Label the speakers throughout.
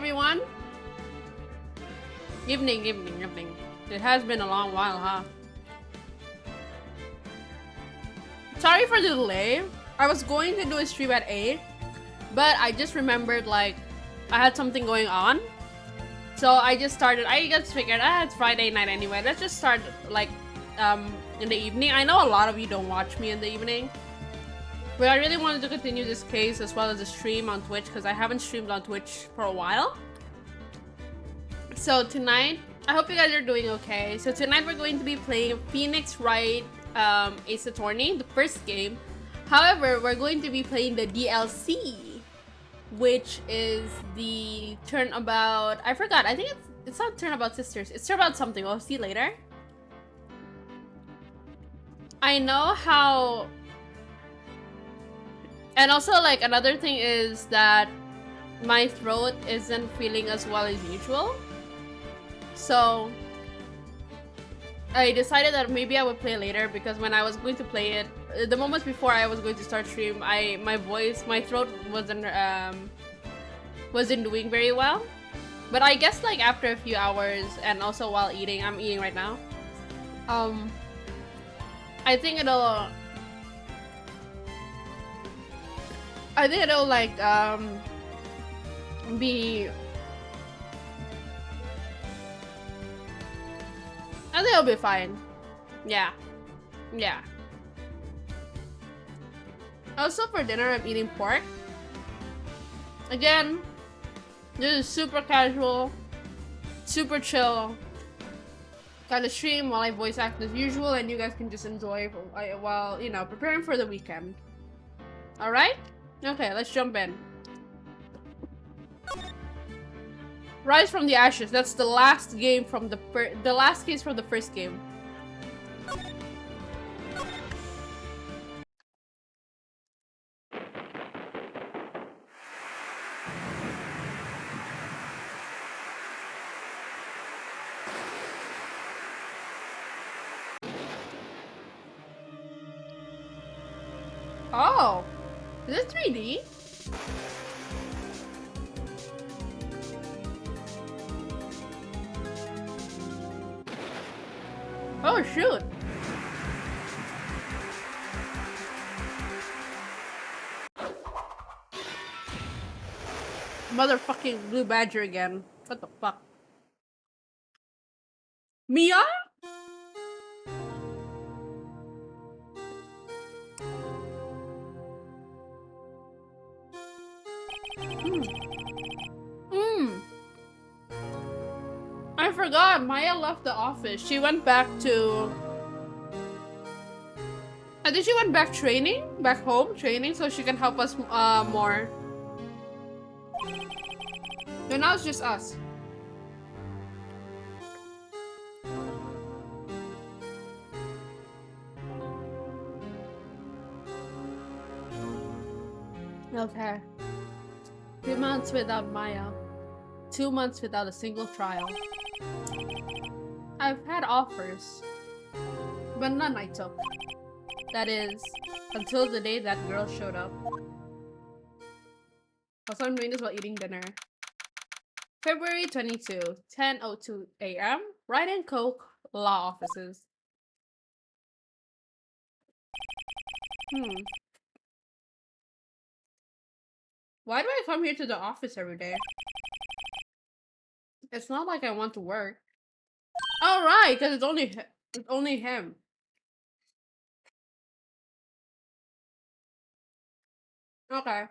Speaker 1: everyone. Evening. It has been a long while, huh? Sorry for the delay. I was going to do a stream at 8, but I just remembered like I had something going on. So I just started, I just figured, it's Friday night anyway. Let's just start like in the evening. I know a lot of you don't watch me in the evening, but I really wanted to continue this case as well as the stream on Twitch because I haven't streamed on Twitch for a while. So tonight, I hope you guys are doing okay. So tonight we're going to be playing Phoenix Wright Ace Attorney, the first game. However, we're going to be playing the DLC, which is the Turnabout. I forgot. I think it's not Turnabout Sisters. It's Turnabout something. We'll see later. I know how. And also, like, another thing is that my throat isn't feeling as well as usual. So I decided that maybe I would play later because when I was going to play it, the moments before I was going to start stream, my throat wasn't doing very well. But I guess like after a few hours and also while eating, I'm eating right now. I think it'll like be. I think it'll be fine. Yeah. Also for dinner, I'm eating pork. Again, this is super casual, super chill kind of stream while I voice act as usual, and you guys can just enjoy while, you know, preparing for the weekend. All right? Okay, let's jump in. Rise from the Ashes. That's the last game from the last case from the first game. Oh, is it 3D? Oh shoot. Motherfucking blue badger again. What the fuck? Mia? I forgot. Maya left the office. She went back to... I think she went back training? Back home training so she can help us more. So now it's just us. Okay. 3 months without Maya. 2 months without a single trial. I've had offers, but none I took. That is, until the day that girl showed up. Also, I'm doing this while eating dinner. February 22, 10:02 a.m. Write and Coke, law offices. Why do I come here to the office every day? It's not like I want to work. Oh, right, because it's only him. Okay.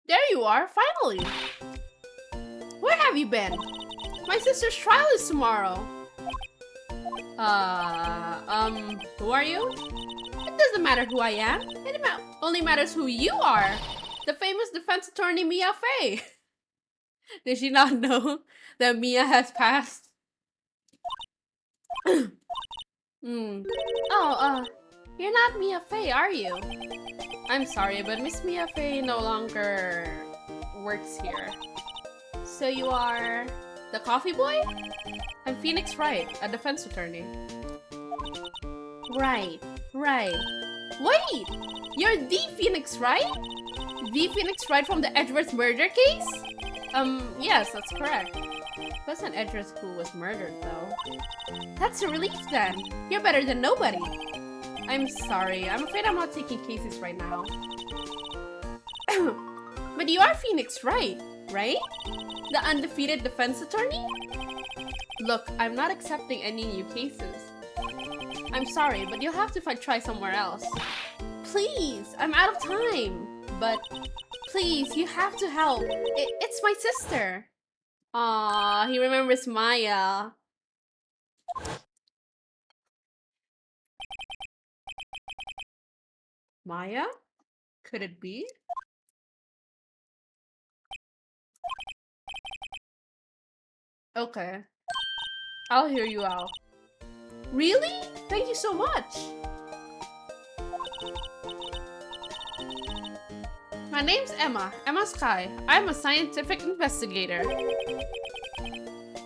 Speaker 1: There you are, finally. Where have you been? My sister's trial is tomorrow. Who are you? It doesn't matter who I am. It only matters who you are. The famous defense attorney Mia Fey. Did she not know that Mia has passed? Oh, you're not Mia Fey, are you? I'm sorry, but Miss Mia Fey no longer works here. So you are the coffee boy? I'm Phoenix Wright, a defense attorney. Right. Wait! You're the Phoenix Wright? The Phoenix Wright from the Edgeworth murder case? Yes, that's correct. Wasn't Edgeworth who was murdered, though. That's a relief, then. You're better than nobody. I'm sorry. I'm afraid I'm not taking cases right now. But you are Phoenix Wright, right? The undefeated defense attorney? Look, I'm not accepting any new cases. I'm sorry, but you'll have to try somewhere else. Please, I'm out of time. But please, you have to help. It's my sister. Aww, he remembers Maya. Maya? Could it be? Okay. I'll hear you out. Really? Thank you so much. My name's Emma Sky. I'm a scientific investigator.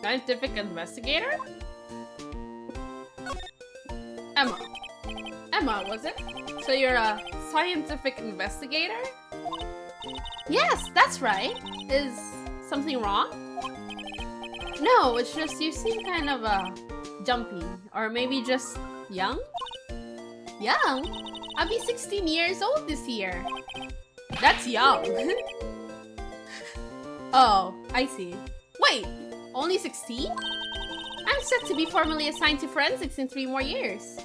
Speaker 1: Scientific investigator? Emma, was it? So you're a scientific investigator? Yes, that's right. Is something wrong? No, it's just you seem kind of jumpy. Or maybe just young? Young? I'll be 16 years old this year. That's young. Oh, I see. Wait, only 16? I'm set to be formally assigned to forensics in 3 more years.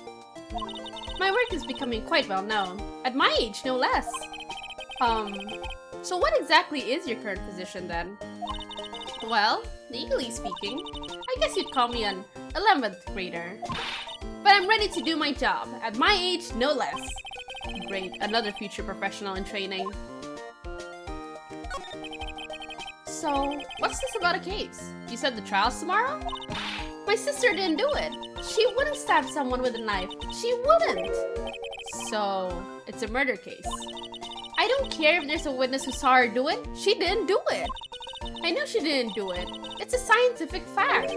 Speaker 1: My work is becoming quite well known. At my age, no less. So what exactly is your current position then? Well, legally speaking, I guess you'd call me an 11th grader. But I'm ready to do my job. At my age, no less. Great, another future professional in training. So, what's this about a case? You said the trial's tomorrow? My sister didn't do it. She wouldn't stab someone with a knife. She wouldn't. So, it's a murder case. I don't care if there's a witness who saw her do it. She didn't do it. I know she didn't do it. It's a scientific fact.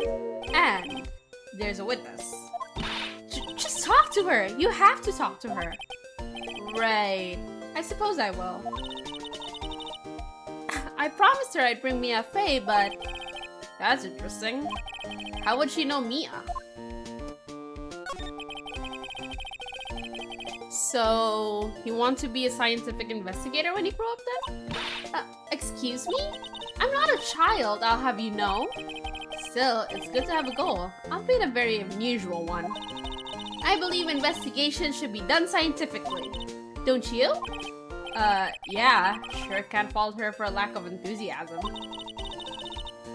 Speaker 1: And there's a witness. Just talk to her! You have to talk to her! Right. I suppose I will. I promised her I'd bring Mia Fey, but... That's interesting. How would she know Mia? So, you want to be a scientific investigator when you grow up then? Excuse me? I'm not a child, I'll have you know. Still, it's good to have a goal, albeit a very unusual one. I believe investigations should be done scientifically. Don't you? Yeah, sure can't fault her for a lack of enthusiasm.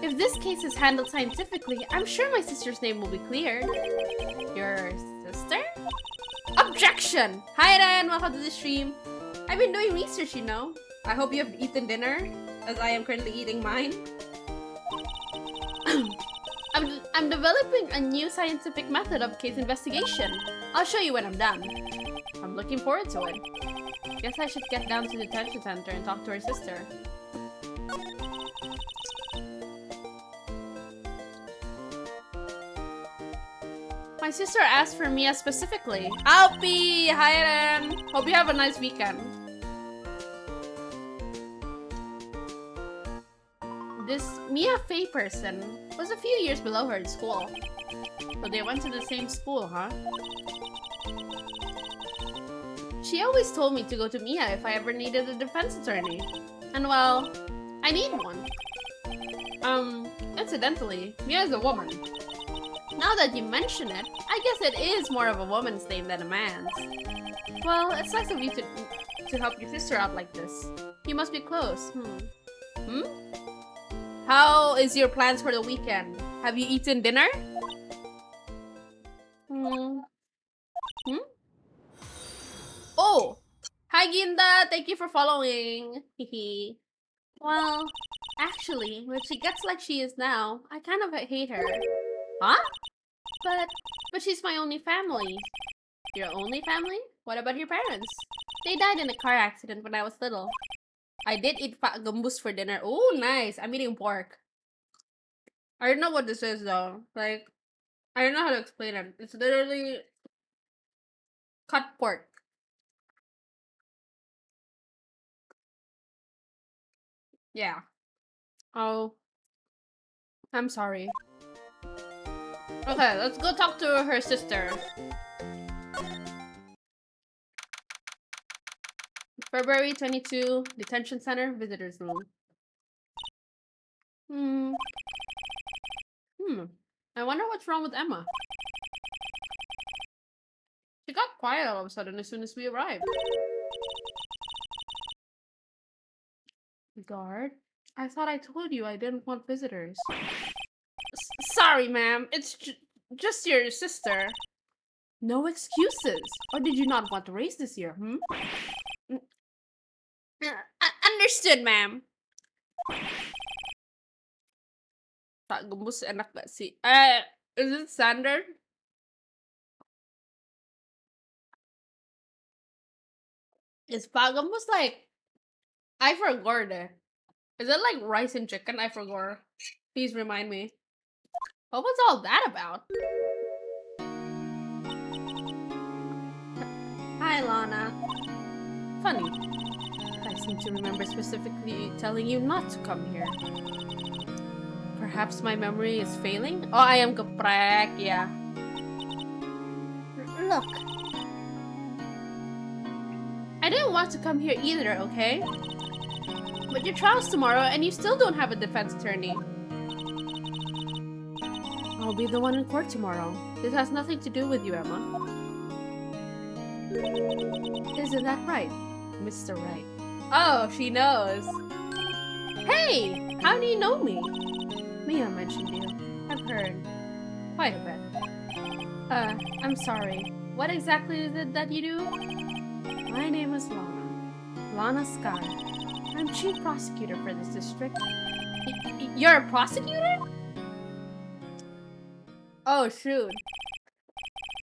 Speaker 1: If this case is handled scientifically, I'm sure my sister's name will be cleared. Your sister? Objection! Hi Ryan, welcome to the stream. I've been doing research, you know. I hope you have eaten dinner, as I am currently eating mine. I'm developing a new scientific method of case investigation. I'll show you when I'm done. I'm looking forward to it. Guess I should get down to the detention center and talk to her sister. My sister asked for Mia specifically. Alpi! Hi, Ren! Hope you have a nice weekend. This Mia Fey person was a few years below her in school. So they went to the same school, huh? She always told me to go to Mia if I ever needed a defense attorney. And well, I need one. Incidentally, Mia is a woman. Now that you mention it, I guess it is more of a woman's name than a man's. Well, it's nice of you to help your sister out like this. You must be close. How is your plans for the weekend? Have you eaten dinner? Oh! Hi Ginda! Thank you for following. Hehe. Well, actually, when she gets like she is now, I kind of hate her. Huh? But she's my only family. Your only family? What about your parents? They died in a car accident when I was little. I did eat gambus for dinner. Oh, nice. I'm eating pork. I don't know what this is though. Like, I don't know how to explain it. It's literally cut pork. Yeah. Oh. I'm sorry. Okay, let's go talk to her sister. February 22, detention center, visitors room. I wonder what's wrong with Emma. She got quiet all of a sudden as soon as we arrived. Guard? I thought I told you I didn't want visitors. Sorry, ma'am. It's just your sister. No excuses. Or did you not want to race this year, Understood, ma'am. Tak gembus enak gak sih? Is it standard? Is pak gembus like... I forgot it. Is it like rice and chicken? I forgot. Please remind me. What was all that about? Hi, Lana. Funny. I seem to remember specifically telling you not to come here. Perhaps my memory is failing? Oh, I am geprek, yeah. Look. I didn't want to come here either, okay? But your trial's tomorrow and you still don't have a defense attorney. I'll be the one in court tomorrow. This has nothing to do with you, Emma. Isn't that right, Mr. Wright? Oh, she knows. Hey! How do you know me? Mia mentioned you. I've heard. Quite a bit. I'm sorry. What exactly is it that you do? My name is Lana. Lana Sky. I'm chief prosecutor for this district. You're a prosecutor? Oh, shoot.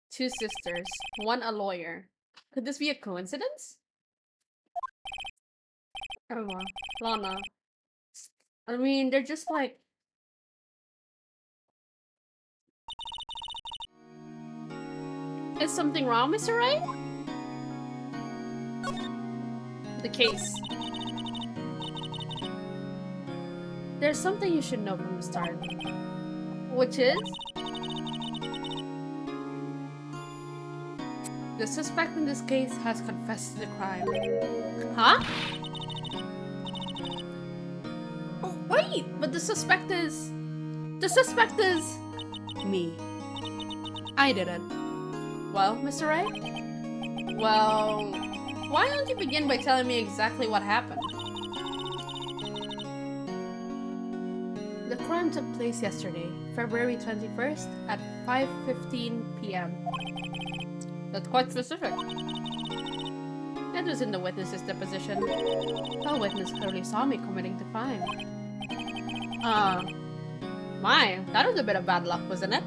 Speaker 1: Two sisters. One a lawyer. Could this be a coincidence? Emma. Lana. I mean, they're just like... Is something wrong, Mr. Wright? The case. There's something you should know from the start. Which is? The suspect in this case has confessed to the crime. Huh? Oh, wait! But the suspect is... The suspect is... me. I didn't. Well, Mr. Wright? Well... Why don't you begin by telling me exactly what happened? The crime took place yesterday, February 21st at 5:15 p.m. That's quite specific. That was in the witness's deposition. The witness clearly saw me committing the crime. My, that was a bit of bad luck, wasn't it?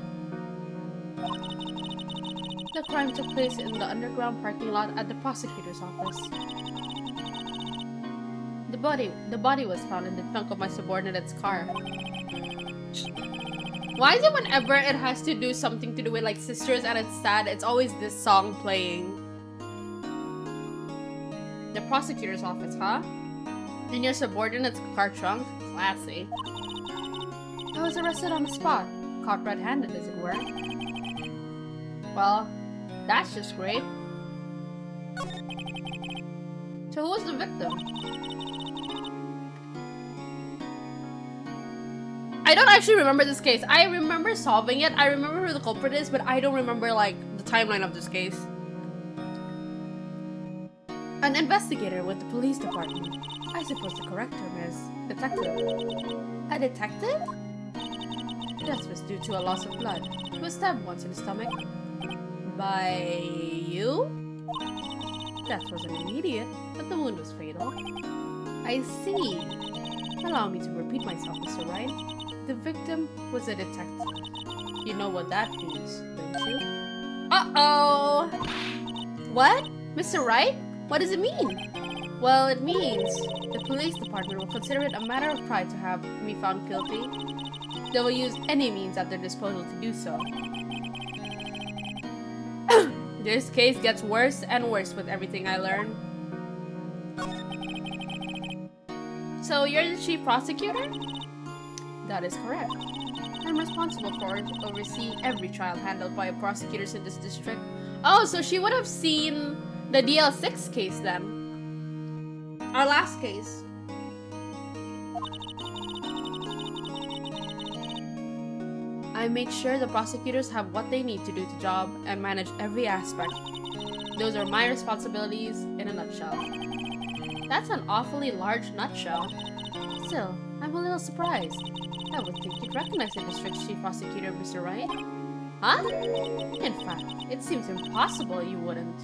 Speaker 1: The crime took place in the underground parking lot at the prosecutor's office. The body was found in the trunk of my subordinate's car. Why is it whenever it has to do something to do with like sisters and it's sad, it's always this song playing? The prosecutor's office, huh? In your subordinate's car trunk? Classy. I was arrested on the spot. Caught red-handed, as it were. Well, that's just great. So who was the victim? I don't actually remember this case. I remember solving it. I remember who the culprit is, but I don't remember like the timeline of this case. An investigator with the police department. I suppose the correct term is detective. A detective? Death was due to a loss of blood. He was stabbed once in the stomach. By you? Death wasn't immediate, but the wound was fatal. I see. Allow me to repeat myself, Mr. Wright. The victim was a detective. You know what that means, don't you? Uh-oh! What? Mr. Wright? What does it mean? Well, it means the police department will consider it a matter of pride to have me found guilty. They will use any means at their disposal to do so. This case gets worse and worse with everything I learn. So you're the chief prosecutor? That is correct. I'm responsible for overseeing every trial handled by prosecutors in this district. Oh, so she would have seen the DL6 case then. Our last case. I make sure the prosecutors have what they need to do the job and manage every aspect. Those are my responsibilities in a nutshell. That's an awfully large nutshell. Still, I'm a little surprised. I would think you'd recognize the district's chief prosecutor, Mr. Wright. Huh? In fact, it seems impossible you wouldn't.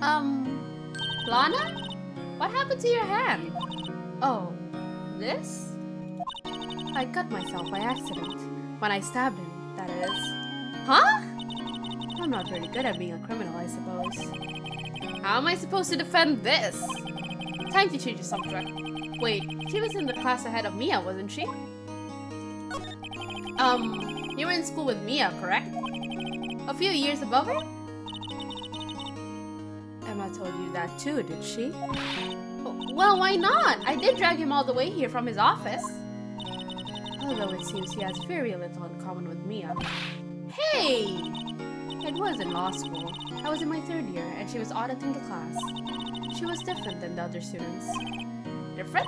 Speaker 1: Lana? What happened to your hand? Oh, this? I cut myself by accident. When I stabbed him, that is. Huh? I'm not very good at being a criminal, I suppose. How am I supposed to defend this? Time to change the subject. Wait, she was in the class ahead of Mia, wasn't she? You were in school with Mia, correct? A few years above her? Emma told you that too, did she? Well, why not? I did drag him all the way here from his office. Although it seems he has very little in common with Mia. Hey! It was in law school. I was in my 3rd year, and she was auditing the class. She was different than the other students. Different?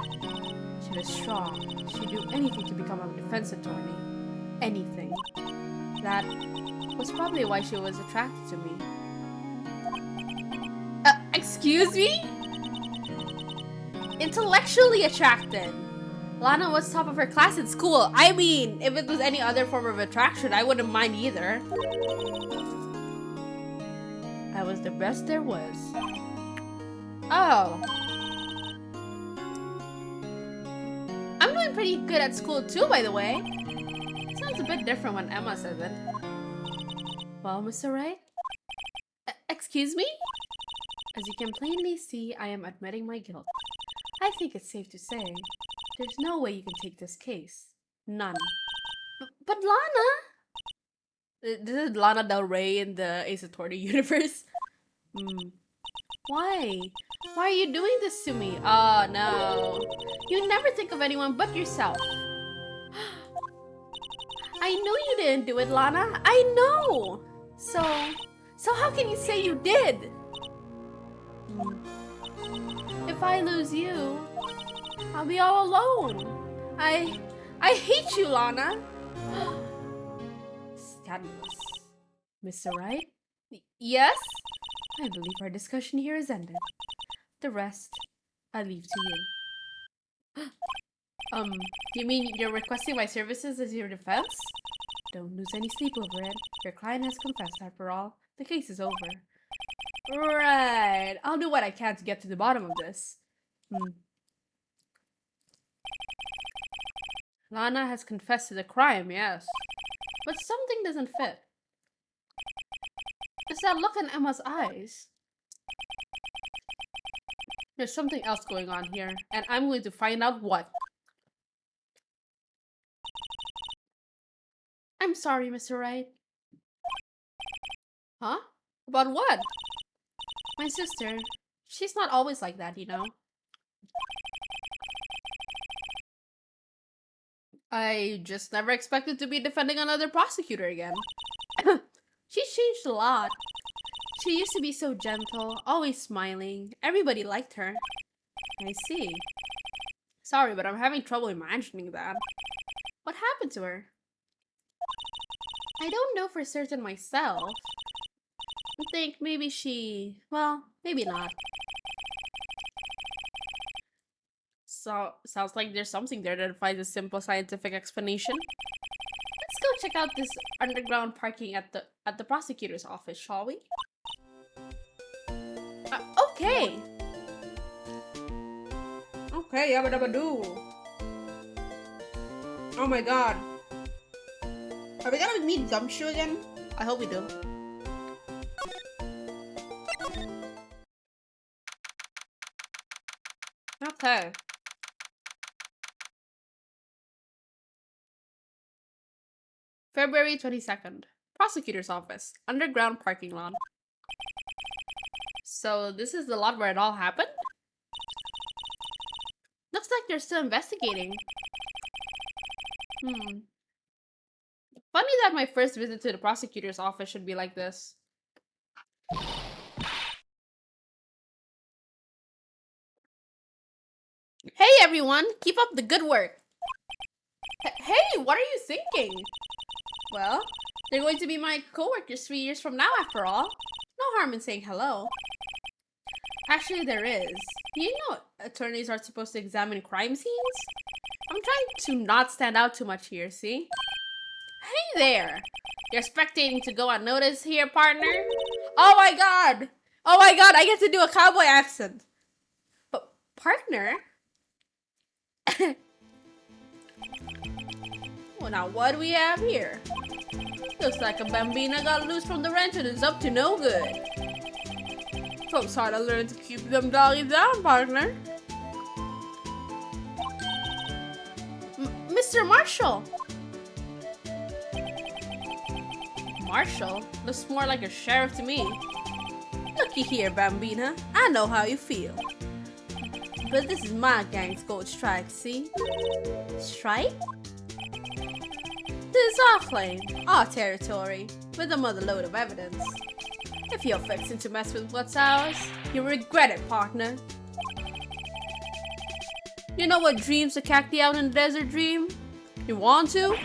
Speaker 1: She was strong. She'd do anything to become a defense attorney. Anything. That was probably why she was attracted to me. Excuse me? Intellectually attracted. Lana was top of her class in school. I mean, if it was any other form of attraction, I wouldn't mind either. I was the best there was. Oh. I'm doing pretty good at school too, by the way. Sounds a bit different when Emma says it. Well, Mr. Wright? Excuse me? As you can plainly see, I am admitting my guilt. I think it's safe to say, there's no way you can take this case. None. But Lana! This is Lana Del Rey in the Ace Attorney universe. Hmm. Why? Why are you doing this to me? Oh no. You never think of anyone but yourself. I know you didn't do it, Lana. I know. So how can you say you did? If I lose you, I'll be all alone. I hate you, Lana. Scandalous. Mr. Wright? Yes? I believe our discussion here is ended. The rest, I leave to you. You mean you're requesting my services as your defense? Don't lose any sleep over it. Your client has confessed after all. The case is over. Right. I'll do what I can to get to the bottom of this. Lana has confessed to the crime, yes. But something doesn't fit. It's that look in Emma's eyes. There's something else going on here, and I'm going to find out what. I'm sorry, Mr. Wright. Huh? About what? My sister. She's not always like that, you know. I just never expected to be defending another prosecutor again. She's changed a lot. She used to be so gentle, always smiling. Everybody liked her. I see. Sorry, but I'm having trouble imagining that. What happened to her? I don't know for certain myself. I think maybe she... well, maybe not. So, sounds like there's something there that defies a simple scientific explanation. Let's go check out this underground parking at the prosecutor's office, shall we? Okay. Okay, yabba dabba doo. Oh my god. Are we gonna meet Gumshoe again? I hope we do. Okay. February 22nd. Prosecutor's office. Underground parking lot. So this is the lot where it all happened? Looks like they're still investigating. Funny that my first visit to the prosecutor's office should be like this. Hey everyone, keep up the good work. Hey, what are you thinking? Well, they're going to be my co-workers 3 years from now after all. No harm in saying hello. Actually, there is. You know attorneys are supposed to examine crime scenes? I'm trying to not stand out too much here, see? Hey there! You're spectating to go unnoticed here, partner? Oh my god! Oh my god, I get to do a cowboy accent! But, partner? Well, now what do we have here? Looks like a bambina got loose from the ranch and is up to no good. Folks ought to learn to keep them doggies down, partner. Mr. Marshall! Marshall? Looks more like a sheriff to me. Looky here, bambina. I know how you feel. But this is my gang's gold strike, see? Strike? This is our claim, our territory, with a mother load of evidence. If you're fixing to mess with what's ours, you'll regret it, partner. You know what dreams the cacti out in the desert dream? You want to?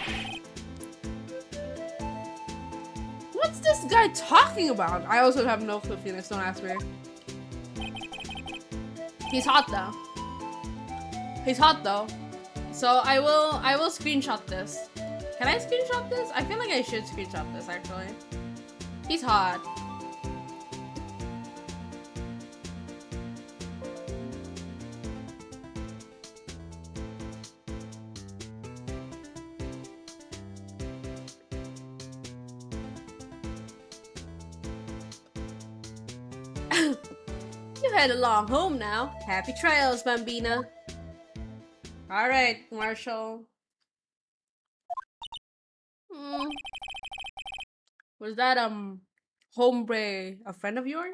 Speaker 1: What's this guy talking about? I also have no clue, Phoenix, don't ask me. He's hot though. He's hot though. So I will screenshot this. Can I screenshot this? I feel like I should screenshot this actually. He's hot. You head along home now. Happy trails, Bambina. Alright, Marshall. Was that, hombre a friend of yours?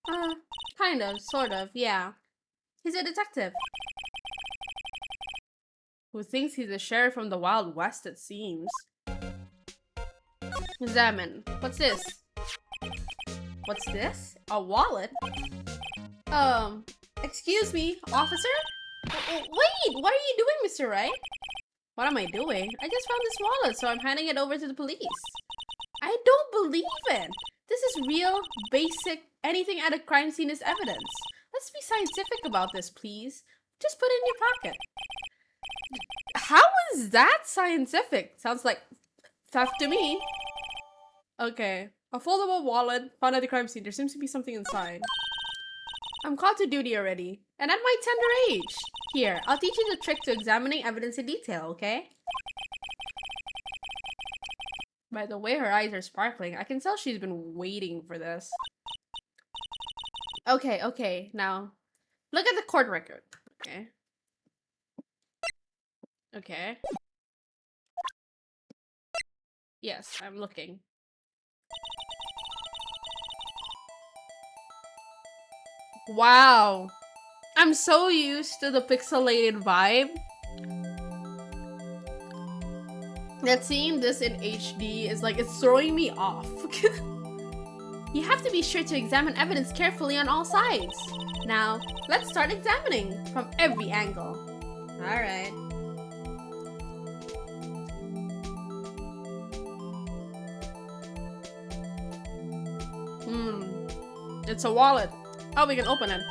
Speaker 1: Uh, kind of, sort of, yeah. He's a detective. Who thinks he's a sheriff from the Wild West, it seems. Examine. What's this? What's this? A wallet? Excuse me, officer? Wait, what are you doing, Mr. Wright? What am I doing? I just found this wallet, so I'm handing it over to the police. I don't believe it. This is real, basic, anything at a crime scene is evidence. Let's be scientific about this, please. Just put it in your pocket. How is that scientific? Sounds like theft to me. Okay. A foldable wallet found at the crime scene. There seems to be something inside. I'm called to duty already, and at my tender age. Here, I'll teach you the trick to examining evidence in detail, okay? By the way her eyes are sparkling, I can tell she's been waiting for this. Okay, now, look at the court record, okay? Okay. Yes, I'm looking. Wow. I'm so used to the pixelated vibe that seeing this in HD is like, it's throwing me off. You have to be sure to examine evidence carefully on all sides. Now, let's start examining from every angle. Alright. It's a wallet. Oh, we can open it.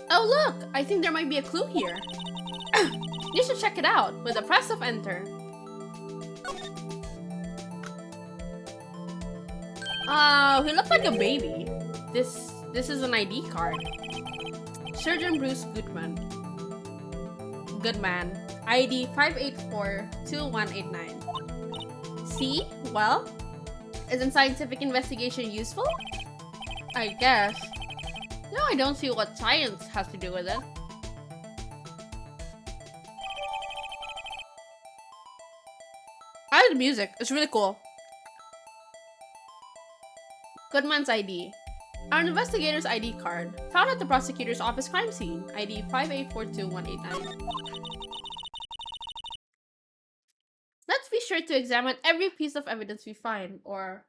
Speaker 1: Oh look! I think there might be a clue here. You should check it out with a press of enter. He looks like a baby. This is an ID card. Surgeon Bruce Goodman. Goodman. ID 584-2189. See? Well, isn't scientific investigation useful? I guess. No, I don't see what science has to do with it. I like the music. It's really cool. Goodman's ID. Our investigator's ID card. Found at the prosecutor's office crime scene. ID 5842189. Let's be sure to examine every piece of evidence we find, or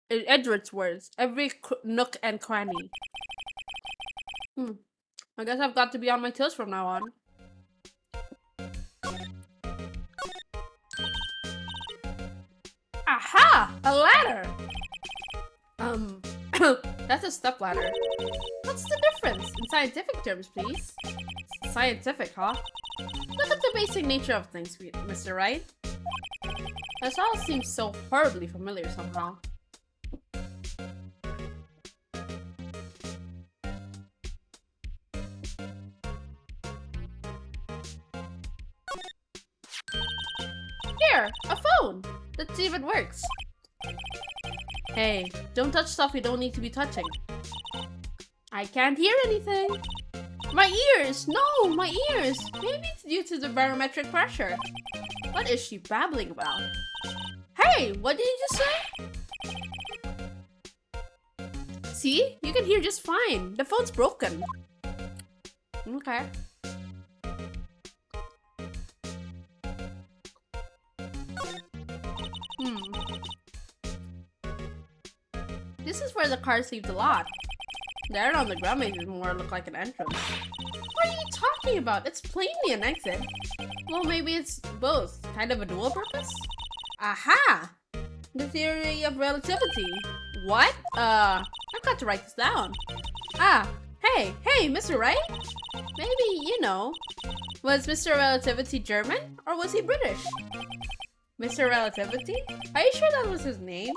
Speaker 1: in Edgeworth's words, every nook and cranny. I guess I've got to be on my toes from now on. Aha! A ladder! That's a step ladder. What's the difference? In scientific terms, please. Scientific, huh? Look at the basic nature of things, Mr. Wright. This all seems so horribly familiar somehow. Here, a phone! Let's see if it works. Hey, don't touch stuff you don't need to be touching. I can't hear anything. My ears! No, my ears! Maybe it's due to the barometric pressure. What is she babbling about? Hey, what did you just say? See? You can hear just fine. The phone's broken. Okay. This is where the cars leave the lot. There on the ground makes it more look like an entrance. What are you talking about? It's plainly an exit. Well, maybe it's both. Kind of a dual purpose? Aha! The theory of relativity. What? I've got to write this down. Hey, Mr. Wright? Maybe, you know, was Mr. Relativity German or was he British? Mr. Relativity? Are you sure that was his name?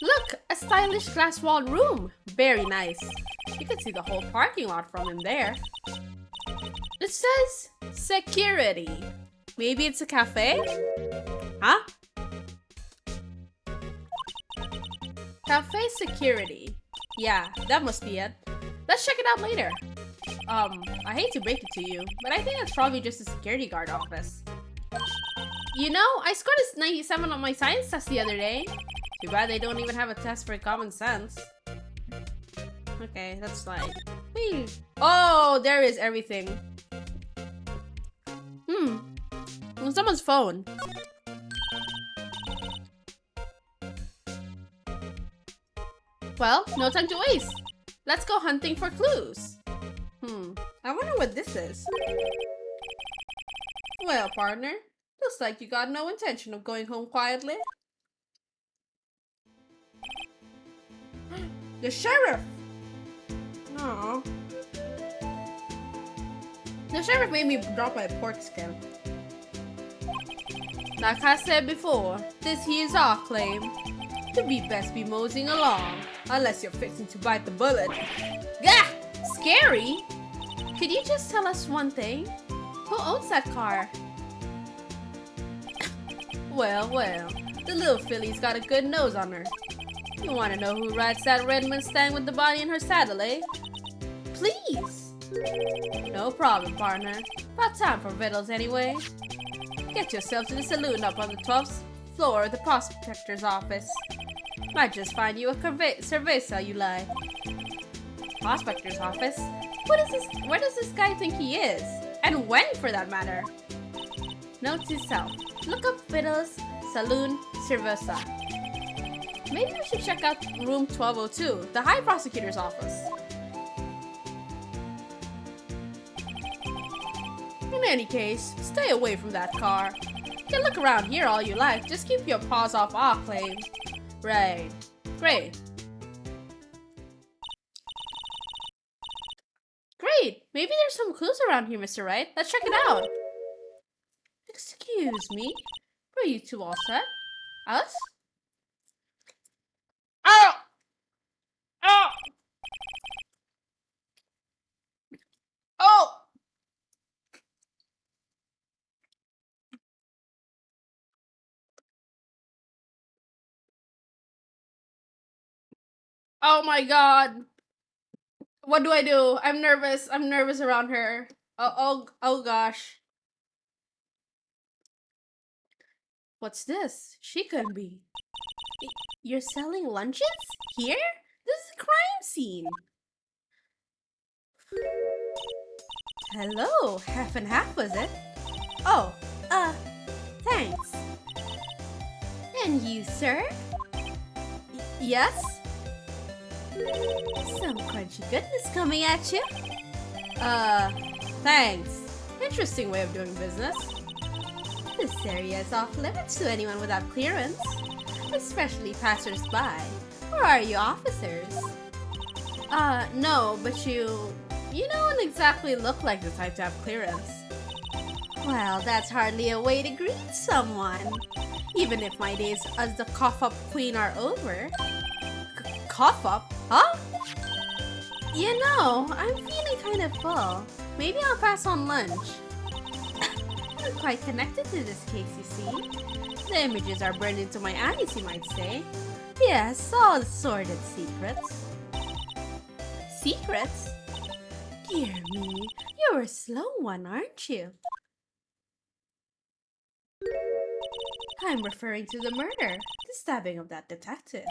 Speaker 1: Look, a stylish glass-walled room. Very nice. You can see the whole parking lot from in there. It says security. Maybe it's a cafe? Huh? Cafe security. Yeah, that must be it. Let's check it out later. I hate to break it to you, but I think that's probably just a security guard office. You know, I scored a 97 on my science test the other day. Too bad they don't even have a test for common sense. Okay, that's fine. Whee. Oh, there is everything. On someone's phone. Well, no time to waste. Let's go hunting for clues. I wonder what this is. Well, partner, looks like you got no intention of going home quietly. The sheriff! Aww. The sheriff made me drop my pork skin. Like I said before, this here's our claim. To be best be moseying along, unless you're fixing to bite the bullet. Gah! Scary! Could you just tell us one thing? Who owns that car? Well, the little filly's got a good nose on her. You want to know who rides that red Mustang with the body in her saddle, eh? Please! No problem, partner. About time for vittles anyway. Get yourself to the saloon up on the 12th floor of the prospector's office. Might just find you a cerveza you like. Prospector's office? What is this? Where does this guy think he is? And when, for that matter? Note to self. Look up Vittles, Saloon, Cerveza. Maybe we should check out room 1202, the High Prosecutor's office. In any case, stay away from that car. You can look around here all you like, just keep your paws off our claim. Right. Great. Great! Maybe there's some clues around here, Mr. Wright. Let's check it out. Excuse me? Were you two all set? Us? Oh! Oh! Oh! Oh my god! What do I do? I'm nervous. I'm nervous around her. Oh gosh. What's this? She couldn't be. You're selling lunches? Here? This is a crime scene. Hello, half and half was it? Oh, thanks. And you, sir? Yes? Some crunchy goodness coming at you. Thanks. Interesting way of doing business. This area is off limits to anyone without clearance, especially passers-by. Or are you officers? No, but you don't exactly look like the type to have clearance. Well, that's hardly a way to greet someone. Even if my days as the cough-up queen are over. Cough-up? Huh? You know, I'm feeling kind of full. Maybe I'll pass on lunch. I'm quite connected to this case, you see. The images are burned into my eyes, you might say. Yes, all sordid secrets. Secrets? Dear me, you're a slow one, aren't you? I'm referring to the murder, the stabbing of that detective.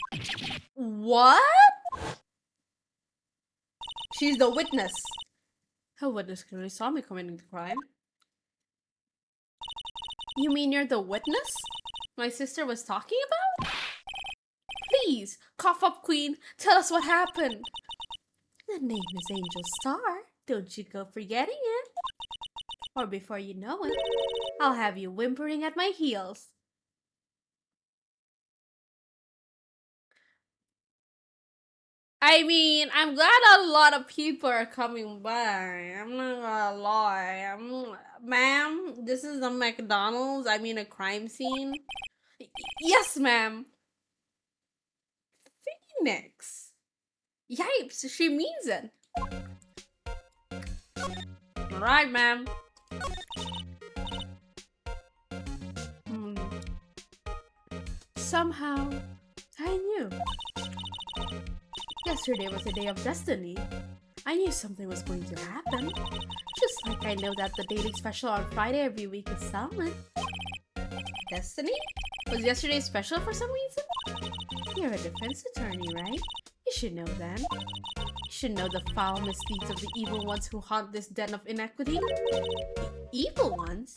Speaker 1: What? She's the witness. Her witness clearly saw me committing the crime. You mean you're the witness my sister was talking about? Please, cough up queen, tell us what happened. The name is Angel Star. Don't you go forgetting it. Or before you know it, I'll have you whimpering at my heels. I mean, I'm glad a lot of people are coming by. I'm not gonna lie. Ma'am, this is a McDonald's. I mean, a crime scene. Yes, ma'am. Phoenix. Yipes, she means it. Alright, ma'am. Somehow, I knew. Yesterday was a day of destiny. I knew something was going to happen. Just like I know that the daily special on Friday every week is Almond. Destiny? Was yesterday's special for some reason? You're a defense attorney, right? You should know then. You should know the foul misdeeds of the evil ones who haunt this den of inequity. Evil ones?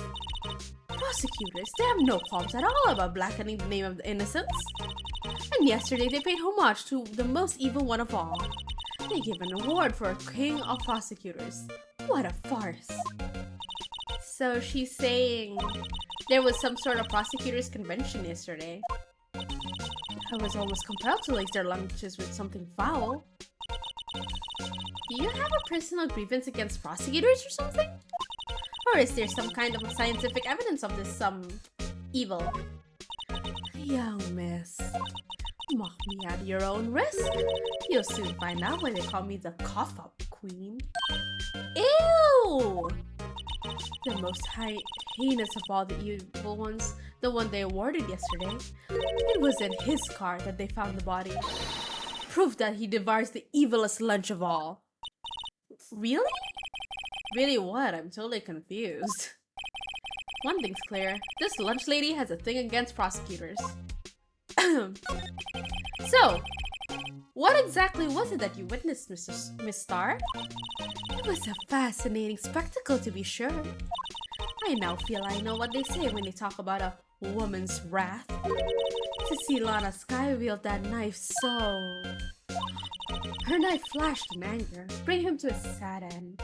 Speaker 1: Prosecutors, they have no qualms at all about blackening the name of the innocents. And yesterday they paid homage to the most evil one of all. They gave an award for a king of prosecutors. What a farce. So she's saying there was some sort of prosecutors convention yesterday. I was almost compelled to lace their lunches with something foul. Do you have a personal grievance against prosecutors or something? Or is there some kind of scientific evidence of this evil? Young miss, mock me at your own risk. You'll soon find out why they call me the cough-up queen. Ew! The most heinous of all the evil ones, the one they awarded yesterday. It was in his car that they found the body. Proof that he devours the evilest lunch of all. Really? Really what? I'm totally confused. One thing's clear. This lunch lady has a thing against prosecutors. So, what exactly was it that you witnessed, Miss Star? It was a fascinating spectacle, to be sure. I now feel I know what they say when they talk about a woman's wrath. To see Lana Sky wield that knife so... Her knife flashed in anger, bringing him to a sad end.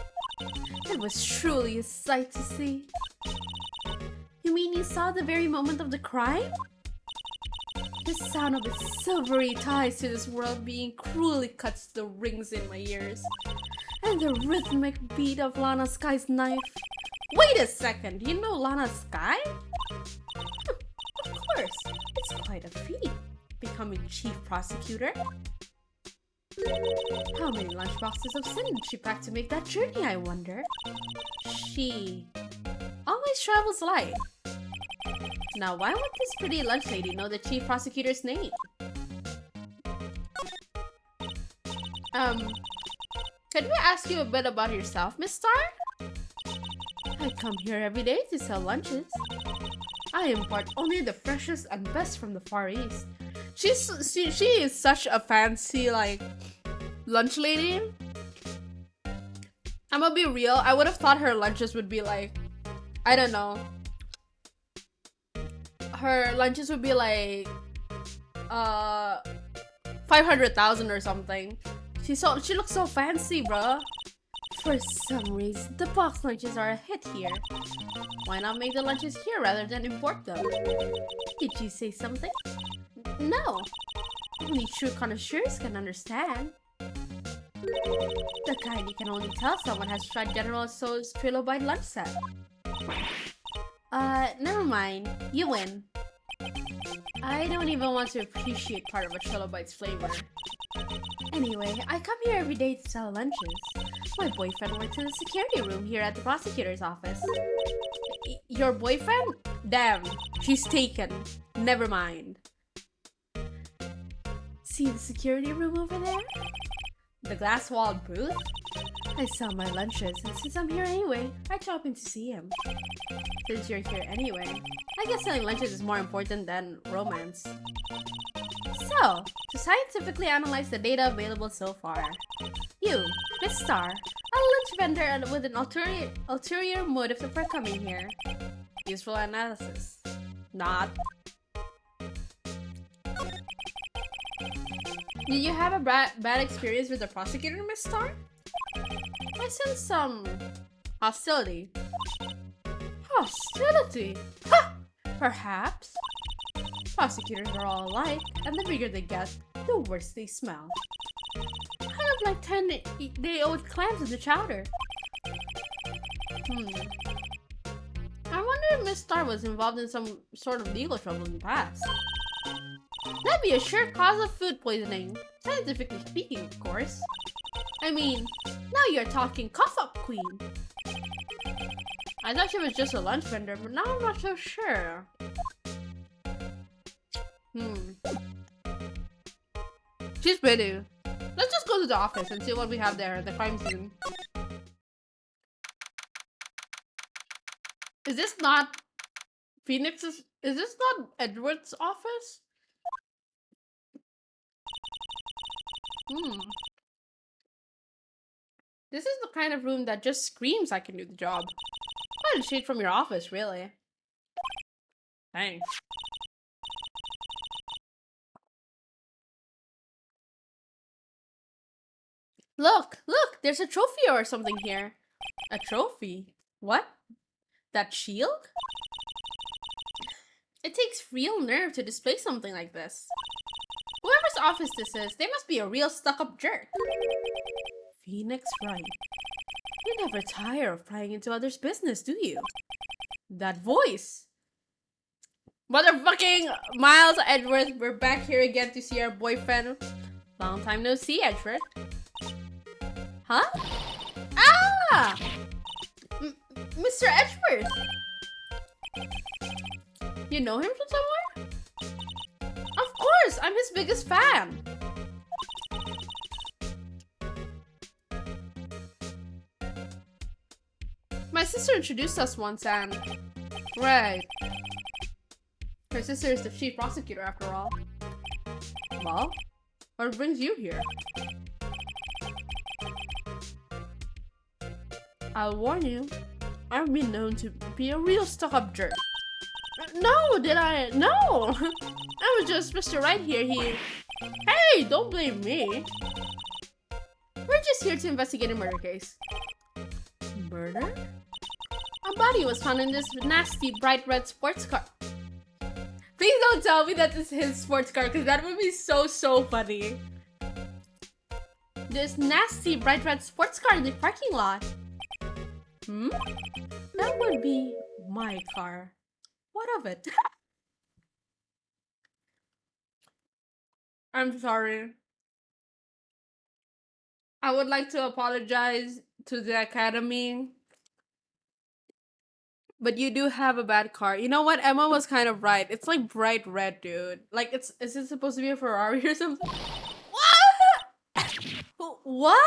Speaker 1: It was truly a sight to see. You mean you saw the very moment of the crime? The sound of its silvery ties to this world being cruelly cuts the rings in my ears. And the rhythmic beat of Lana Sky's knife. Wait a second, you know Lana Sky? Of course, it's quite a feat, becoming chief prosecutor. How many lunchboxes of sin did she pack to make that journey, I wonder? She always travels light. Now, why would this pretty lunch lady know the chief prosecutor's name? Could we ask you a bit about yourself, Miss Star? I come here every day to sell lunches. I import only the freshest and best from the Far East. She is such a fancy, like, lunch lady. I'm gonna be real, I would have thought her lunches would be like, I don't know. Her lunches would be like 500,000 or something. She looks so fancy, bruh. For some reason, the box lunches are a hit here. Why not make the lunches here rather than import them? Did you say something? No. Only true connoisseurs can understand. The kind you can only tell someone has tried General Tso's trilobite lunch set. Never mind. You win. I don't even want to appreciate part of a trilobite's flavor. Anyway, I come here every day to sell lunches. My boyfriend works in the security room here at the prosecutor's office. Your boyfriend? Damn, she's taken. Never mind. See the security room over there? The glass-walled booth? I sell my lunches, and since I'm here anyway, I drop in to see him. Since you're here anyway, I guess selling lunches is more important than romance. So, to scientifically analyze the data available so far, you, Miss Star, a lunch vendor with an ulterior motive for coming here. Useful analysis. Not. Did you have a bad experience with the prosecutor, Miss Star? I sense some hostility. Hostility? Ha! Perhaps. Prosecutors are all alike, and the bigger they get, the worse they smell. Kind of like 10-day-old clams in the chowder. I wonder if Miss Star was involved in some sort of legal trouble in the past. That'd be a sure cause of food poisoning, scientifically speaking, of course. I mean, now you're talking cough-up queen. I thought she was just a lunch vendor, but now I'm not so sure. She's pretty. Let's just go to the office and see what we have there, the crime scene. Is this not Phoenix's? Is this not Edgeworth's office? This is the kind of room that just screams I can do the job. Quite a shade from your office, really. Thanks. Look! There's a trophy or something here. A trophy? What? That shield? It takes real nerve to display something like this. Whoever's office this is, they must be a real stuck-up jerk. Phoenix Wright. You never tire of prying into others' business, do you? That voice! Motherfucking Miles Edgeworth, we're back here again to see our boyfriend. Long time no see, Edgeworth. Huh? Ah! Mr. Edgeworth! You know him from somewhere? Of course! I'm his biggest fan! My sister introduced us once and... Right. Her sister is the chief prosecutor after all. Well, what brings you here? I'll warn you, I've been known to be a real stuck-up jerk. No, did I? No! I was just Mr. Right here, Hey, don't blame me! We're just here to investigate a murder case. Murder? A body was found in this nasty bright red sports car. Please don't tell me that this is his sports car, because that would be so funny. This nasty bright red sports car in the parking lot. That would be my car. What of it? I'm sorry. I would like to apologize to the Academy. But you do have a bad car. You know what? Emma was kind of right. It's like bright red, dude. Like, is it supposed to be a Ferrari or something? What? What?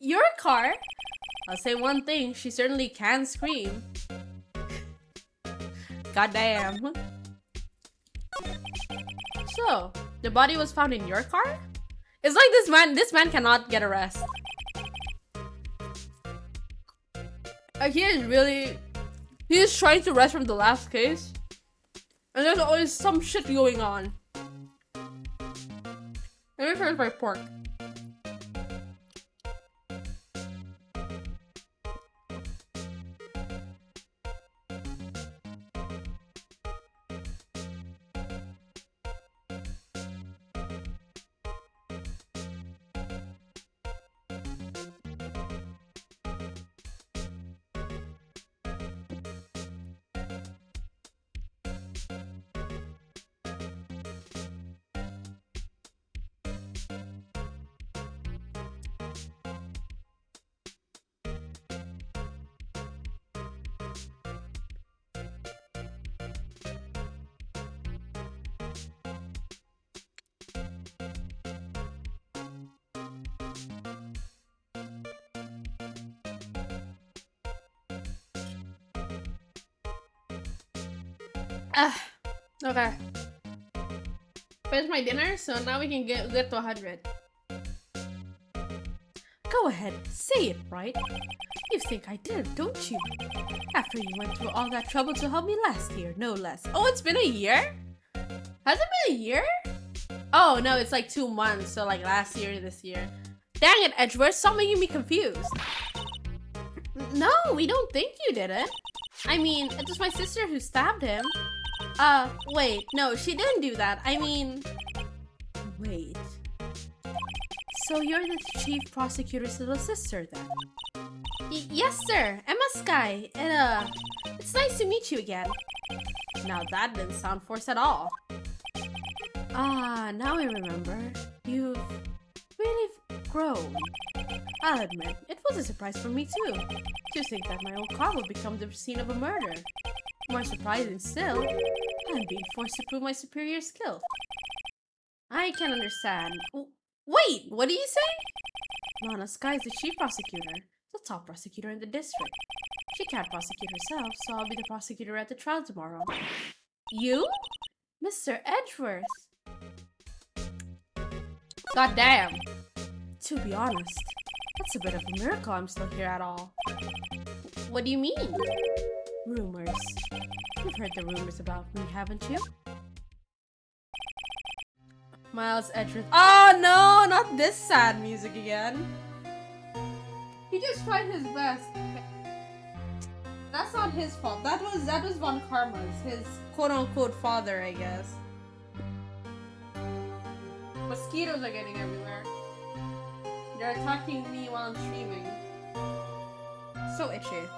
Speaker 1: Your car? I'll say one thing. She certainly can scream. Goddamn. So, the body was found in your car? It's like this man cannot get arrested. He is trying to rest from the last case. And there's always some shit going on. Let me finish my pork. Okay. Finished my dinner, so now we can get to 100. Go ahead, say it, right? You think I did, don't you? After you went through all that trouble to help me last year, no less. Oh, it's been a year? Has it been a year? Oh, no, it's like 2 months, so like last year to this year. Dang it, Edgeworth, stop making me confused. No, we don't think you did it. I mean, it was my sister who stabbed him. Wait, no, she didn't do that. I mean... Wait. So you're the chief prosecutor's little sister, then? Yes, sir. Emma Sky. It's nice to meet you again. Now that didn't sound forced at all. Ah, now I remember. You've really grown. I'll admit, it was a surprise for me too. To think that my old car would become the scene of a murder. More surprising still, I'm being forced to prove my superior skill. I can understand. Wait, Wait, what do you say? Lana Sky is the chief prosecutor, the top prosecutor in the district. She can't prosecute herself, so I'll be the prosecutor at the trial tomorrow. You? Mr. Edgeworth. God damn. To be honest, that's a bit of a miracle I'm still here at all. What do you mean? Rumors. You've heard the rumors about me, haven't you? Miles Edgeworth. Oh no, not this sad music again. He just tried his best. That's not his fault. That was Von Karma's, his quote-unquote father, I guess. Mosquitoes are getting everywhere. They're attacking me while I'm streaming. So itchy.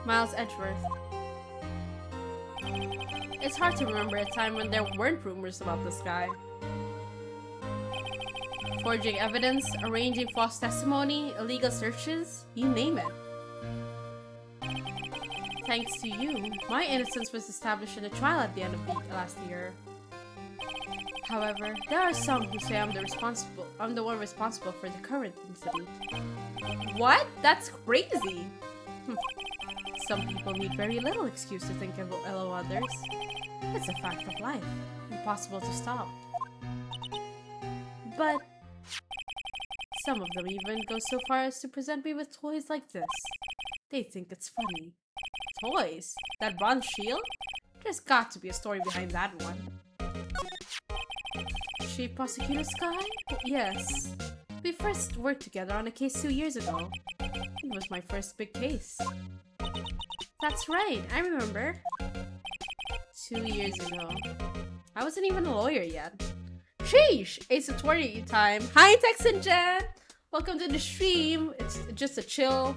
Speaker 1: Miles Edgeworth. It's hard to remember a time when there weren't rumors about this guy. Forging evidence, arranging false testimony, illegal searches, you name it. Thanks to you, my innocence was established in the trial at the end of the last year. However, there are some who say I'm the one responsible for the current incident. What? That's crazy! Some people need very little excuse to think ill of others. It's a fact of life, impossible to stop. But some of them even go so far as to present me with toys like this. They think it's funny. Toys? That bronze shield? There's got to be a story behind that one. Chief Prosecutor Sky? Yes. We first worked together on a case 2 years ago. It was my first big case. That's right, I remember. 2 years ago. I wasn't even a lawyer yet. Sheesh! It's attorney time. Hi, Tex and Jen! Welcome to the stream. It's just a chill,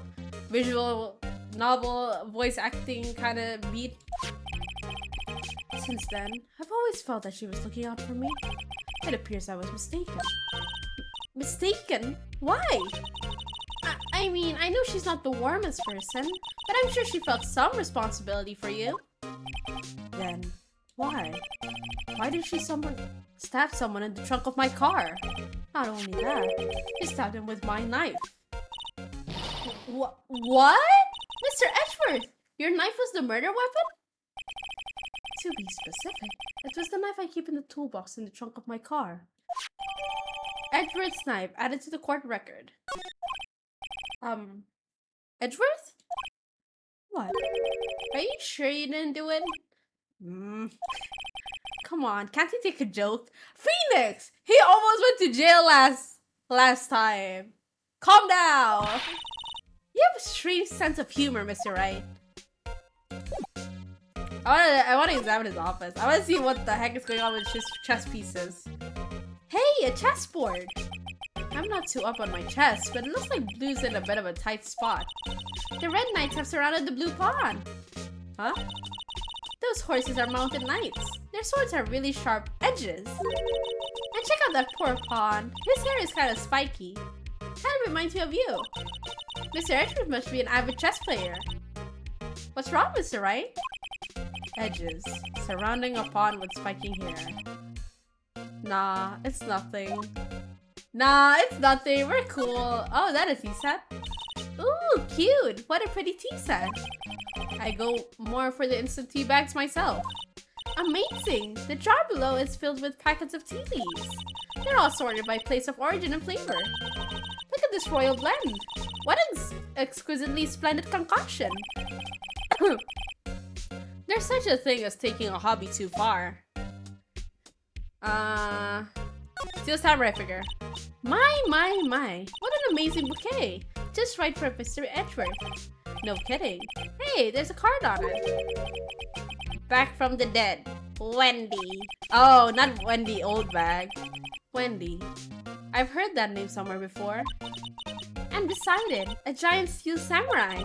Speaker 1: visual novel, voice acting kind of beat. Since then, I've always felt that she was looking out for me. It appears I was mistaken. Mistaken? Why? I mean, I know she's not the warmest person, but I'm sure she felt some responsibility for you. Then, why? Why did she stab someone in the trunk of my car? Not only that, she stabbed him with my knife. What? Mr. Edgeworth, your knife was the murder weapon? To be specific, it was the knife I keep in the toolbox in the trunk of my car. Edgeworth's knife added to the court record. Edgeworth? What? Are you sure you didn't do it? Come on, can't you take a joke? Phoenix! He almost went to jail last time. Calm down. You have a strange sense of humor, Mr. Wright. I want to examine his office. I want to see what the heck is going on with his chess pieces. Hey, a chessboard! I'm not too up on my chess, but it looks like blue's in a bit of a tight spot. The red knights have surrounded the blue pawn. Huh? Those horses are mounted knights. Their swords have really sharp edges. And check out that poor pawn. His hair is kind of spiky. Kind of reminds me of you. Mr. Edgeworth must be an avid chess player. What's wrong, Mr. Wright? Edges. Surrounding a pawn with spiking hair. Nah, it's nothing. Nah, it's nothing. We're cool. Oh, that is tea set. Ooh, cute. What a pretty tea set. I go more for the instant tea bags myself. Amazing. The jar below is filled with packets of tea leaves. They're all sorted by place of origin and flavor. Look at this royal blend. What an exquisitely splendid concoction. There's such a thing as taking a hobby too far. Steel samurai figure. My. What an amazing bouquet. Just right for Mr. Edgeworth. No kidding. Hey, there's a card on it. Back from the dead. Wendy. Oh, not Wendy old bag. Wendy. I've heard that name somewhere before. And beside it, a giant steel samurai.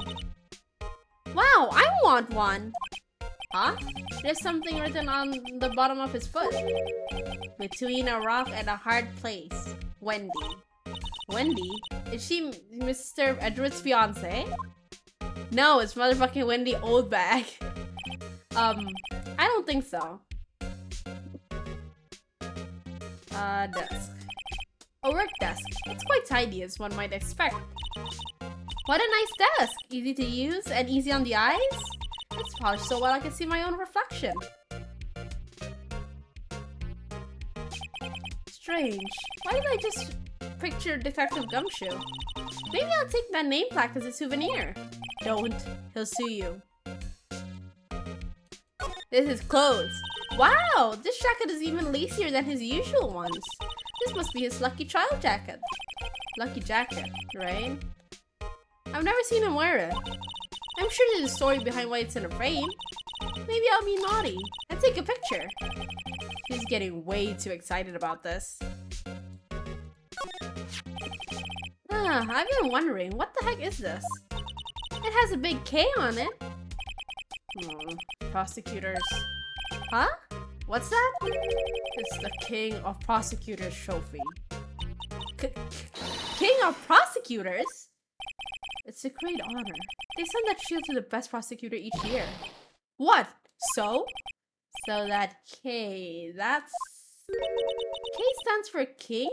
Speaker 1: Wow, I want one. Huh? There's something written on the bottom of his foot. Between a rock and a hard place. Wendy. Wendy? Is she Mr. Edgeworth's fiance? No, it's motherfucking Wendy Oldbag. I don't think so. Desk. A work desk. It's quite tidy as one might expect. What a nice desk! Easy to use and easy on the eyes? It's polished so well I can see my own reflection. Strange. Why did I just picture Detective Gumshoe? Maybe I'll take that name plaque as a souvenir. Don't. He'll sue you. This is clothes. Wow! This jacket is even lacier than his usual ones. This must be his lucky child jacket. Lucky jacket, right? I've never seen him wear it. I'm sure there's a story behind why it's in a frame. Maybe I'll be naughty and take a picture. He's getting way too excited about this. I've been wondering, what the heck is this? It has a big K on it. Prosecutors. Huh? What's that? It's the King of Prosecutors trophy. King of Prosecutors? It's a great honor. They send that shield to the best prosecutor each year. What? So? So that K, that's... K stands for king?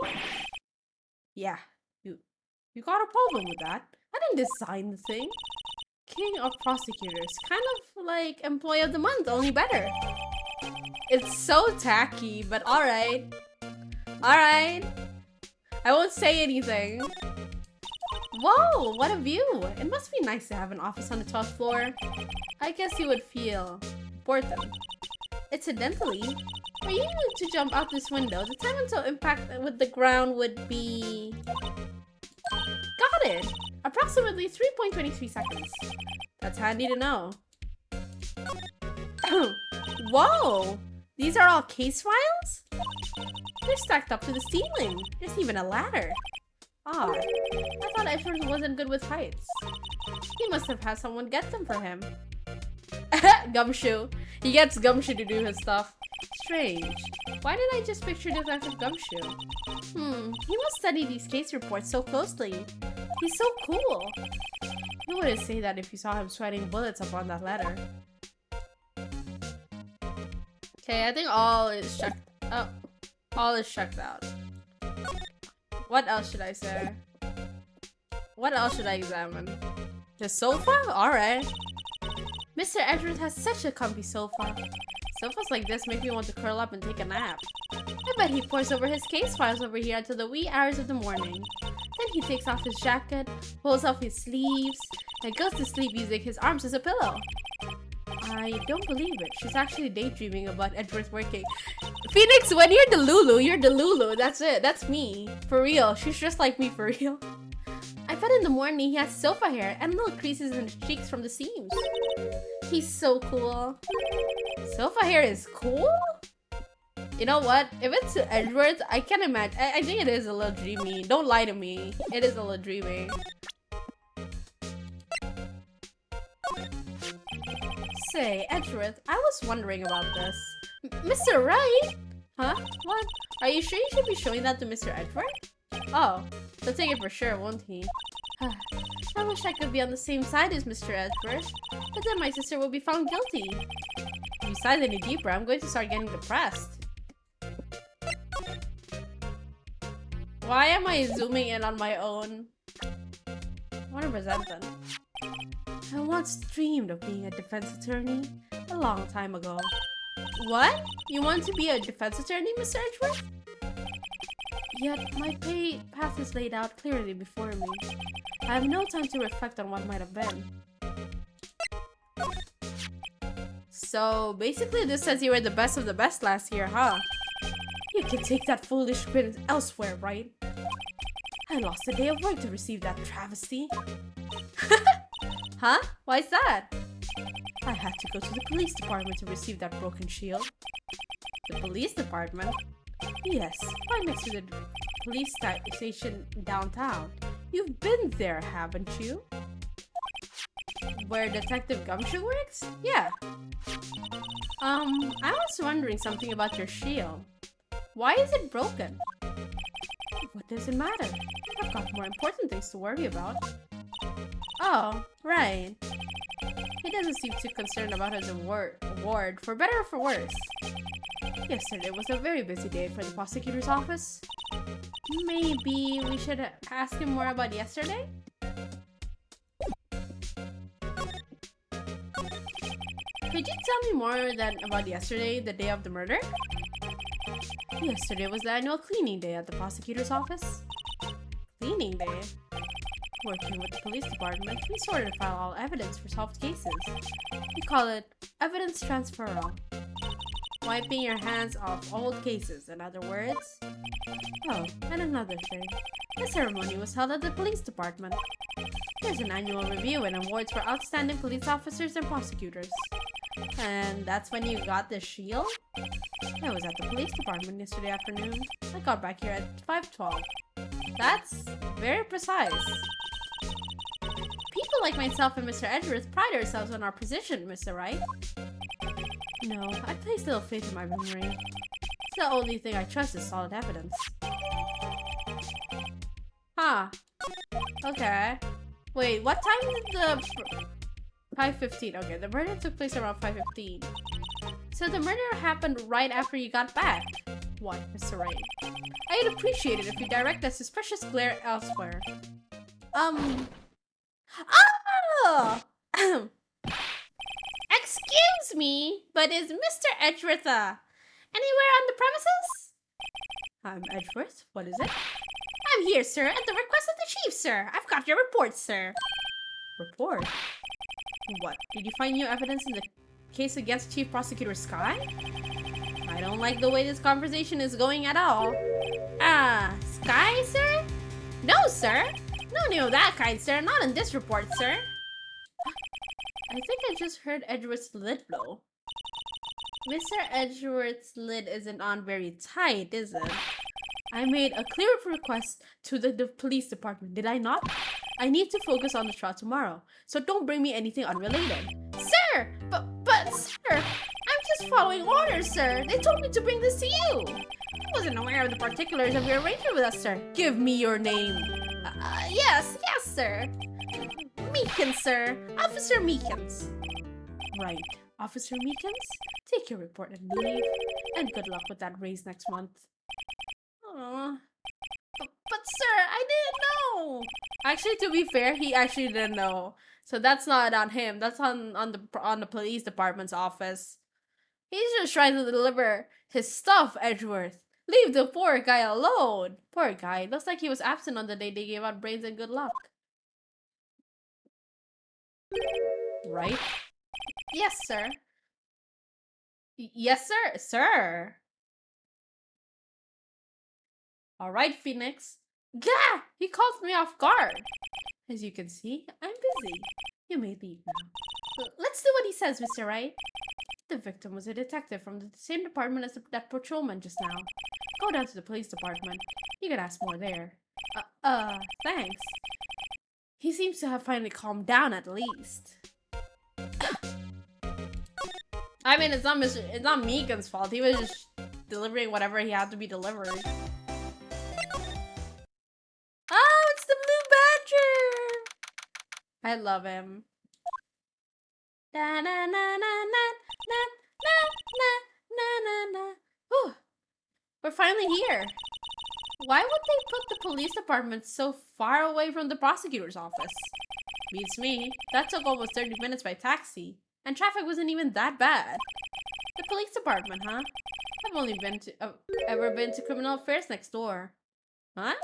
Speaker 1: Yeah, you got a problem with that. I didn't design the thing. King of Prosecutors. Kind of like Employee of the Month, only better. It's so tacky, but alright. Alright. I won't say anything. Whoa, what a view! It must be nice to have an office on the 12th floor. I guess you would feel important. Incidentally, for you to jump out this window, the time until impact with the ground would be... Got it! Approximately 3.23 seconds. That's handy to know. Whoa! These are all case files? They're stacked up to the ceiling. There's even a ladder. Ah, I thought Edgeworth wasn't good with heights. He must have had someone get them for him. Gumshoe. He gets Gumshoe to do his stuff. Strange. Why did I just picture Detective Gumshoe? He must study these case reports so closely. He's so cool. You wouldn't say that if you saw him sweating bullets up on that letter. Okay, I think all is checked. Oh, all is checked out. What else should I say? What else should I examine? The sofa? Alright. Mr. Edgeworth has such a comfy sofa. Sofas like this make me want to curl up and take a nap. I bet he pores over his case files over here until the wee hours of the morning. Then he takes off his jacket, pulls off his sleeves, and goes to sleep using his arms as a pillow. I don't believe it. She's actually daydreaming about Edgeworth working. Phoenix, when you're Delulu, you're Delulu. That's it. That's me. For real. She's just like me for real. I bet in the morning he has sofa hair and little creases in his cheeks from the seams. He's so cool. Sofa hair is cool? You know what? If it's Edgeworth, I can imagine. I think it is a little dreamy. Don't lie to me. It is a little dreamy. Say, Edgeworth, I was wondering about this. Mr. Wright? Huh? What? Are you sure you should be showing that to Mr. Edgeworth? Oh, he'll take it for sure, won't he? I wish I could be on the same side as Mr. Edgeworth, but then my sister will be found guilty. If you sigh any deeper, I'm going to start getting depressed. Why am I zooming in on my own? I want to present them. I once dreamed of being a defense attorney a long time ago. What? You want to be a defense attorney, Mr. Edgeworth? Yet my path is laid out clearly before me. I have no time to reflect on what might have been. So basically this says you were the best of the best last year, huh? You can take that foolish grin elsewhere, right? I lost a day of work to receive that travesty. Huh? Why's that? I had to go to the police department to receive that broken shield. The police department? Yes, right next to the police station downtown. You've been there, haven't you? Where Detective Gumshoe works? Yeah. I was wondering something about your shield. Why is it broken? What does it matter? I've got more important things to worry about. Oh, right. He doesn't seem too concerned about his award, for better or for worse. Yesterday was a very busy day for the prosecutor's office. Maybe we should ask him more about yesterday? Could you tell me more about yesterday, the day of the murder? Yesterday was the annual cleaning day at the prosecutor's office. Cleaning day? Working with the police department, we sort and file all evidence for solved cases. We call it evidence transferal. Wiping your hands off old cases, in other words. Oh, and another thing. The ceremony was held at the police department. There's an annual review and awards for outstanding police officers and prosecutors. And that's when you got the shield? I was at the police department yesterday afternoon. I got back here at 5:12. That's very precise. People like myself and Mr. Edgeworth pride ourselves on our position, Mr. Wright. No, I place little faith in my memory. It's the only thing I trust is solid evidence. Huh. Okay. Wait, what time did the... 5:15. Okay, the murder took place around 5:15. So the murder happened right after you got back. What, Mr. Wright? I'd appreciate it if you direct the suspicious glare elsewhere. Oh! Excuse me, but is Mr. Edgeworth, anywhere on the premises? I'm Edgeworth. What is it? I'm here, sir, at the request of the chief, sir. I've got your report, sir. Report? What? Did you find new evidence in the case against Chief Prosecutor Sky? I don't like the way this conversation is going at all. Sky, sir? No, sir. No news of that kind, sir. Not in this report, sir. I think I just heard Edgeworth's lid blow. Mr. Edgeworth's lid isn't on very tight, is it? I made a clear request to the police department, did I not? I need to focus on the trial tomorrow, so don't bring me anything unrelated. Sir! But sir! I'm just following orders, sir! They told me to bring this to you! I wasn't aware of the particulars of your arrangement with us, sir. Give me your name. Yes, sir. Meekins, sir. Officer Meekins. Right. Officer Meekins, take your report and leave. And good luck with that raise next month. But sir, I didn't know. Actually, to be fair, he actually didn't know. So that's not on him. That's on the police department's office. He's just trying to deliver his stuff, Edgeworth. Leave the poor guy alone. Poor guy. Looks like he was absent on the day they gave out brains and good luck. Right? Yes, sir. Yes, sir. Sir. Alright, Phoenix. Gah! He caught me off guard. As you can see, I'm busy. You may leave now. Let's do what he says, Mr. Wright. The victim was a detective from the same department as that patrolman just now. Go down to the police department. You can ask more there. Thanks. He seems to have finally calmed down at least. I mean, it's not Meegan's fault. He was just delivering whatever he had to be delivered. Oh, it's the Blue Badger! I love him. Da na na na na na na na na na. Whew. We're finally here. Why would they put the police department so far away from the prosecutor's office? Beats me. That took almost 30 minutes by taxi. And traffic wasn't even that bad. The police department, huh? I've only ever been to criminal affairs next door. Huh?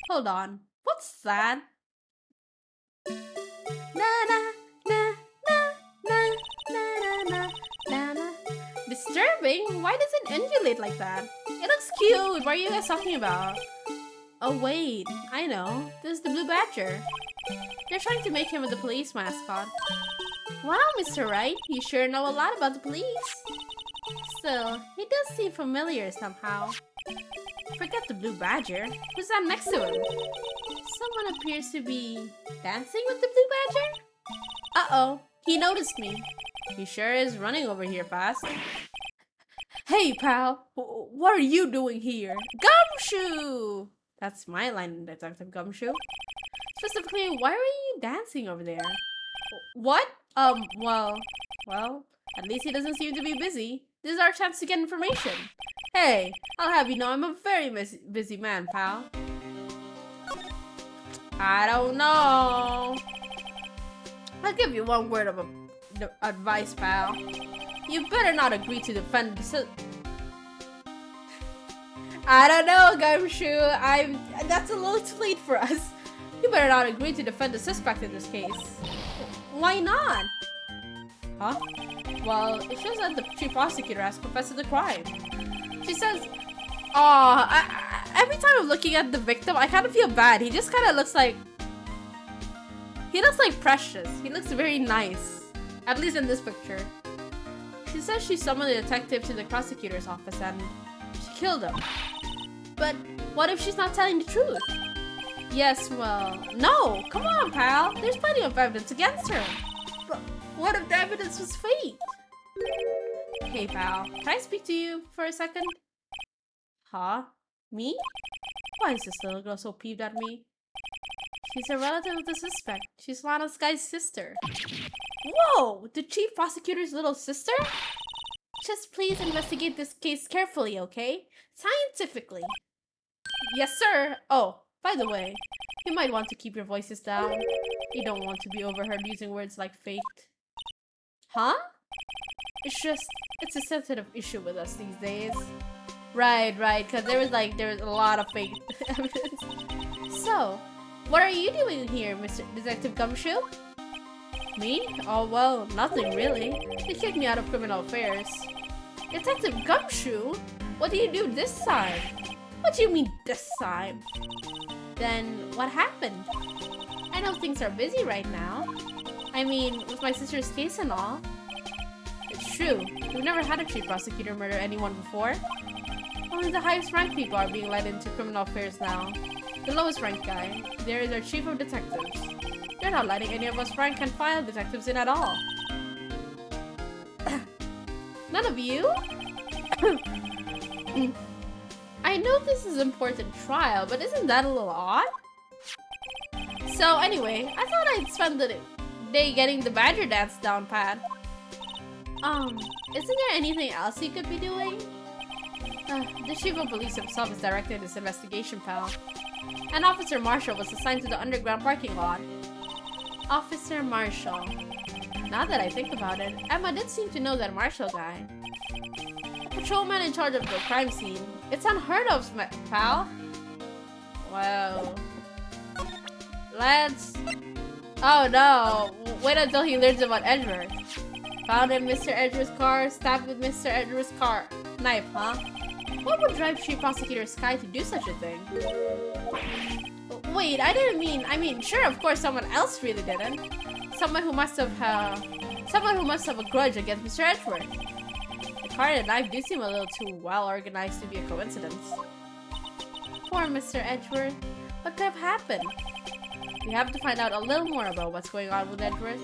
Speaker 1: Hold on. What's that? Na na na na na na na na na. Disturbing? Why does it undulate like that? It looks cute. What are you guys talking about? Oh wait, I know. This is the Blue Badger. They're trying to make him the police mascot. Wow, Mr. Wright, you sure know a lot about the police. Still, he does seem familiar somehow. Forget the Blue Badger. Who's that next to him? Someone appears to be dancing with the Blue Badger? Uh-oh, he noticed me. He sure is running over here fast. Hey, pal, what are you doing here? Gumshoe! That's my line in Detective Gumshoe. Specifically, why are you dancing over there? What? Well, at least he doesn't seem to be busy. This is our chance to get information. Hey, I'll have you know I'm a very busy man, pal. I don't know. I'll give you one word of advice, pal. You better not agree to defend the I don't know, Gumshoe. That's a little too late for us. You better not agree to defend the suspect in this case. Why not? Huh? Well, it shows that the chief prosecutor has confessed to the crime. She says, every time I'm looking at the victim, I kind of feel bad. He just kind of looks like... He looks like Precious. He looks very nice. At least in this picture. She says she summoned the detective to the prosecutor's office and she killed him. But what if she's not telling the truth? Yes, well, no! Come on, pal! There's plenty of evidence against her! But what if the evidence was fake? Hey, pal, can I speak to you for a second? Huh? Me? Why is this little girl so peeved at me? She's a relative of the suspect. She's Lana's guy's sister. Whoa! The chief prosecutor's little sister? Just please investigate this case carefully, okay? Scientifically. Yes, sir! Oh, by the way, you might want to keep your voices down. You don't want to be overheard using words like faked. Huh? It's a sensitive issue with us these days. Right, because there was a lot of fake evidence. So, what are you doing here, Mr. Detective Gumshoe? Me? Oh, well, nothing really. They kicked me out of criminal affairs. Detective Gumshoe? What do you do this time? What do you mean this time? Then, what happened? I know things are busy right now. I mean, with my sister's case and all. It's true. We've never had a chief prosecutor murder anyone before. Only the highest ranked people are being led into criminal affairs now. The lowest ranked guy, there is our chief of detectives. They're not letting any of us rank and file detectives in at all. None of you? I know this is an important trial, but isn't that a little odd? So anyway, I thought I'd spend the day getting the badger dance down pat. Isn't there anything else you could be doing? The chief of police himself is directing this investigation, pal. And Officer Marshall was assigned to the underground parking lot. Officer Marshall. Now that I think about it, Emma did seem to know that Marshall guy. Patrolman in charge of the crime scene. It's unheard of, pal. Well... Let's... Oh no! Wait until he learns about Edgeworth. Found in Mr. Edgeworth's car, stabbed with Mr. Edgeworth's car. Knife, huh? What would drive Chief Prosecutor Sky to do such a thing? Wait, I mean, sure, of course someone else really didn't. Someone who must have a grudge against Mr. Edgeworth. The car and the knife do seem a little too well organized to be a coincidence. Poor Mr. Edgeworth. What could have happened? We have to find out a little more about what's going on with Edgeworth.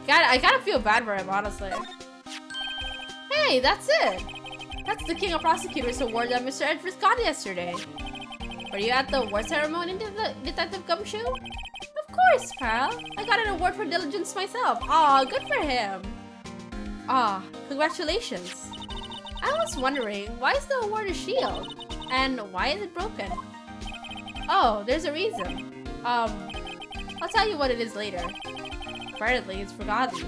Speaker 1: I gotta feel bad for him, honestly. Hey, that's it! That's the King of Prosecutors award that Mr. Edgeworth got yesterday. Were you at the award ceremony, Detective Gumshoe? Of course, pal! I got an award for diligence myself. Aw, good for him! Aw, congratulations. I was wondering, why is the award a shield? And why is it broken? Oh, there's a reason. I'll tell you what it is later. Apparently, it's forgotten.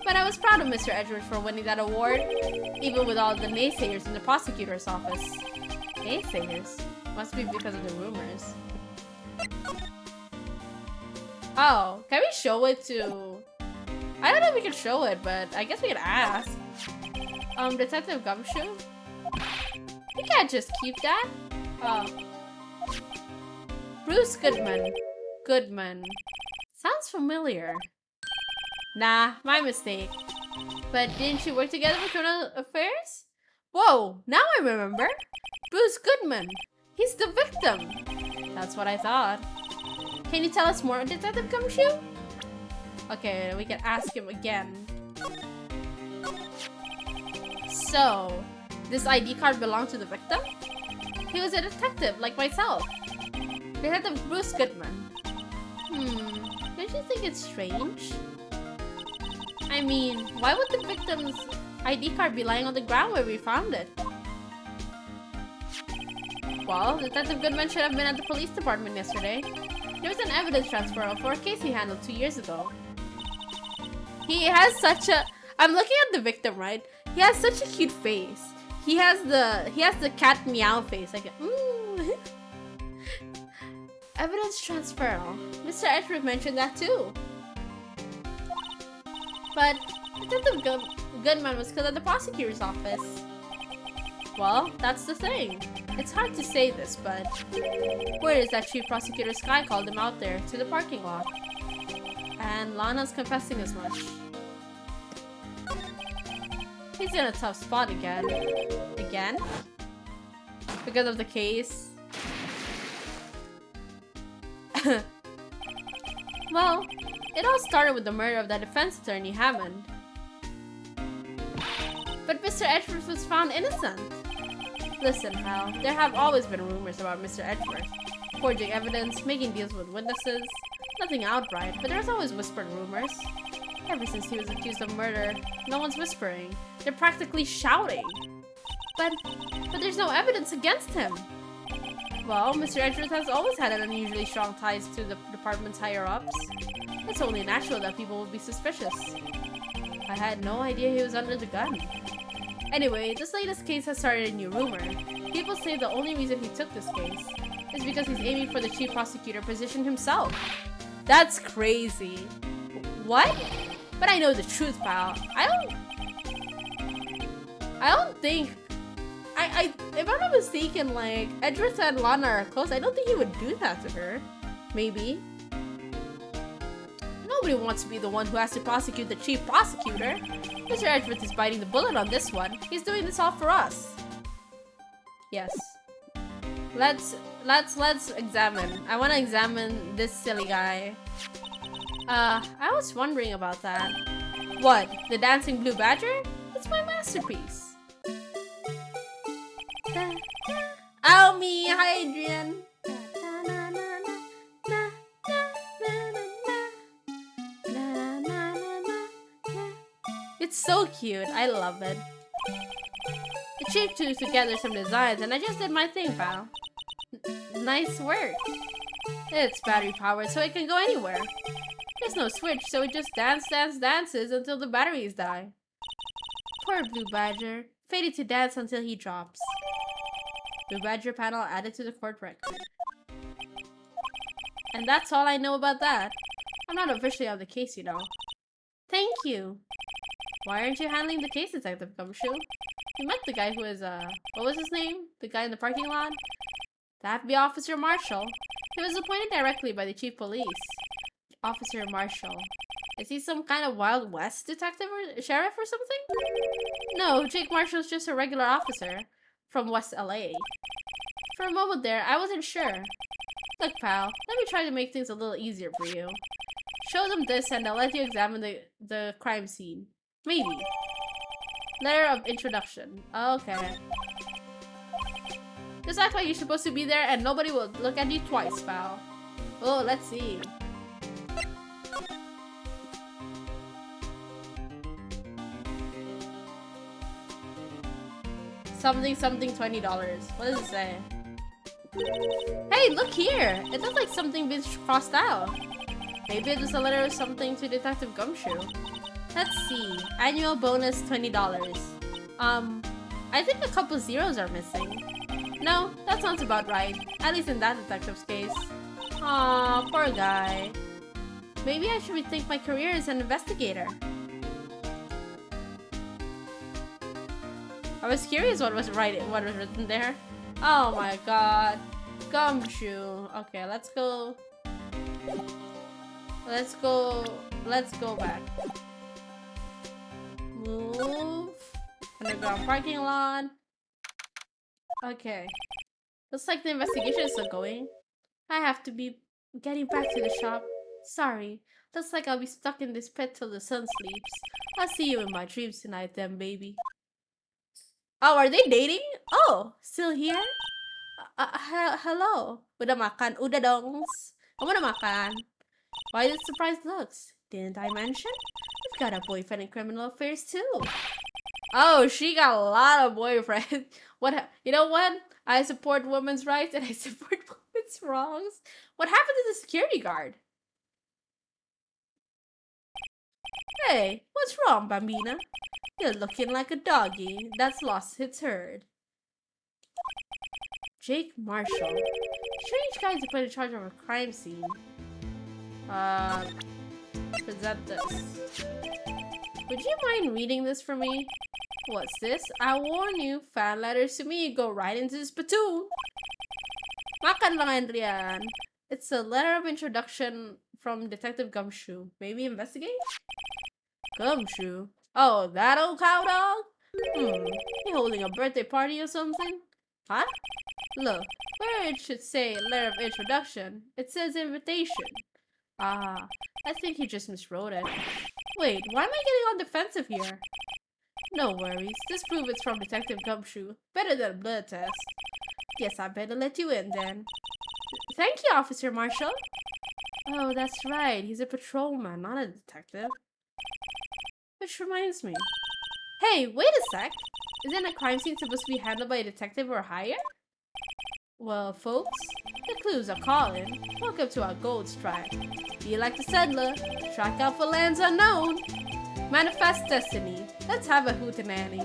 Speaker 1: But I was proud of Mr. Edgeworth for winning that award, even with all the naysayers in the prosecutor's office. Naysayers? Must be because of the rumors. Oh, can we show it to... I don't know if we can show it, but I guess we can ask. Detective Gumshoe? You can't just keep that. Oh. Bruce Goodman. Goodman. Sounds familiar. Nah, my mistake. But didn't you work together for criminal affairs? Whoa, now I remember. Bruce Goodman. He's the victim. That's what I thought. Can you tell us more, Detective Gumshoe? Okay, we can ask him again. So, this ID card belonged to the victim? He was a detective, like myself. Detective Bruce Goodman. Don't you think it's strange? I mean, why would the victim's ID card be lying on the ground where we found it. Well, Detective Goodman should have been at the police department yesterday. There was an evidence transfer for a case he handled 2 years ago. He has such a... I'm looking at the victim, right? He has such a cute face. He has the cat meow face. Like, evidence transfer. Mr. Edgeworth mentioned that too. But Detective Goodman was killed at the prosecutor's office. Well, that's the thing. It's hard to say this, but word is that Chief Prosecutor Sky called him out there to the parking lot. And Lana's confessing as much. He's in a tough spot again. Again? Because of the case? Well, it all started with the murder of the defense attorney, Hammond. But Mr. Edgeworth was found innocent. Listen, pal, there have always been rumors about Mr. Edgeworth. Forging evidence, making deals with witnesses. Nothing outright, but there's always whispered rumors. Ever since he was accused of murder, no one's whispering. They're practically shouting. But there's no evidence against him. Well, Mr. Edgeworth has always had unusually strong ties to the department's higher-ups. It's only natural that people would be suspicious. I had no idea he was under the gun. Anyway, this latest case has started a new rumor. People say the only reason he took this case is because he's aiming for the chief prosecutor position himself. That's crazy. What? But I know the truth, pal. I don't think... if I'm not mistaken, like, Edgeworth and Lana are close. I don't think he would do that to her. Maybe. Nobody wants to be the one who has to prosecute the chief prosecutor. Mr. Edgeworth is biting the bullet on this one. He's doing this all for us. Yes. Let's examine. I want to examine this silly guy. I was wondering about that. What? The dancing blue badger? It's my masterpiece. Oh me, hi Adrian. It's so cute. I love it. The chief threw together some designs and I just did my thing, pal. Nice work. It's battery powered so it can go anywhere. There's no switch, so it just dances until the batteries die. Poor Blue Badger. Faded to dance until he drops. Blue Badger panel added to the court record. And that's all I know about that. I'm not officially on the case, you know. Thank you. Why aren't you handling the case, Detective Gumshoe? You met the guy who is, what was his name? The guy in the parking lot? That'd be Officer Marshall. He was appointed directly by the Chief Police. Officer Marshall. Is he some kind of Wild West detective or sheriff or something? No, Jake Marshall's just a regular officer from West LA. For a moment there, I wasn't sure. Look, pal, let me try to make things a little easier for you. Show them this and they'll let you examine the crime scene. Maybe. Letter of introduction. Okay. Just act like you're supposed to be there and nobody will look at you twice, pal. Oh, let's see. Something $20. What does it say? Hey, look here! It looks like something been crossed out. Maybe it was a letter or something to Detective Gumshoe. Let's see. Annual bonus $20. I think a couple zeros are missing. No, that sounds about right. At least in that detective's case. Aw, poor guy. Maybe I should rethink my career as an investigator. I was curious what was written there. Oh my god. Gumshoe. Okay, let's go back. Move. Underground parking lot. Okay. Looks like the investigation is still going. I have to be getting back to the shop. Sorry. Looks like I'll be stuck in this pit till the sun sleeps. I'll see you in my dreams tonight then, baby. Oh, are they dating? Oh, still here? Hello. Udah makan? Udah dongs. Kamu udah makan? Why the surprised looks? Didn't I mention? You've got a boyfriend in criminal affairs too. Oh, she got a lot of boyfriends. You know what? I support women's rights and I support women's wrongs. What happened to the security guard? Hey, what's wrong, Bambina? You're looking like a doggy that's lost its herd. Jake Marshall. Strange guy to put in charge of a crime scene. Present this. Would you mind reading this for me? What's this? I warn you, fan letters to me go right into this platoon. Makan lang yan. It's a letter of introduction from Detective Gumshoe. Maybe investigate? Gumshoe? Oh, that old cow dog? You holding a birthday party or something? Huh? Look, where it should say letter of introduction, it says invitation. Ah, I think he just miswrote it. Wait, why am I getting all defensive here? No worries, just prove it's from Detective Gumshoe. Better than a blood test. Guess I better let you in then. Thank you, Officer Marshall. Oh, that's right, he's a patrolman, not a detective. Which reminds me. Hey, wait a sec! Isn't a crime scene supposed to be handled by a detective or higher? Well, folks, the clues are calling. Welcome to our gold strike. Be like the settler, strike out for lands unknown. Manifest destiny. Let's have a hootenanny.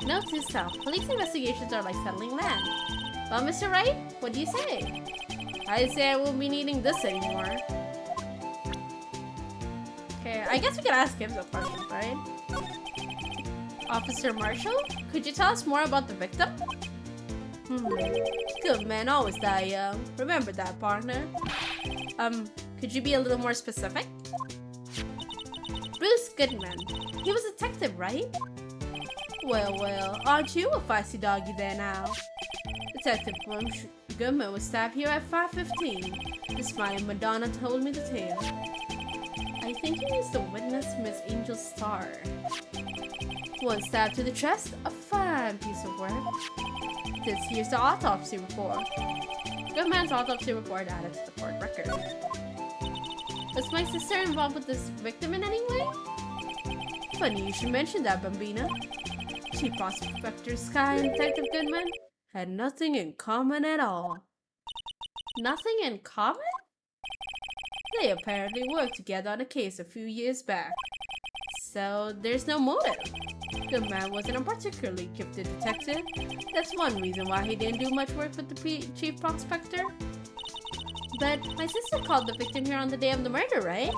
Speaker 1: Note to self, police investigations are like settling land. Well, Mr. Wright, what do you say? I say I won't be needing this anymore. Okay, I guess we could ask him some questions, right? Officer Marshall, could you tell us more about the victim? Good men always die young. Remember that, partner. Could you be a little more specific? Bruce Goodman. He was a detective, right? Well, aren't you a feisty doggy there now? Detective Goodman was stabbed here at 5:15. The smiling Madonna told me the tale. I think he is the witness, Miss Angel Star. One stab to the chest, a fine piece of work. Here's the autopsy report. Goodman's autopsy report added to the court record. Was my sister involved with this victim in any way? Funny you should mention that, Bambina. Chief Prospector Sky and Detective Goodman had nothing in common at all. Nothing in common? They apparently worked together on a case a few years back. So there's no motive. Goodman wasn't a particularly gifted detective. That's one reason why he didn't do much work with the chief prospector. But my sister called the victim here on the day of the murder, right?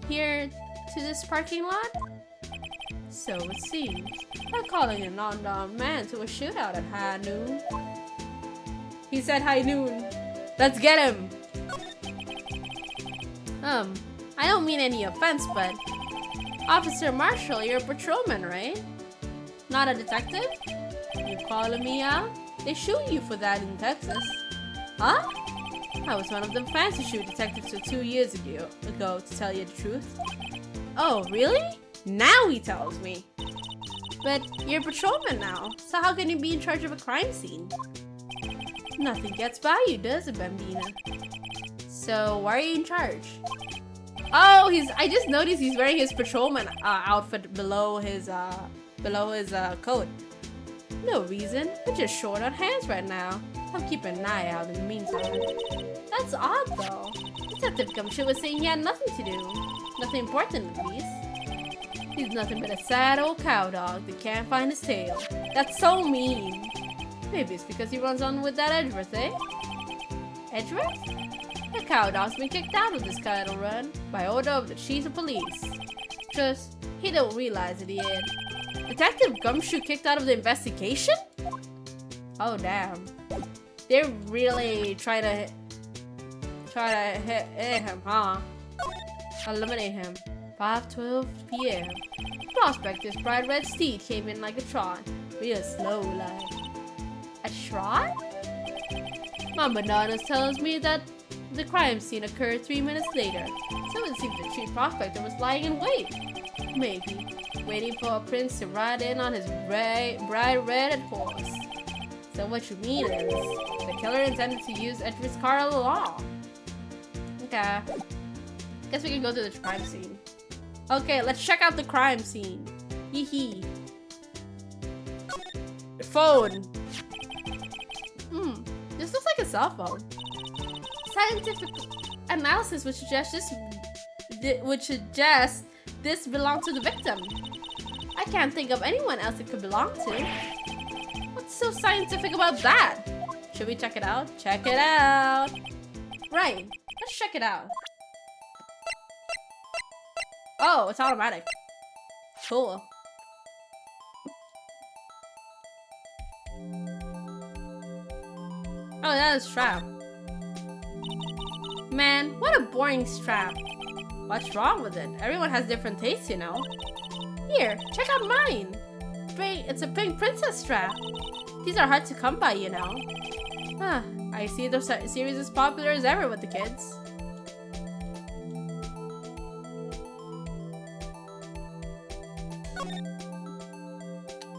Speaker 1: Here to this parking lot? So it seems. Not calling an unarmed man to a shootout at high noon. He said high noon. Let's get him! I don't mean any offense, but Officer Marshall, you're a patrolman, right? Not a detective? You calling me out? They shoot you for that in Texas. Huh? I was one of them fancy shoot detectives for 2 years ago, to tell you the truth. Oh, really? Now he tells me. But you're a patrolman now, so how can you be in charge of a crime scene? Nothing gets by you, does it, Bambina? So why are you in charge? Oh, I just noticed he's wearing his patrolman outfit below his coat. No reason. We're just short on hands right now. I'll keep an eye out in the meantime. That's odd, though. Detective Gumshoe was saying he had nothing to do. Nothing important, at least. He's nothing but a sad old cow dog that can't find his tail. That's so mean. Maybe it's because he runs on with that Edgeworth, eh? Edgeworth? The cow dog's been kicked out of this cattle run by order of the chief of police. Just, he don't realize it yet. Detective Gumshoe kicked out of the investigation? Oh damn. They're really trying to hit him, huh? Eliminate him. 5:12 p.m. Prospector's bright red steed came in like a trot, real slow like. A trot? My Madonna tells me that the crime scene occurred 3 minutes later, so it seems the chief prospector was lying in wait. Maybe waiting for a prince to ride in on his bright red horse. So what you mean is, the killer intended to use Edgeworth's car all along. Okay. Guess we can go to the crime scene. Okay, let's check out the crime scene. Hee hee. Phone. This looks like a cell phone. Scientific analysis would suggest this belonged to the victim. I can't think of anyone else it could belong to. What's so scientific about that? Should we check it out? Check it out. Right. Let's check it out. Oh, it's automatic. Cool. Oh, that is a strap. Man, what a boring strap. What's wrong with it? Everyone has different tastes, you know. Here, check out mine. It's a pink princess strap. These are hard to come by, you know. I see the series is popular as ever with the kids.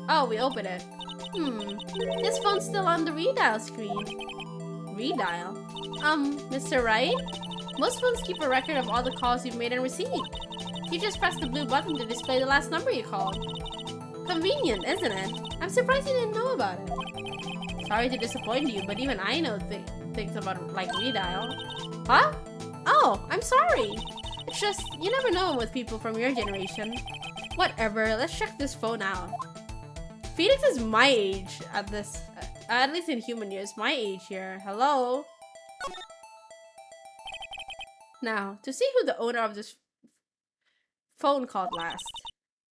Speaker 1: Oh, we open it. This phone's still on the redial screen. Redial? Mr. Wright? Most phones keep a record of all the calls you've made and received. You just press the blue button to display the last number you called. Convenient, isn't it? I'm surprised you didn't know about it. Sorry to disappoint you, but even I know things about, like, redial. Huh? Oh, I'm sorry. It's just, you never know with people from your generation. Whatever, let's check this phone out. Phoenix is my age at least in human years, my age here. Hello? Now, to see who the owner of this phone called last.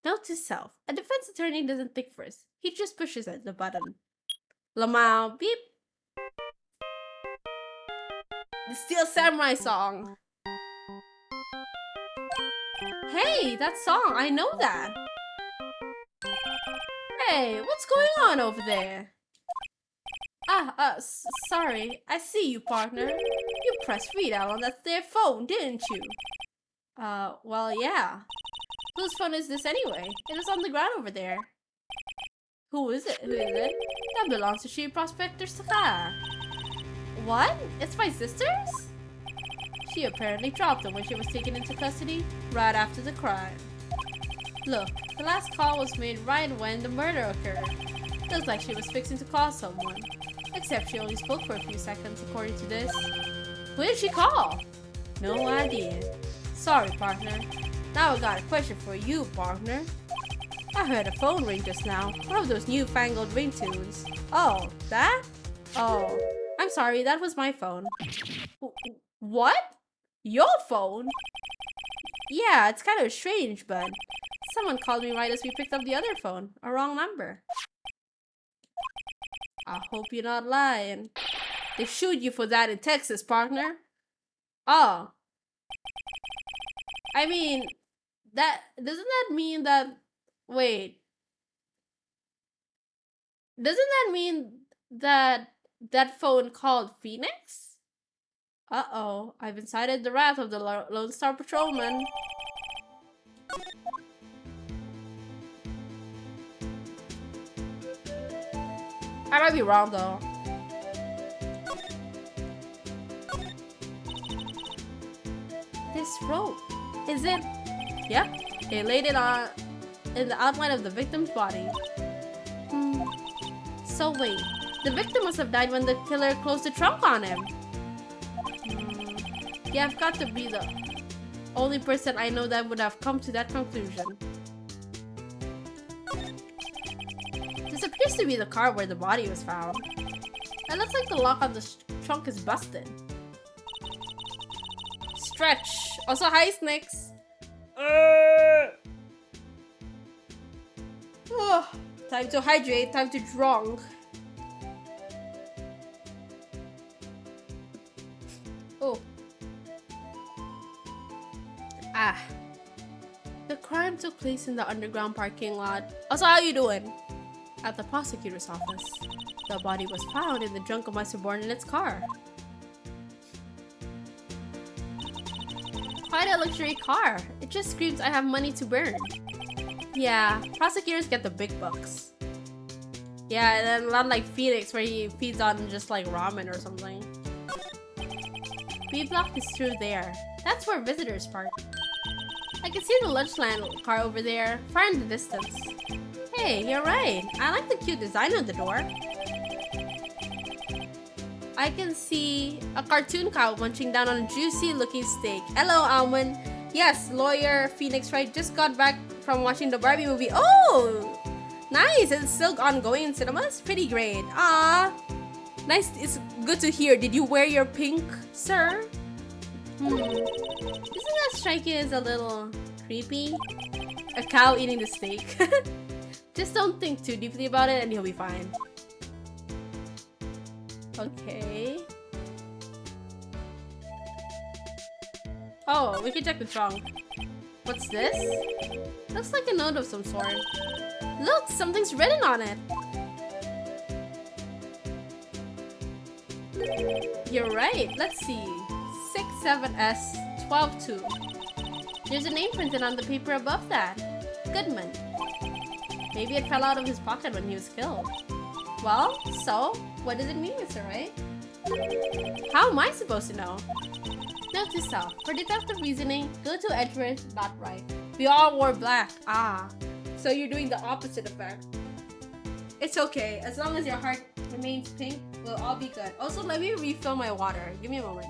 Speaker 1: Note to self, a defense attorney doesn't think first. He just pushes the button. Lamau, beep. The Steel Samurai song. Hey, that song, I know that. Hey, what's going on over there? Sorry. I see you, partner. You pressed redial on that there phone, didn't you? Well, yeah. Whose phone is this anyway? It was on the ground over there. Who is it? That belongs to She Prospector Saka. What? It's my sister's? She apparently dropped them when she was taken into custody right after the crime. Look, the last call was made right when the murder occurred. Looks like she was fixing to call someone. Except she only spoke for a few seconds according to this. Who did she call? No idea. Sorry, partner. Now I got a question for you, partner. I heard a phone ring just now. One of those newfangled ringtones. Oh, that? Oh, I'm sorry, that was my phone. What? Your phone? Yeah, it's kind of strange, but someone called me right as we picked up the other phone. A wrong number. I hope you're not lying. They shoot you for that in Texas, partner. Oh. I mean, doesn't that mean that... Wait. Doesn't that mean that that phone called Phoenix? Uh-oh. I've incited the wrath of the Lone Star Patrolman. I might be wrong though. This rope, is it? Yep, they laid it on in the outline of the victim's body. So wait, the victim must have died when the killer closed the trunk on him. Yeah, I've got to be the only person I know that would have come to that conclusion. This appears to be the car where the body was found. It looks like the lock on the trunk is busted. Stretch! Also, hi, Snakes! Oh, time to hydrate, time to drunk. Oh. The crime took place in the underground parking lot. Also, how you doing? At the prosecutor's office. The body was found in the trunk of my subordinate's car. Quite a luxury car. It just screams I have money to burn. Yeah, prosecutors get the big bucks. Yeah, and then not like Phoenix where he feeds on just like ramen or something. B block is through there. That's where visitors park. I can see the lunchland car over there, far in the distance. Hey, you're right. I like the cute design of the door. I can see a cartoon cow munching down on a juicy looking steak. Hello, Almond. Yes, lawyer Phoenix Wright just got back from watching the Barbie movie. Oh, nice. It's still ongoing in cinemas? Pretty great. Ah, nice. It's good to hear. Did you wear your pink, sir? Isn't that striking as a little creepy? A cow eating the steak. Just don't think too deeply about it and you'll be fine. Okay. Oh, we can check the trunk. What's this? Looks like a note of some sort. Look, something's written on it. You're right. Let's see. 67S122. There's a name printed on the paper above that. Goodman. Maybe it fell out of his pocket when he was killed. Well, so, what does it mean, Mr. Wright? How am I supposed to know? Note to self, for deductive reasoning, go to Edgeworth, not right. We all wore black. Ah, so you're doing the opposite effect. It's okay, as long as your heart remains pink, we'll all be good. Also, let me refill my water. Give me a moment.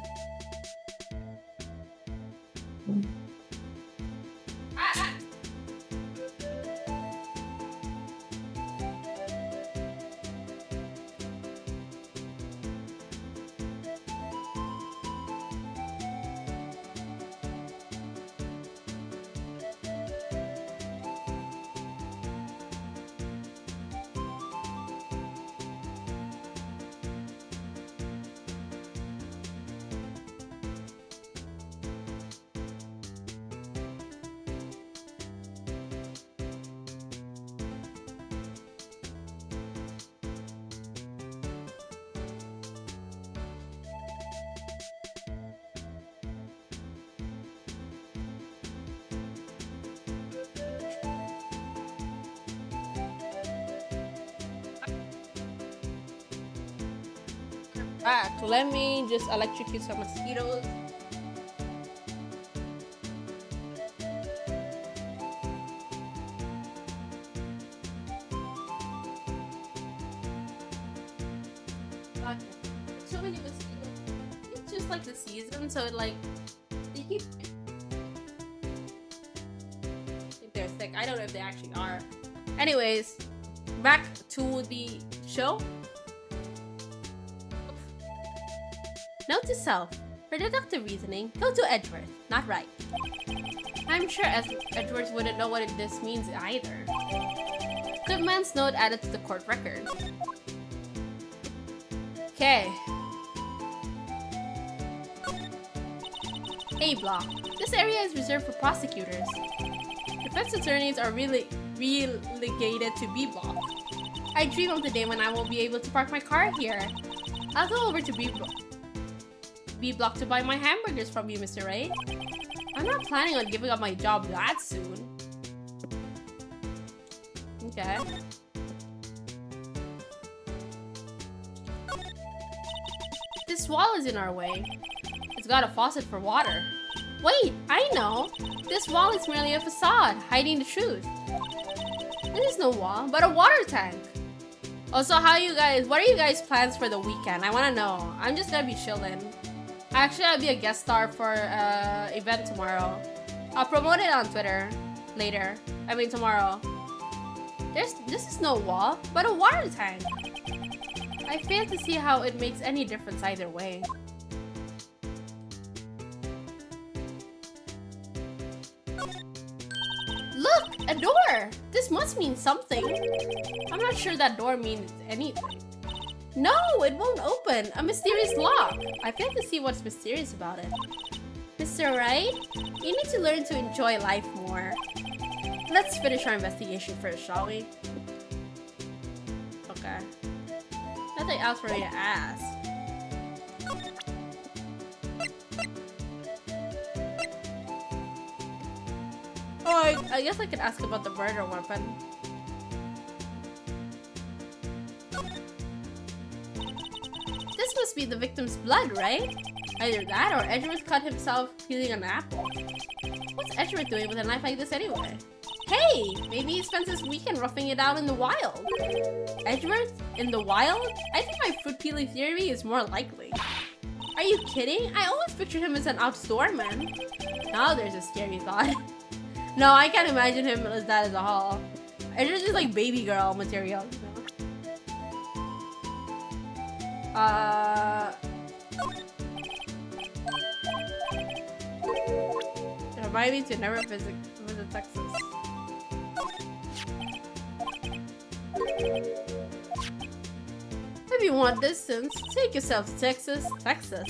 Speaker 1: Back. Let me just electrocute some mosquitoes. Okay. So many mosquitoes. It's just like the season, so it like they keep. If they're sick, I don't know if they actually are. Anyways, back to the show. Note to self, for deductive reasoning, go to Edgeworth, not right. I'm sure Edgeworth wouldn't know what this means either. Goodman's note added to the court record. Okay. A block. This area is reserved for prosecutors. Defense attorneys are really relegated to B block. I dream of the day when I will be able to park my car here. I'll go over to B block to buy my hamburgers from you, Mr. Wright. I'm not planning on giving up my job that soon. Okay. This wall is in our way. It's got a faucet for water. Wait, I know! This wall is merely a facade, hiding the truth. This is no wall, but a water tank. Also, what are you guys' plans for the weekend? I wanna know. I'm just gonna be chilling. Actually, I'll be a guest star for event tomorrow. I'll promote it on Twitter later. I mean tomorrow. This is no wall, but a water tank. I fail to see how it makes any difference either way. Look, a door! This must mean something. I'm not sure that door means anything. No, it won't open. A mysterious lock. I fail to see what's mysterious about it. Mr. Wright, you need to learn to enjoy life more. Let's finish our investigation first, shall we? Okay. Nothing else for me to ask. Oh, I guess I could ask about the murder weapon. This must be the victim's blood, right? Either that or Edgeworth cut himself peeling an apple. What's Edgeworth doing with a knife like this anyway? Hey! Maybe he spends his weekend roughing it out in the wild. Edgeworth? In the wild? I think my fruit peeling theory is more likely. Are you kidding? I always pictured him as an outdoor man. Now there's a scary thought. No, I can't imagine him as that as a haul. Edgeworth is like baby girl material. Remind me to never visit Texas. If you want distance, take yourself to Texas. Texas?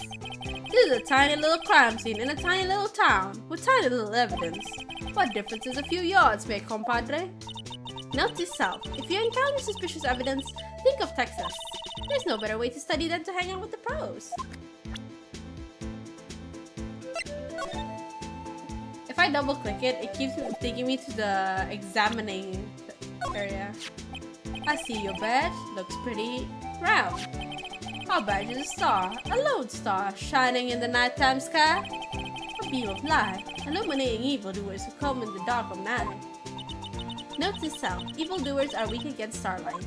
Speaker 1: This is a tiny little crime scene in a tiny little town with tiny little evidence. What difference does a few yards make, compadre? Note to self, if you encounter suspicious evidence, think of Texas. There's no better way to study than to hang out with the pros. If I double click it, it keeps taking me to the examining area. I see your badge. Looks pretty round. Our badge is a star. A lone star shining in the nighttime sky. A beam of light, illuminating evildoers who come in the dark of night. Note to self, evildoers are weak against starlight.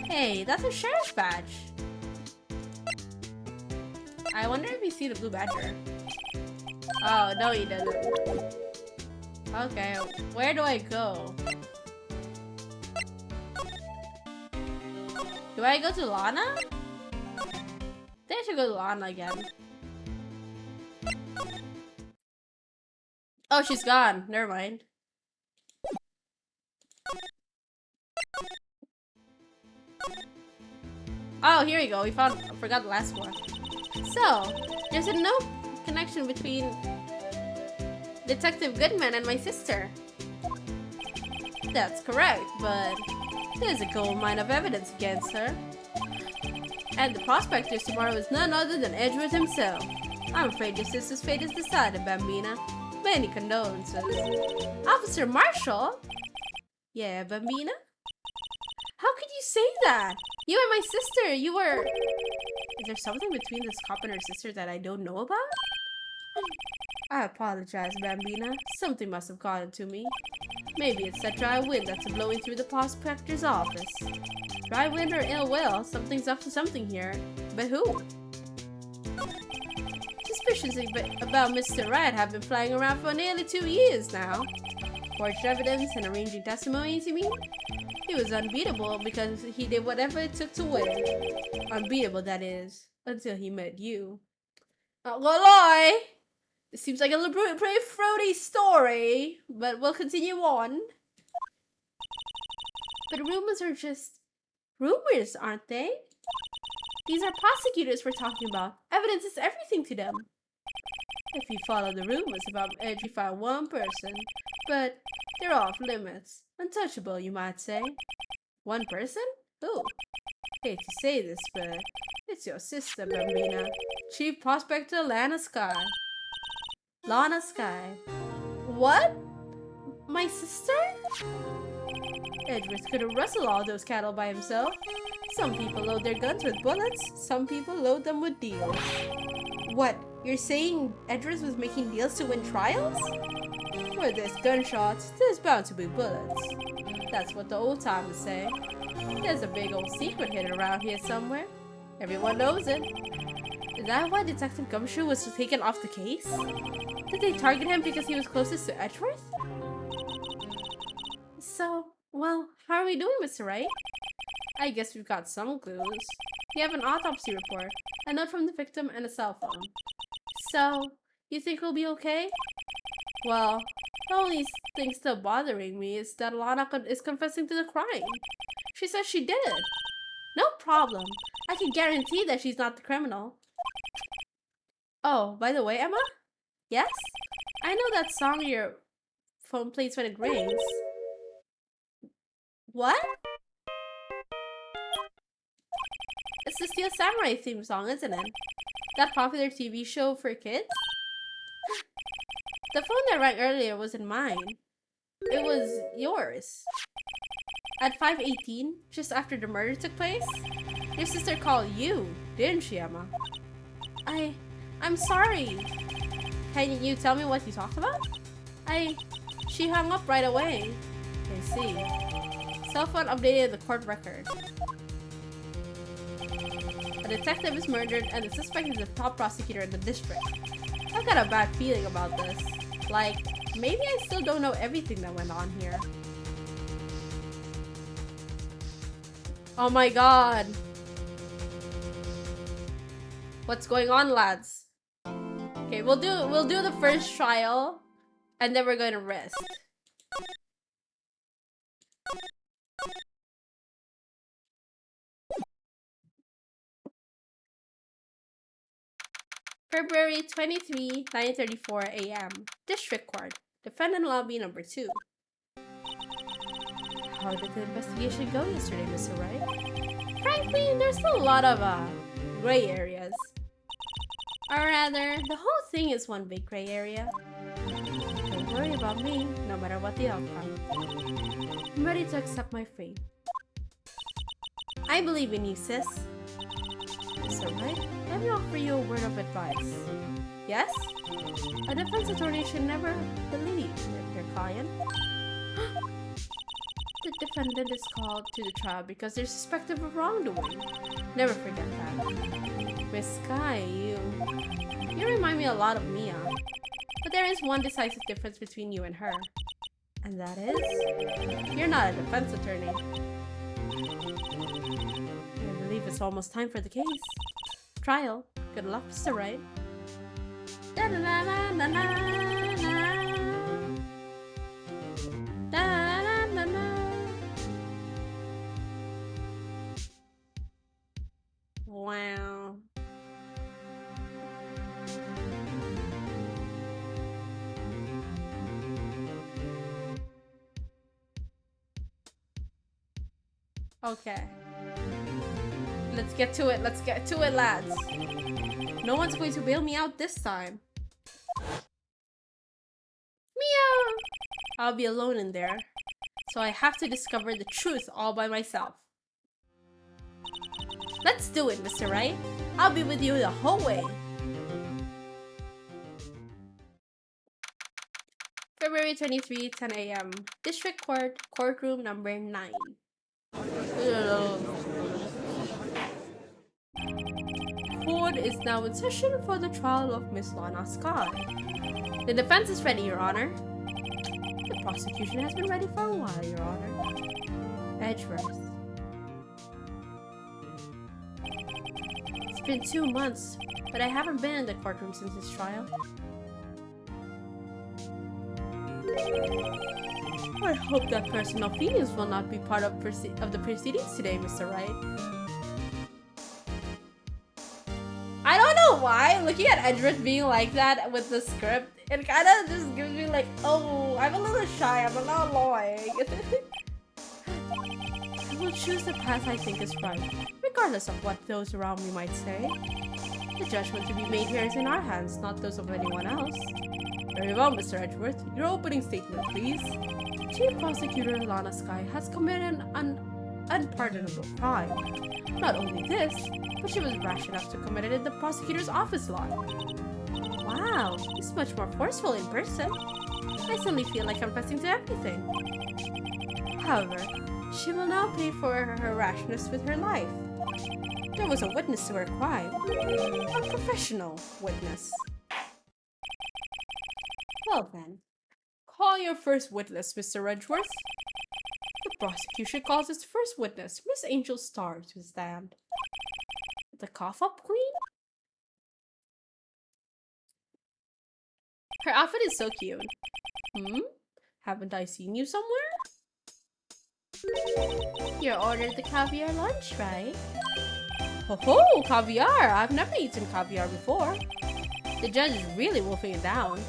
Speaker 1: Hey, that's a sheriff's badge. I wonder if you see the blue badger. Oh, no he doesn't. Okay, where do I go? Do I go to Lana? I think I should go to Lana again. Oh, she's gone. Never mind. Oh, here we go. We forgot the last one. So, there's a no connection between Detective Goodman and my sister. That's correct, but there's a gold mine of evidence against her. And the prospectors tomorrow is none other than Edgeworth himself. I'm afraid your sister's fate is decided, Bambina. Many condolences. Officer Marshall? Yeah, Bambina? How could you say that? You and my sister, you were... Is there something between this cop and her sister that I don't know about? I apologize, Bambina. Something must have gotten to me. Maybe it's that dry wind that's blowing through the prospector's office. Dry wind or ill will, something's up to something here. But who? Suspicions about Mr. Wright have been flying around for nearly 2 years now. Forged evidence and arranging testimonies, you mean? He was unbeatable because he did whatever it took to win. Unbeatable, that is, until he met you. Not gonna lie, it seems like a little pretty fruity story, but we'll continue on. But rumors are just rumors, aren't they? These are prosecutors we're talking about. Evidence is everything to them. If you follow the rumors about Edge, you find one person, but they're off limits. Untouchable, you might say. One person? Who? Hate to say this, but it's your sister, Bambina. Chief Prospector Lana Sky. Lana Sky. What? My sister? Edgeworth could have rustled all those cattle by himself. Some people load their guns with bullets, some people load them with deals. What? You're saying Edgeworth was making deals to win trials? Where there's gunshots, there's bound to be bullets. That's what the old timers say. There's a big old secret hidden around here somewhere. Everyone knows it. Is that why Detective Gumshoe was taken off the case? Did they target him because he was closest to Edgeworth? So, well, how are we doing, Mr. Wright? I guess we've got some clues. We have an autopsy report, a note from the victim, and a cell phone. So, you think we'll be okay? Well, the only thing still bothering me is that Lana is confessing to the crime. She says she did it. No problem. I can guarantee that she's not the criminal. Oh, by the way, Emma? Yes? I know that song your phone plays when it rings. What? It's the Steel Samurai theme song, isn't it? That popular TV show for kids? The phone that rang earlier wasn't mine. It was yours. At 5:18, just after the murder took place, your sister called you, didn't she, Emma? I'm sorry. Can you tell me what you talked about? She hung up right away. I see. Cell phone updated the court record. A detective is murdered and the suspect is the top prosecutor in the district. I've got a bad feeling about this. Like, maybe I still don't know everything that went on here. Oh my god. What's going on, lads? Okay, we'll do the first trial and then we're going to rest. February 23, 9:34 a.m. District Court. Defendant Lobby number 2. How did the investigation go yesterday, Mr. Wright? Frankly, there's still a lot of gray areas. Or rather, the whole thing is one big gray area. Don't worry about me, no matter what the outcome. I'm ready to accept my fate. I believe in you, sis. Mr. Wright, let me offer you a word of advice. Yes? A defense attorney should never believe their client. The defendant is called to the trial because they're suspected of wrongdoing. Never forget that. Miss Sky, you remind me a lot of Mia. But there is one decisive difference between you and her. And that is, you're not a defense attorney. I believe it's almost time for the case. Trial. Good luck, Mr. Wright. Da da da da da da da da da da. Wow. Okay. Let's get to it. Let's get to it, lads. No one's going to bail me out this time. Meow! I'll be alone in there. So I have to discover the truth all by myself. Let's do it, Mr. Wright. I'll be with you the whole way. February 23, 10 a.m. District Court, courtroom number 9. Court is now in session for the trial of Miss Lana Sky. The defense is ready, Your Honor. The prosecution has been ready for a while, Your Honor. Edgeworth. It's been 2 months, but I haven't been in the courtroom since this trial. I hope that personal feelings will not be part of the proceedings today, Mr. Wright. I don't know why, looking at Edgeworth being like that with the script, it kind of just gives me like, oh, I'm a little shy, I'm a little annoying. I will choose the path I think is right, regardless of what those around me might say. The judgment to be made here is in our hands, not those of anyone else. Very well, Mr. Edgeworth. Your opening statement, please. Chief Prosecutor Lana Sky has committed an unpardonable crime. Not only this, but she was rash enough to commit it in the prosecutor's office lot. Wow, he's much more forceful in person. I suddenly feel like confessing to everything. However, she will now pay for her rashness with her life. There was a witness to her crime. A professional witness. Well then, call your first witness, Mr. Edgeworth. The prosecution calls its first witness, Miss Angel Starr, to stand. The cough-up queen? Her outfit is so cute. Haven't I seen you somewhere? You ordered the caviar lunch, right? Ho-ho! Caviar! I've never eaten caviar before. The judge is really wolfing it down.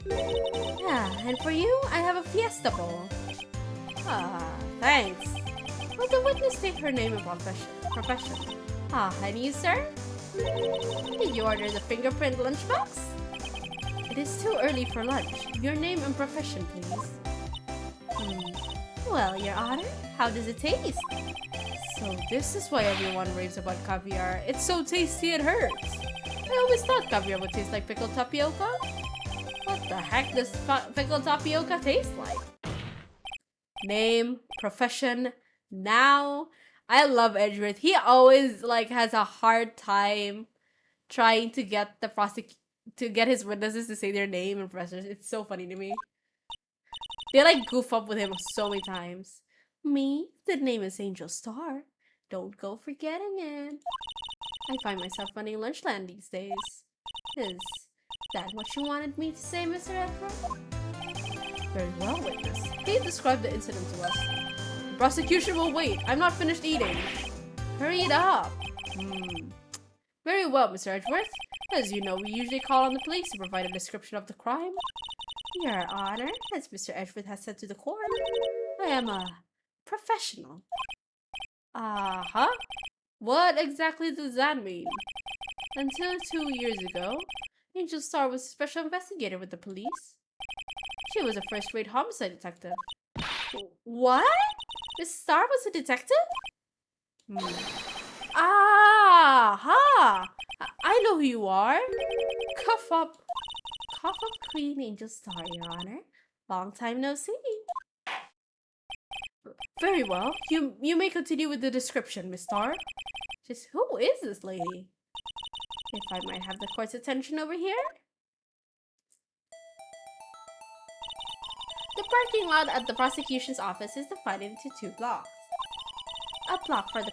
Speaker 1: Yeah, and for you, I have a fiesta bowl. Ah, thanks. Will the witness state her name and profession? Ah, and you, sir? Did you order the fingerprint lunchbox? It is too early for lunch. Your name and profession, please. Well, Your Honor, how does it taste? So this is why everyone raves about caviar. It's so tasty it hurts. I always thought caviar would taste like pickled tapioca. What the heck does pickled tapioca taste like? Name, profession, now. I love Edgeworth. He always like has a hard time trying to get the to get his witnesses to say their name and profession. It's so funny to me. They like goof up with him so many times. Me, the name is Angel Star. Don't go forgetting it. I find myself running Lunchland these days. Is that what you wanted me to say, Mr. Edgeworth? Very well, witness. Please describe the incident to us. The prosecution will wait. I'm not finished eating. Hurry it up. Very well, Mr. Edgeworth. As you know, we usually call on the police to provide a description of the crime. Your Honor, as Mr. Edgeworth has said to the court, I am a professional. Uh-huh. What exactly does that mean? Until 2 years ago, Angel Star was a special investigator with the police. She was a first-rate homicide detective. What? Miss Star was a detective? Ah-ha! I know who you are. Cough up, Queen Angel Star, Your Honor. Long time no see. Very well. You may continue with the description, Miss Star. Just who is this lady? If I might have the court's attention over here? The parking lot at the prosecution's office is divided into 2 blocks. A block for the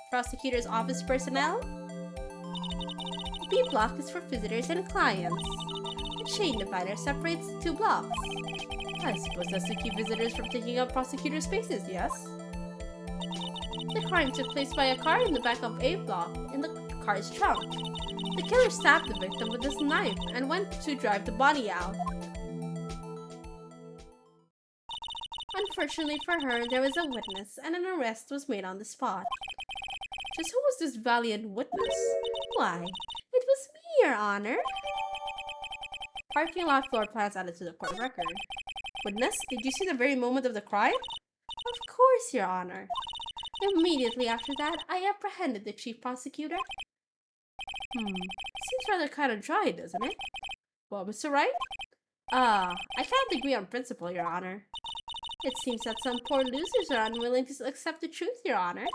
Speaker 1: prosecutor's office personnel. The B block is for visitors and clients. The chain divider separates the 2 blocks. I suppose that's to keep visitors from taking up prosecutor spaces, yes? The crime took place by a car in the back of A block, in the car's trunk. The killer stabbed the victim with his knife and went to drive the body out. Unfortunately for her, there was a witness and an arrest was made on the spot. Just who was this valiant witness? Why, it was me, Your Honor. Parking lot floor plans added to the court record. Witness, did you see the very moment of the crime? Of course, Your Honor. Immediately after that, I apprehended the chief prosecutor. Seems rather kind of dry, doesn't it? Well, Mr. Wright? I can't agree on principle, Your Honor. It seems that some poor losers are unwilling to accept the truth, Your Honor.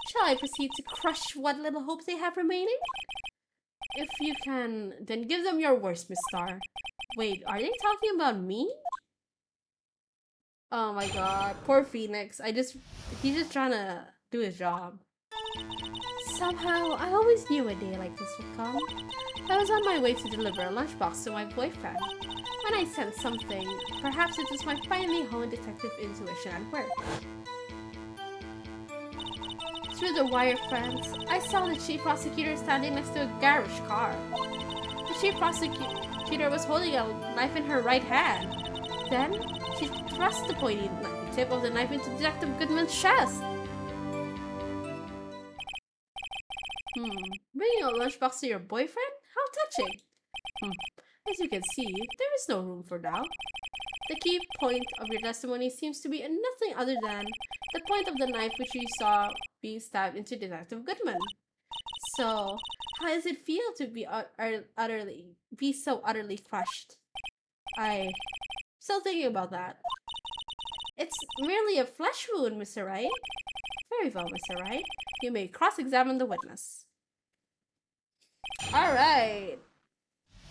Speaker 1: Shall I proceed to crush what little hope they have remaining? If you can, then give them your worst, Miss Star. Wait, are they talking about me? Oh my god, poor Phoenix. He's just trying to do his job. Somehow, I always knew a day like this would come. I was on my way to deliver a lunchbox to my boyfriend. When I sensed something, perhaps it was my finely honed detective intuition at work. Through the wire fence, I saw the chief prosecutor standing next to a garage car. The chief prosecutor was holding a knife in her right hand. Then, she thrust the pointy tip of the knife into Detective Goodman's chest. Bringing a lunchbox to your boyfriend? How touching! As you can see, there is no room for doubt. The key point of your testimony seems to be nothing other than the point of the knife which you saw being stabbed into Detective Goodman. So, how does it feel to be so utterly crushed? I'm still thinking about that. It's merely a flesh wound, Mr. Wright. Very well, Mr. Wright. You may cross-examine the witness. Alright.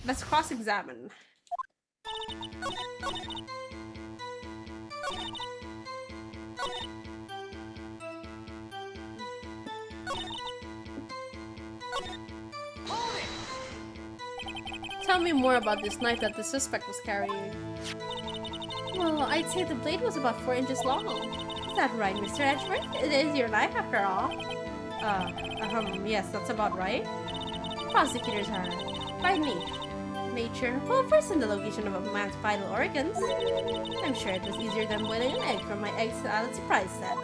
Speaker 1: Let's cross-examine. Tell me more about this knife that the suspect was carrying. Well, I'd say the blade was about 4 inches long. Is that right, Mr. Edgeworth? It is your knife after all. Yes, that's about right. Prosecutors are, by nature, well versed in the location of a man's vital organs. I'm sure it was easier than boiling an egg from my egg salad surprise set.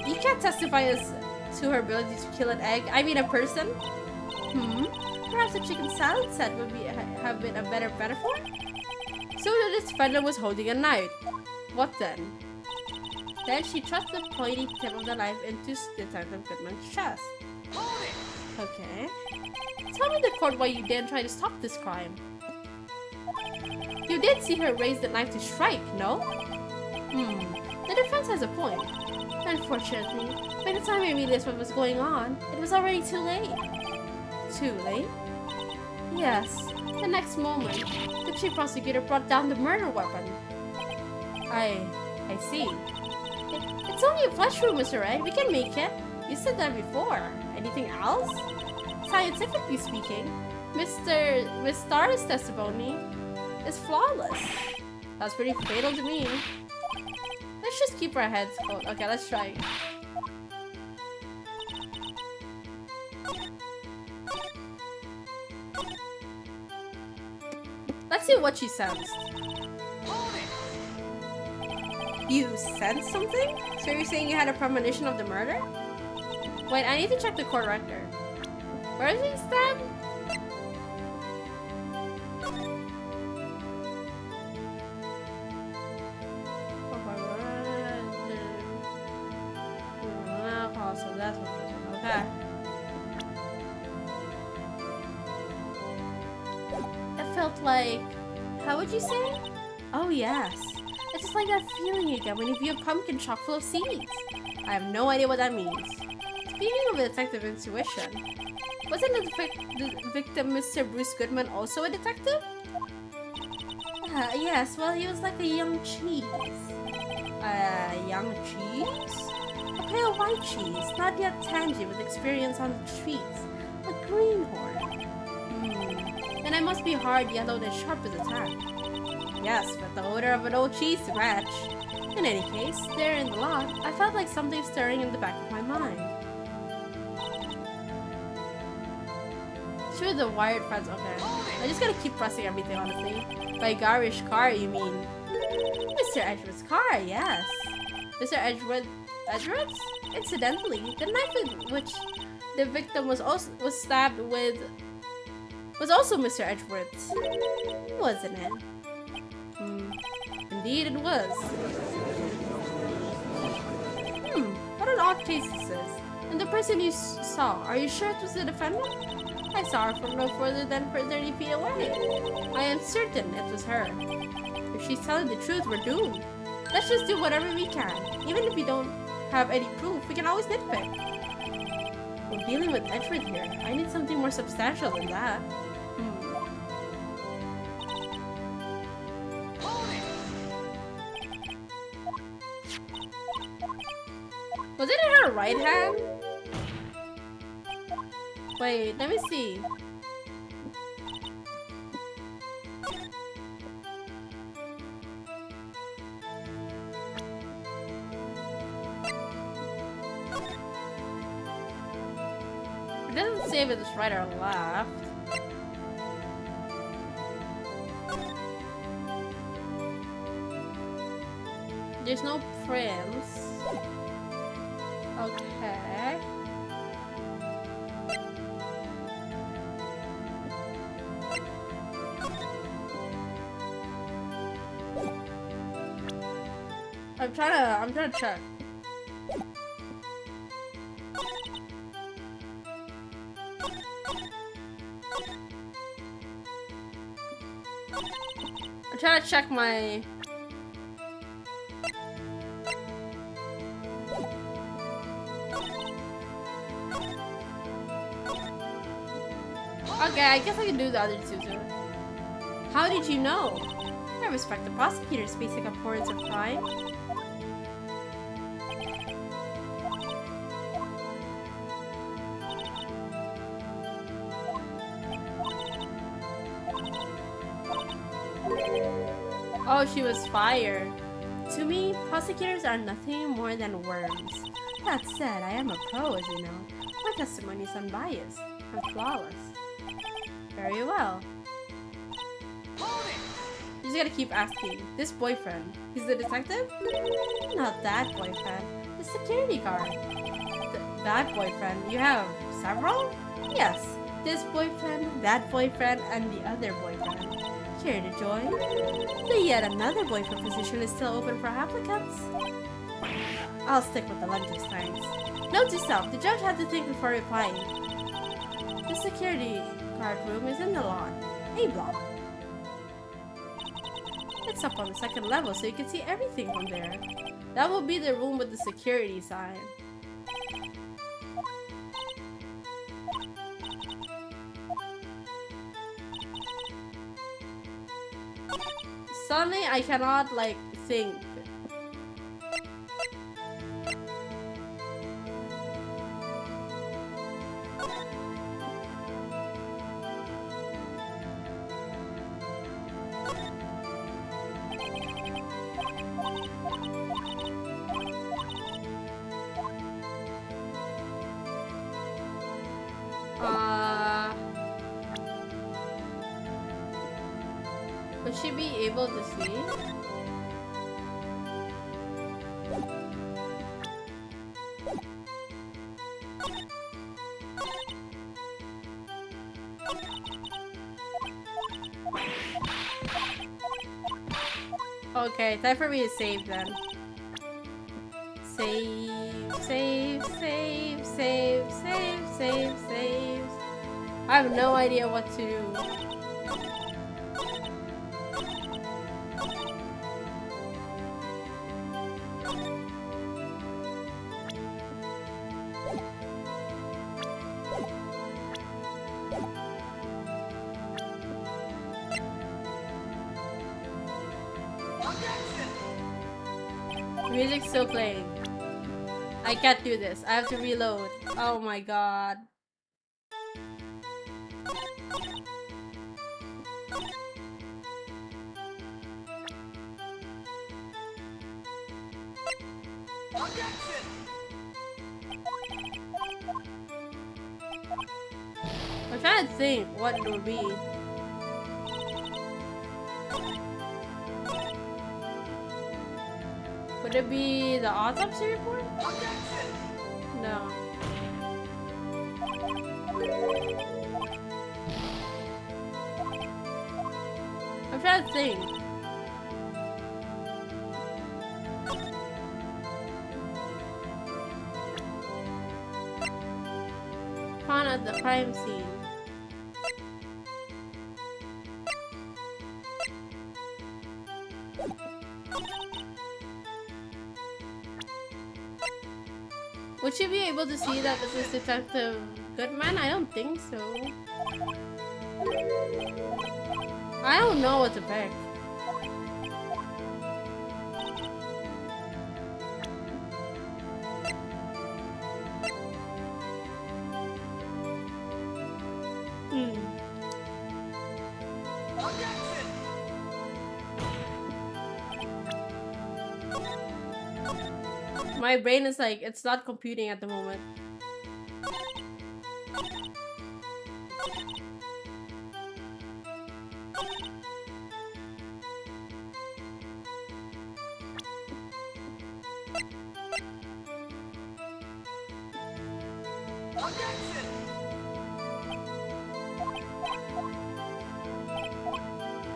Speaker 1: You can't testify as to her ability to kill an egg. I mean a person? Perhaps a chicken salad set would have been a better metaphor? So the defendant was holding a knife. What then? Then she thrust the pointy tip of the knife into Detective Goodman's chest. Okay. Tell tell me the court why you didn't try to stop this crime. You did see her raise the knife to strike, no? The defense has a point. Unfortunately, by the time I realized what was going on, it was already too late. Too late? Yes. The next moment, the chief prosecutor brought down the murder weapon. I see. It's only a flesh wound, Mr. Red. We can make it. You said that before. Anything else? Scientifically speaking, Miss Starr's testimony is flawless. That's pretty fatal to me. Let's just keep our heads cold. Okay, let's try. Let's see what she sensed. You sensed something? So you're saying you had a premonition of the murder? Wait, I need to check the court record. Where is he stabbed? So that's what it is. Okay. It felt like... How would you say? Oh, yes. It's just like that feeling you get when you view a pumpkin chock full of seeds. I have no idea what that means. Speaking of detective intuition, wasn't the victim Mr. Bruce Goodman also a detective? Yes, well, he was like a young cheese. Young cheese? A pale white cheese, not yet tangy with experience on the streets. A greenhorn. And I must be hard, yellowed, and sharp as a tack. Yes, but the odor of an old cheese to match. In any case, there in the lot, I felt like something stirring in the back of my mind. Through the wired fence, okay. I just gotta keep pressing everything, honestly. By garish car, you mean? Mr. Edgeworth's car, yes. Mr. Edgeworth's? Incidentally, the knife with which the victim was stabbed with was also Mr. Edgeworth's, wasn't it? Indeed it was. What an odd case this is. And the person you saw, are you sure it was the defendant? I saw her from no further than 30 feet away. I am certain it was her. If she's telling the truth, we're doomed. Let's just do whatever we can. Even if we don't have any proof, we can always nitpick. We're dealing with Edgeworth here. I need something more substantial than that. Was it in her right hand? Wait, let me see. It doesn't say if it's right or left. There's no prints. Okay. I'm trying to check. I'm trying to check my... Okay, I guess I can do the other two too. How did you know? I respect the prosecutor's basic abhorrence of crime. Oh, she was fired. To me, prosecutors are nothing more than worms. That said, I am a pro, as you know. My testimony is unbiased and flawless. Very well. You just gotta keep asking. This boyfriend, he's the detective? Not that boyfriend. The security guard. That boyfriend. You have several? Yes. This boyfriend, that boyfriend, and the other boyfriend. Care to join? The yet another boyfriend position is still open for applicants. I'll stick with the lunches times. Note to self, the judge had to think before replying. The security Card room is in the lot. A block. It's up on the second level, so you can see everything from there. That will be the room with the security sign. Suddenly, I cannot, like, think. Would she be able to see? Okay, time for me to save then. Save, save, save, save, save, save, save. I have no idea what to do. Music's still playing. I can't do this. I have to reload. Oh my god. I'm trying to think what it would be. Would it be the autopsy report? No. I'm trying to think. Found at the crime scene. Would she be able to see that this is Detective Goodman? I don't think so. I don't know what to pick. My brain is like, it's not computing at the moment.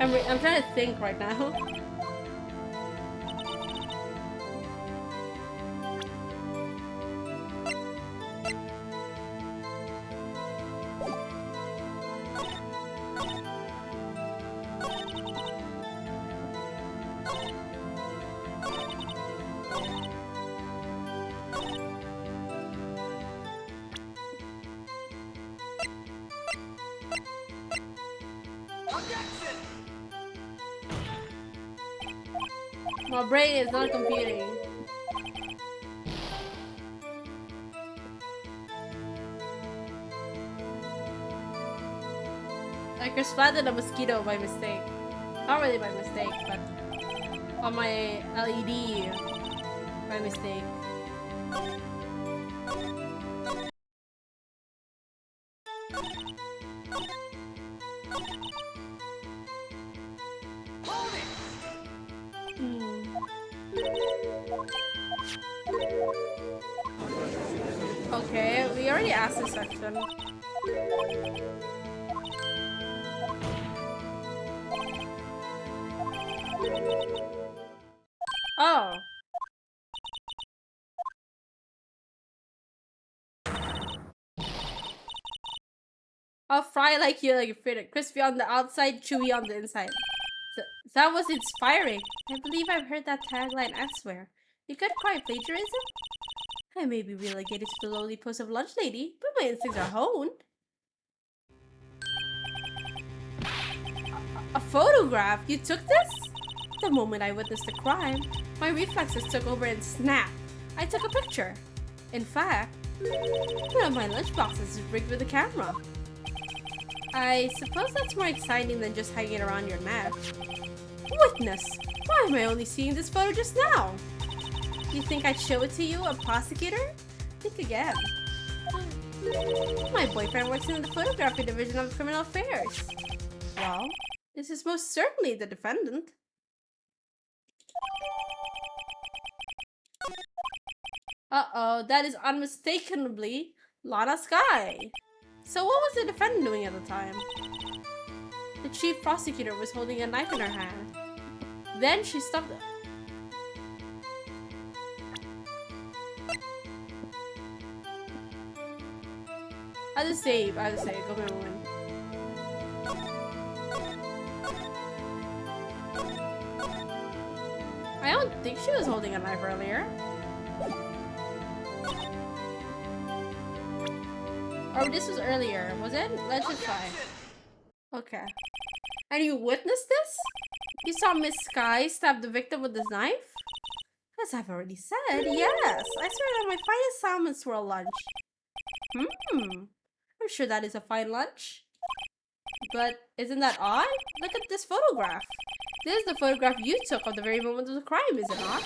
Speaker 1: I'm trying to think right now. My brain is not computing. I responded a mosquito by mistake. Not really by mistake, but on my LED by mistake. Okay, we already asked this section. Oh. I'll fry like you fritter. Crispy on the outside, chewy on the inside. That was inspiring. I believe I've heard that tagline elsewhere. You could cry plagiarism? I may be relegated to the lowly post of lunch lady, but my instincts are honed. A photograph? You took this? The moment I witnessed the crime, my reflexes took over and snapped. I took a picture. In fact, one of my lunchboxes is rigged with a camera. I suppose that's more exciting than just hanging around your neck. Witness! Why am I only seeing this photo just now? You think I'd show it to you, a prosecutor? Think again. My boyfriend works in the photography division of criminal affairs. Well, this is most certainly the defendant. Uh-oh, that is unmistakably Lana Sky. So what was the defendant doing at the time? The chief prosecutor was holding a knife in her hand. Then she stopped. I just say, go me a moment. I don't think she was holding a knife earlier. Or this was earlier, was it? Let's just try. Okay. And you witnessed this? You saw Miss Sky stab the victim with this knife? As I've already said, yes. I served on my finest salmon swirl lunch. I'm sure that is a fine lunch. But isn't that odd? Look at this photograph. This is the photograph you took of the very moment of the crime, is it not?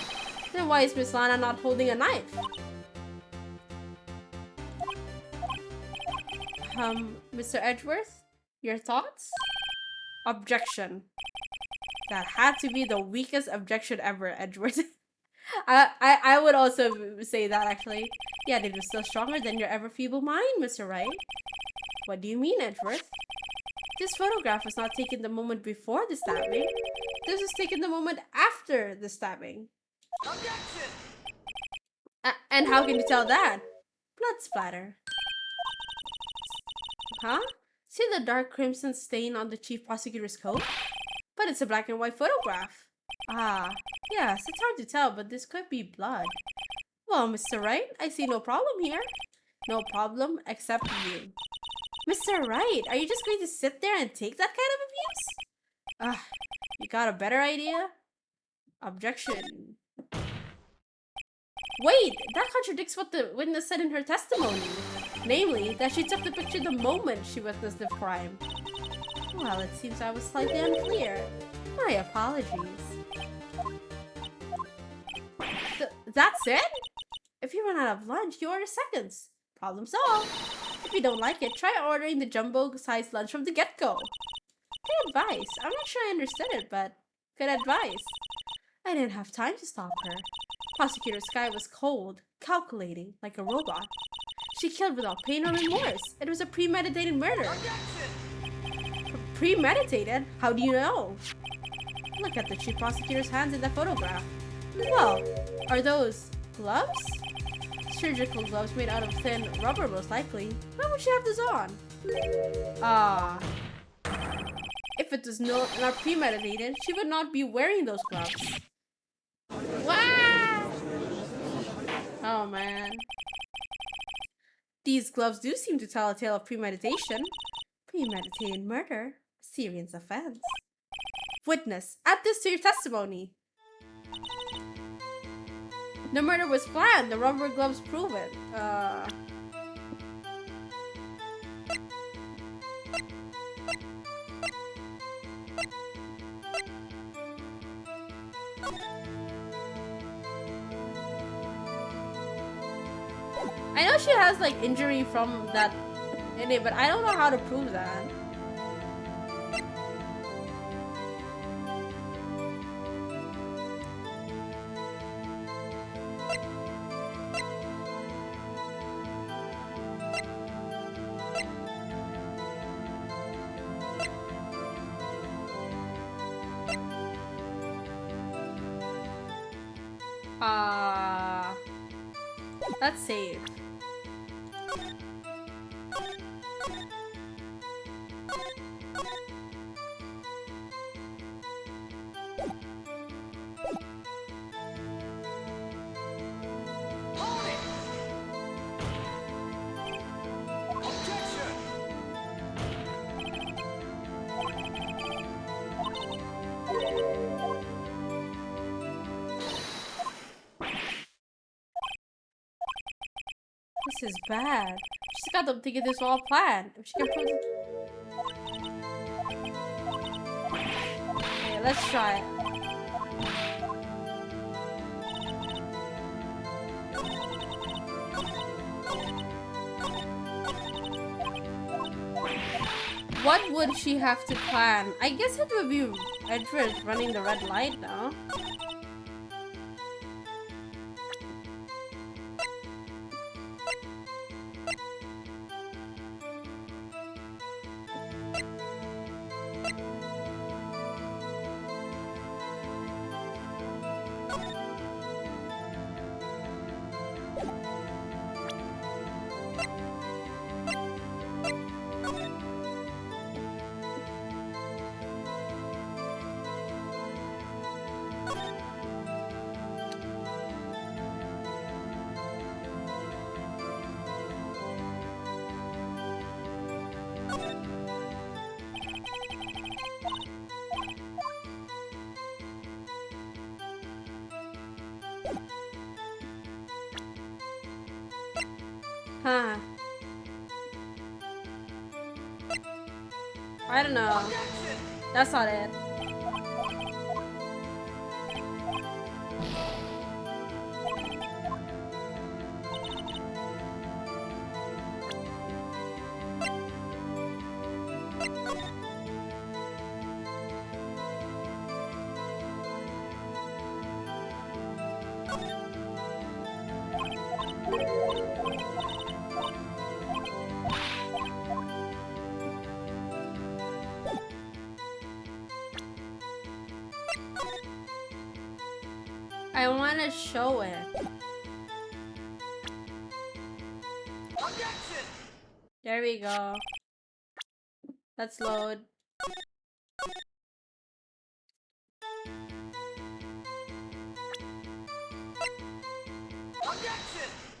Speaker 1: Then why is Miss Lana not holding a knife? Mr. Edgeworth, your thoughts? Objection. That had to be the weakest objection ever, Edgeworth. I would also say that, actually. Yeah, it was still stronger than your ever feeble mind, Mr. Wright. What do you mean, Edgeworth? This photograph was not taken the moment before the stabbing. This was taken the moment after the stabbing.
Speaker 2: Objection!
Speaker 1: And how can you tell that? Blood splatter. Huh? See the dark crimson stain on the chief prosecutor's coat? But it's a black and white photograph. Ah, yes, it's hard to tell, but this could be blood. Well, Mr. Wright, I see no problem here. No problem, except you. Mr. Wright, are you just going to sit there and take that kind of abuse? You got a better idea? Objection. Wait, that contradicts what the witness said in her testimony. Namely, that she took the picture the moment she witnessed the crime. Well, it seems I was slightly unclear. My apologies. That's it? If you run out of lunch, you order seconds. Problem solved. If you don't like it, try ordering the jumbo-sized lunch from the get-go. Good advice. I'm not sure I understood it, but good advice. I didn't have time to stop her. Prosecutor Sky was cold, calculating, like a robot. She killed without pain or remorse. It was a premeditated murder. Premeditated? How do you know? Look at the chief prosecutor's hands in that photograph. Well, are those gloves? Surgical gloves made out of thin rubber, most likely. Why would she have this on? If it was not premeditated, she would not be wearing those gloves. Wow! Oh man. These gloves do seem to tell a tale of premeditation. Premeditated murder. Serious offense. Witness, add this to your testimony. The murder was planned. The rubber gloves prove it. I know she has like injury from that in it, but I don't know how to prove that. Let's save. This is bad. She's got them thinking this was all planned. If she can prove it. Okay, let's try it. What would she have to plan? I guess it would be Edgeworth running the red light now. Huh. I don't know. That's not it. I want to show it. There we go. Let's load.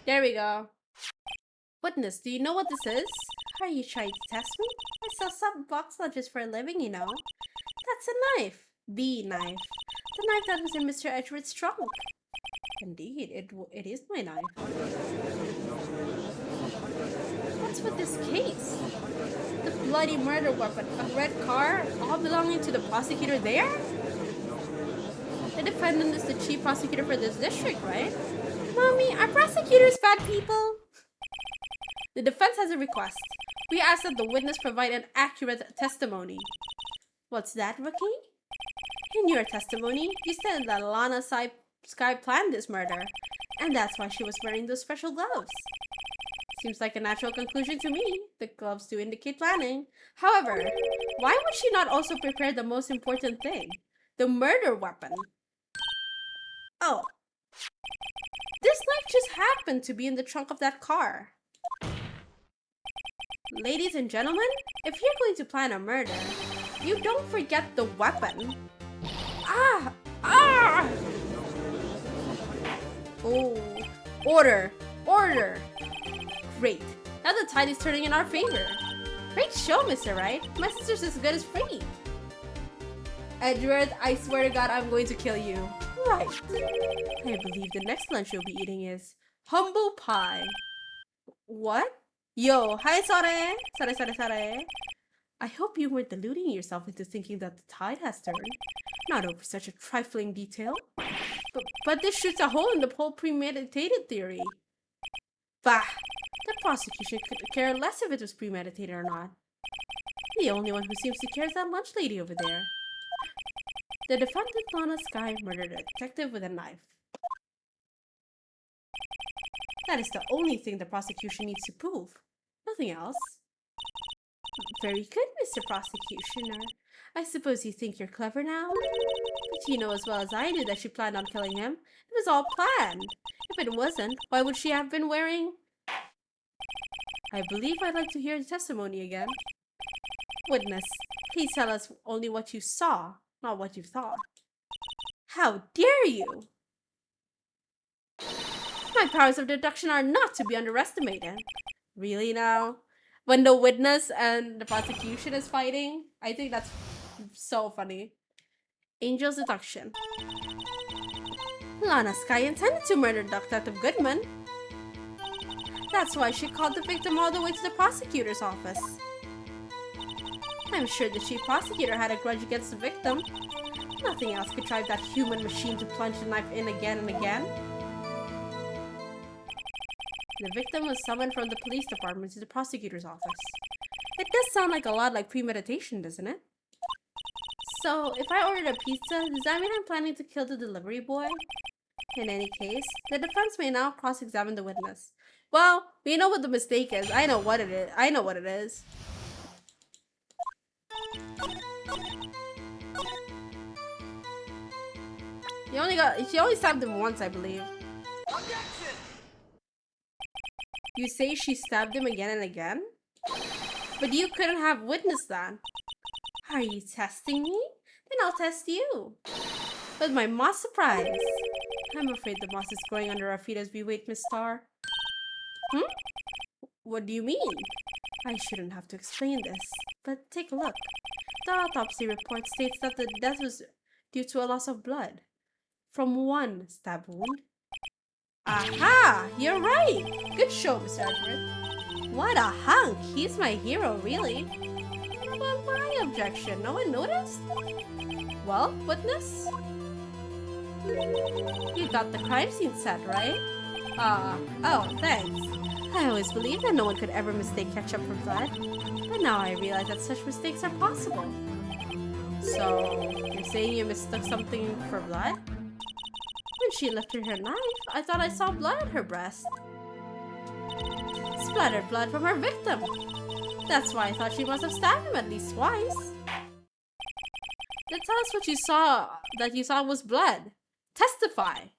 Speaker 1: There we go. Witness, do you know what this is? Are you trying to test me? I sell some box lunches for a living, you know. That's a knife. The knife. The knife that was in Mr. Edgeworth's trunk. Indeed, it is my knife. What's with this case? The bloody murder weapon, a red car, all belonging to the prosecutor there? The defendant is the chief prosecutor for this district, right? Mommy, are prosecutors bad people? The defense has a request. We ask that the witness provide an accurate testimony. What's that, Rookie? In your testimony, you said that Lana Sky planned this murder, and that's why she was wearing those special gloves. Seems like a natural conclusion to me. The gloves do indicate planning. However, why would she not also prepare the most important thing? The murder weapon. Oh. This knife just happened to be in the trunk of that car. Ladies and gentlemen, if you're going to plan a murder, you don't forget the weapon. Ah! Ah! Oh. Order! Order! Great. Now the tide is turning in our favor. Great show, Mr. Wright. My sister's as good as free. Edgeworth, I swear to God, I'm going to kill you. Right. I believe the next lunch you'll be eating is humble pie. What? Yo, hi, Sore. Sore. I hope you weren't deluding yourself into thinking that the tide has turned. Not over such a trifling detail. But this shoots a hole in the whole premeditated theory. Bah! The prosecution could care less if it was premeditated or not. The only one who seems to care is that lunch lady over there. The defendant, Lana Sky, murdered a detective with a knife. That is the only thing the prosecution needs to prove. Nothing else. Very good, Mr. Prosecutioner. I suppose you think you're clever now? But you know as well as I do that she planned on killing him. It was all planned. If it wasn't, why would she have been wearing... I believe I'd like to hear the testimony again. Witness, please tell us only what you saw, not what you thought. How dare you! My powers of deduction are not to be underestimated. Really now? When the witness and the prosecution is fighting? I think that's so funny. Angel's deduction. Lana Sky intended to murder Detective Goodman. That's why she called the victim all the way to the prosecutor's office. I'm sure the chief prosecutor had a grudge against the victim. Nothing else could drive that human machine to plunge the knife in again and again. The victim was summoned from the police department to the prosecutor's office. It does sound like a lot like premeditation, doesn't it? So, if I ordered a pizza, does that mean I'm planning to kill the delivery boy? In any case, the defense may now cross-examine the witness. Well, we know what the mistake is. I know what it is. I know what it is. She only stabbed him once, I believe. Objection! You say she stabbed him again and again? But you couldn't have witnessed that. Are you testing me? Then I'll test you. With my moss surprise. I'm afraid the moss is growing under our feet as we wait, Miss Starr. What do you mean? I shouldn't have to explain this, but take a look. The autopsy report states that the death was due to a loss of blood from one stab wound. Aha! You're right! Good show, Mr. Edgeworth. What a hunk! He's my hero, really. But my objection, no one noticed? Well, witness? You got the crime scene set, right? Oh, thanks. I always believed that no one could ever mistake ketchup for blood. But now I realize that such mistakes are possible. So, you're saying you mistook something for blood? When she lifted her knife, I thought I saw blood on her breast. Splattered blood from her victim. That's why I thought she must have stabbed him at least twice. Then tell us what you saw that you saw was blood. Testify.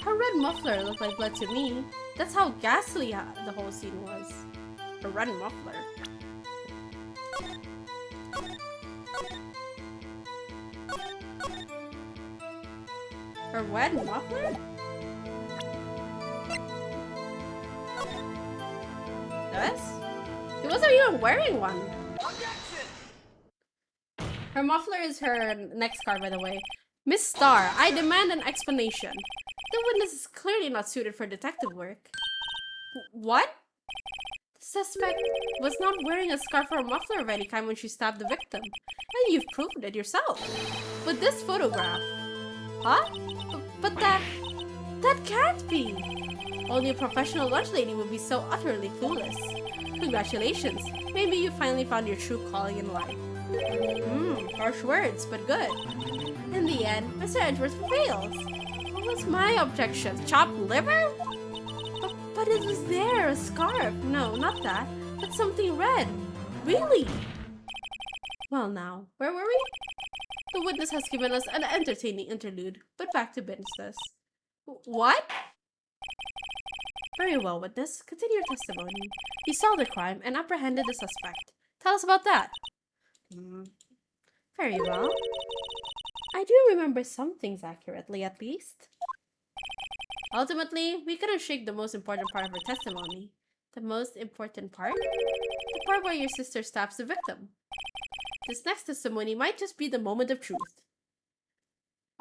Speaker 1: Her red muffler looked like blood to me. That's how ghastly the whole scene was. A red muffler. Her red muffler? This? She wasn't even wearing one. Her muffler is her next card, by the way. Miss Starr, I demand an explanation. The witness is clearly not suited for detective work. What? The suspect was not wearing a scarf or a muffler of any kind when she stabbed the victim. And you've proved it yourself. With this photograph. Huh? But that can't be. Only a professional lunch lady would be so utterly clueless. Congratulations. Maybe you finally found your true calling in life. Harsh words, but good. In the end, Mr. Edgeworth prevails. What was my objection? Chopped liver? But it was there, a scarf. No, not that. But something red. Really? Well now, where were we? The witness has given us an entertaining interlude, but back to business. What? Very well, witness. Continue your testimony. You saw the crime and apprehended the suspect. Tell us about that. Very well. I do remember some things accurately, at least. Ultimately, we couldn't shake the most important part of her testimony. The most important part? The part where your sister stabs the victim. This next testimony might just be the moment of truth.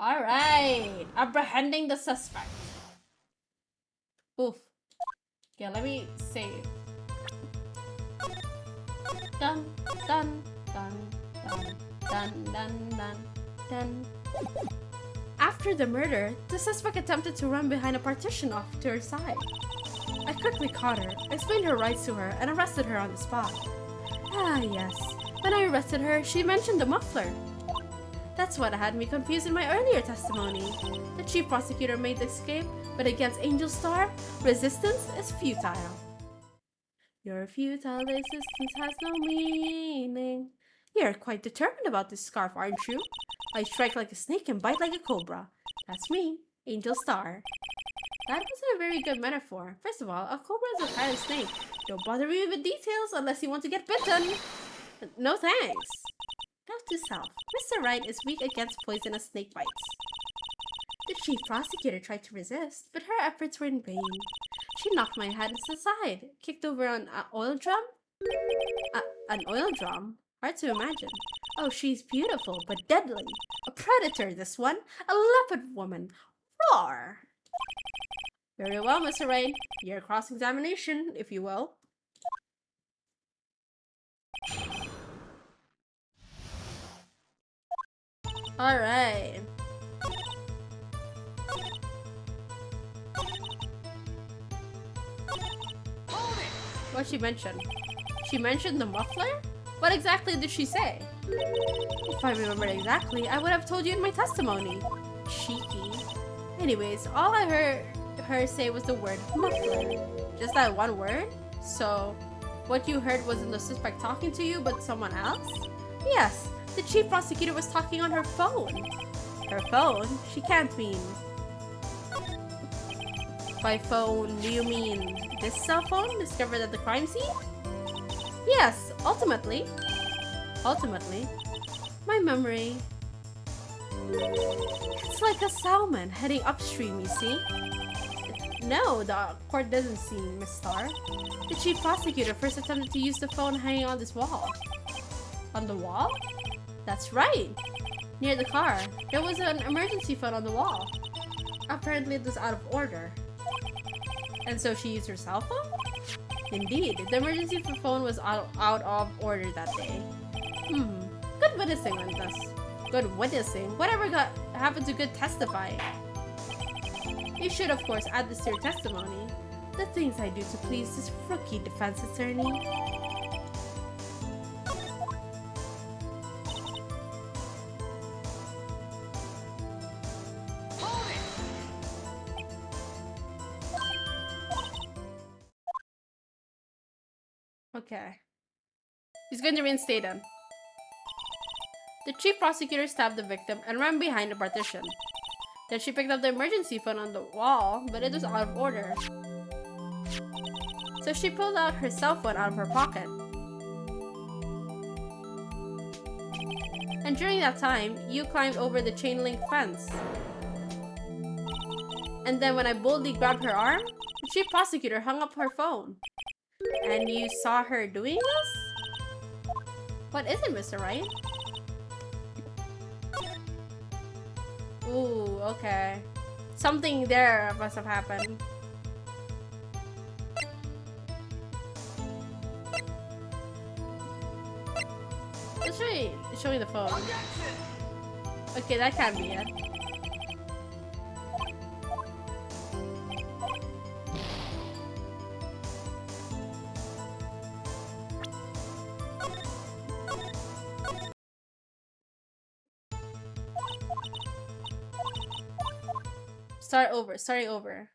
Speaker 1: Alright, apprehending the suspect. Oof. Yeah, let me save. Dun, dun, dun, dun, dun, dun, dun, dun. After the murder, the suspect attempted to run behind a partition off to her side. I quickly caught her, explained her rights to her, and arrested her on the spot. Ah, yes. When I arrested her, she mentioned the muffler. That's what had me confused in my earlier testimony. The chief prosecutor made the escape, but against Angel Starr, resistance is futile. Your futile resistance has no meaning. You're quite determined about this scarf, aren't you? I strike like a snake and bite like a cobra. That's me, Angel Starr. That wasn't a very good metaphor. First of all, a cobra is a kind of snake. Don't bother me with details unless you want to get bitten. No thanks. Note to self, Mr. Wright is weak against poisonous snake bites. The chief prosecutor tried to resist, but her efforts were in vain. She knocked my head aside, kicked over an oil drum. An oil drum? Hard to imagine. Oh, she's beautiful, but deadly. A predator, this one. A leopard woman. Roar! Very well, Mr. Wright. Your cross-examination, if you will. Alright. What she mentioned? She mentioned the muffler? What exactly did she say? If I remembered exactly, I would have told you in my testimony. Cheeky. Anyways, all I heard her say was the word muffler. Just that one word? So, what you heard wasn't the suspect talking to you, but someone else? Yes, the chief prosecutor was talking on her phone. Her phone? She can't mean. By phone, do you mean this cell phone discovered at the crime scene? Yes, ultimately. Ultimately. My memory. It's like a salmon heading upstream, you see? No, the court doesn't seem, Miss Starr. The chief prosecutor first attempted to use the phone hanging on this wall. On the wall? That's right. Near the car, there was an emergency phone on the wall. Apparently it was out of order. And so she used her cell phone? Indeed, the emergency phone was out of order that day. Good witnessing, Linus. Good witnessing? Whatever happened to good testifying? You should, of course, add this to your testimony. The things I do to please this rookie defense attorney. Okay. He's going to reinstate him. The chief prosecutor stabbed the victim and ran behind the partition. Then she picked up the emergency phone on the wall, but it was out of order. So she pulled out her cell phone out of her pocket. And during that time, you climbed over the chain link fence. And then when I boldly grabbed her arm, the chief prosecutor hung up her phone. And you saw her doing this? What is it, Mr. Wright? Ooh, okay. Something there must have happened. Let's show me the phone. Okay, that can't be it. Starting over.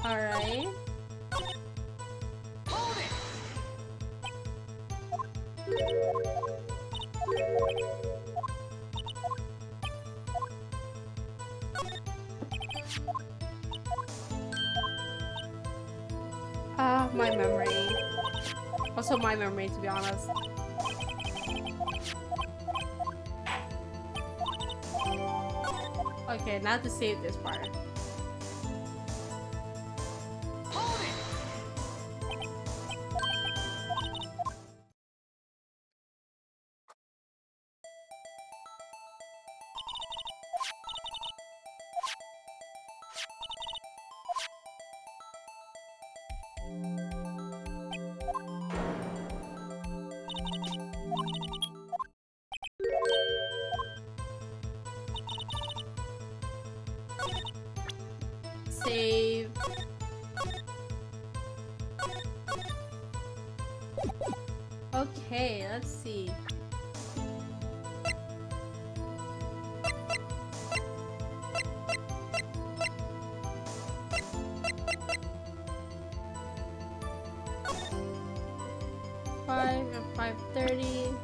Speaker 1: Alright. My memory. Also my memory, to be honest. Okay, now to save this part. Save. Okay, let's see. Five and 5:30.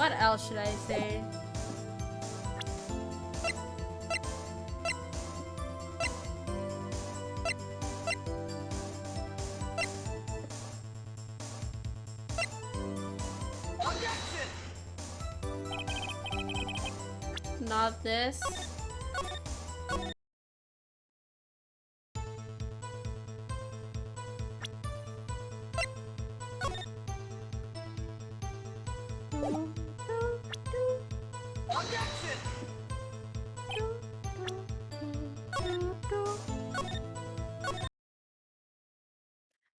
Speaker 1: What else should I say? Not this.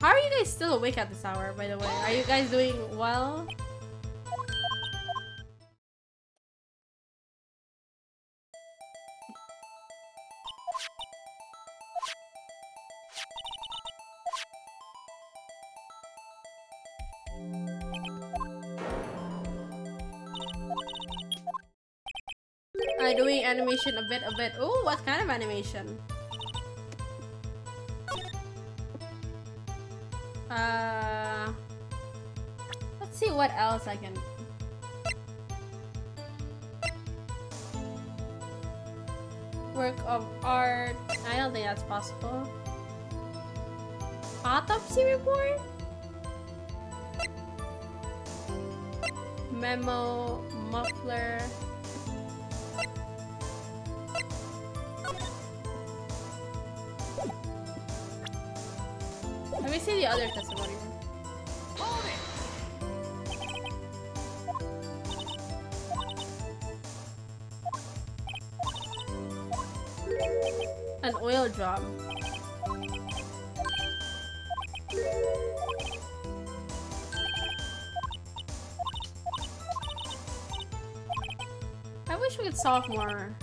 Speaker 1: How are you guys still awake at this hour, by the way? Are you guys doing well? Doing animation a bit. Oh, what kind of animation? Let's see what else I can. Work of art. I don't think that's possible. Autopsy report? Memo, muffler. Let me see the other testimony. An oil drum. I wish we could solve more.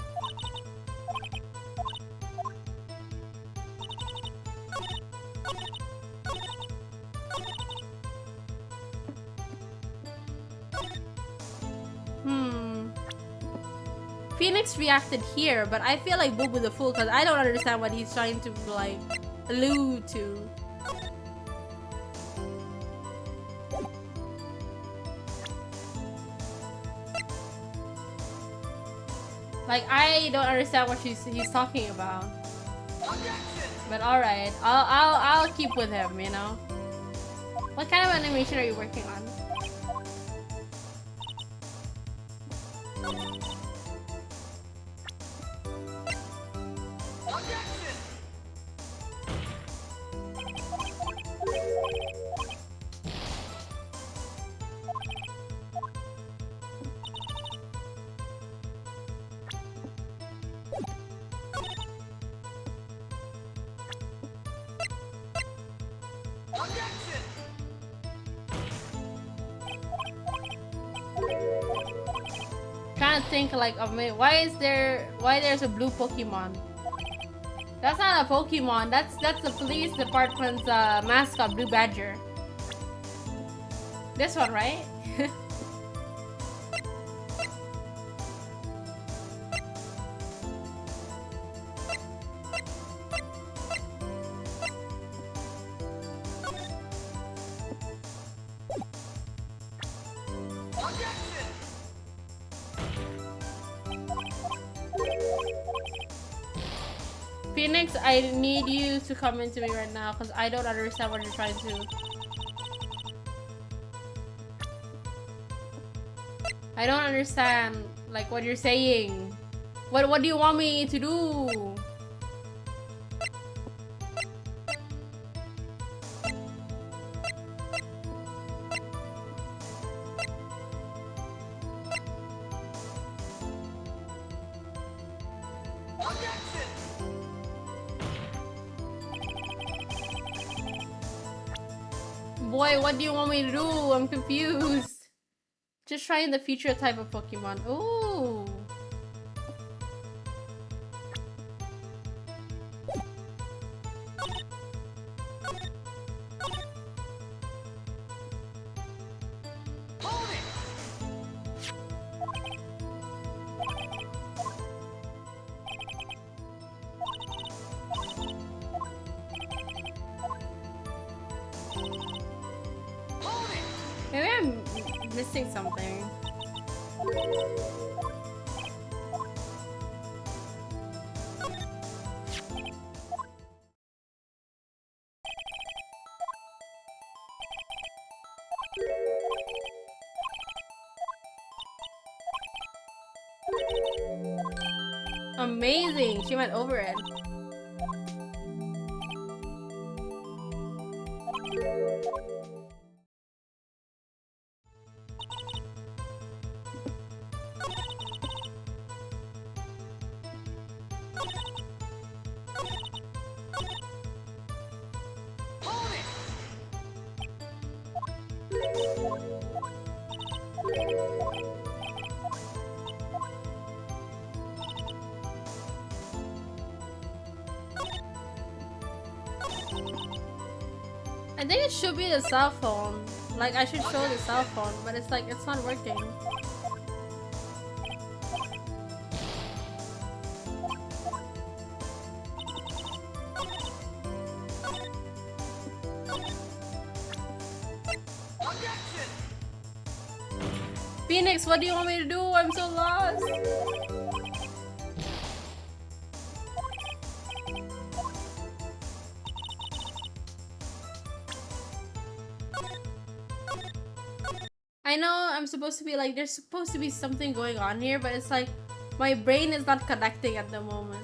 Speaker 1: Phoenix reacted here, but I feel like Boo Boo the Fool because I don't understand what he's trying to like allude to. Like I don't understand what he's talking about. But all right, I'll keep with him. You know. What kind of animation are you working on? Think like of me. Why there's a blue Pokemon? That's not a Pokemon. That's the police department's mascot, Blue Badger. This one, right? Phoenix, I need you to come into me right now because I don't understand what you're trying to. I don't understand like what you're saying. What do you want me to do? Boy, what do you want me to do? I'm confused. Just trying the future type of Pokemon. Ooh. Maybe I'm missing something. Amazing! She went over it. I think it should be the cell phone. Like, I should show the cell phone, but it's like, it's not working. Phoenix, what do you want me to do? I'm so lost. I know I'm supposed to be like, there's supposed to be something going on here, but it's like, my brain is not connecting at the moment.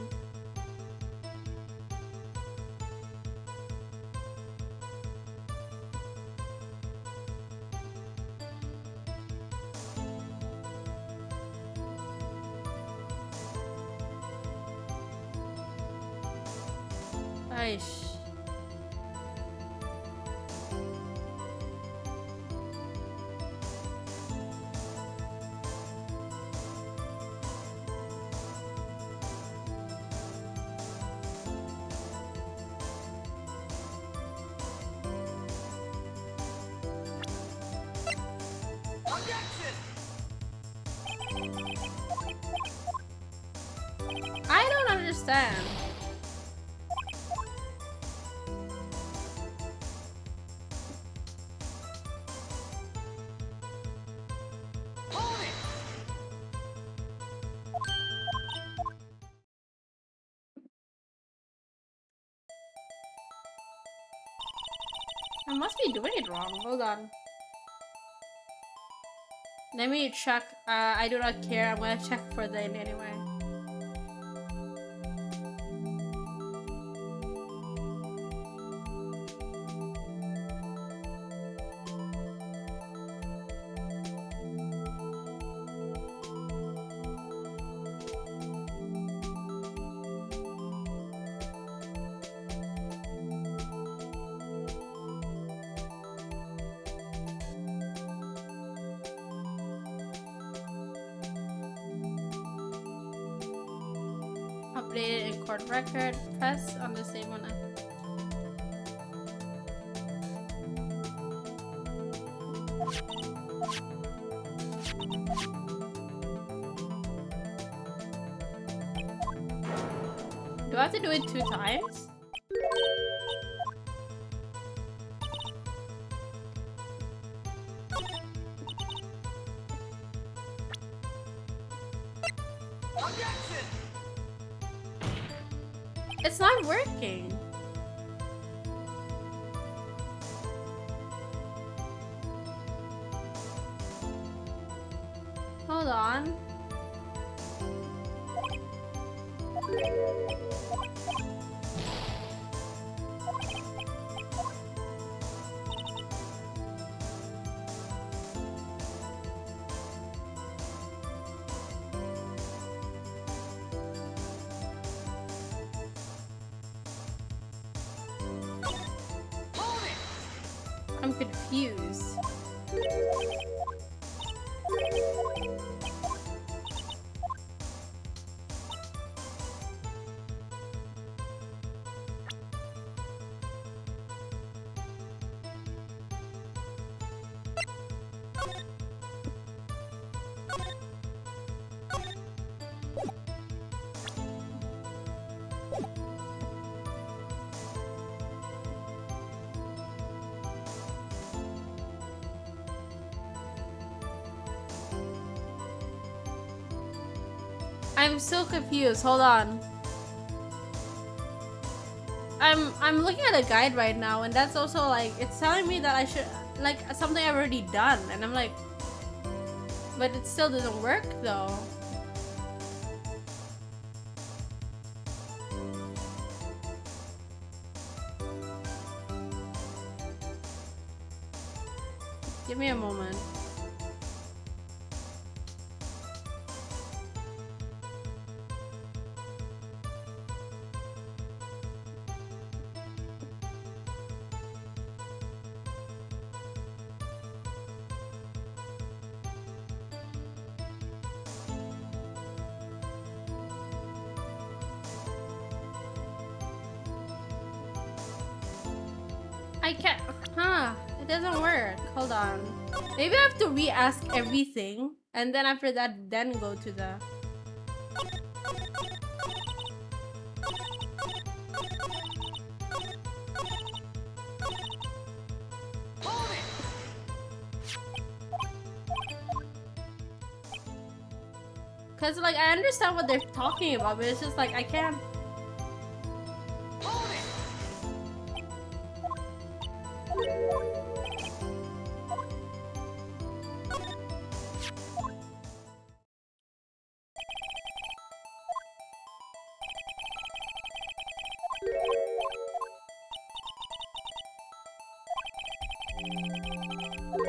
Speaker 1: Aish. I don't understand. I must be doing it wrong. Hold on. Let me check. I do not care. I'm gonna check for the end anyway. Updated in court record. Press on the same one. Do I have to do it 2 times? It's not working. Hold on. I'm confused. I'm so confused. Hold on. I'm looking at a guide right now, and that's also like it's telling me that I should like something I've already done, and I'm like, but it still doesn't work though. Give me a moment. I can't. Huh. It doesn't work. Hold on. Maybe I have to re-ask everything. And then after that, then go to the... Because, like, I understand what they're talking about, but it's just like, I can't...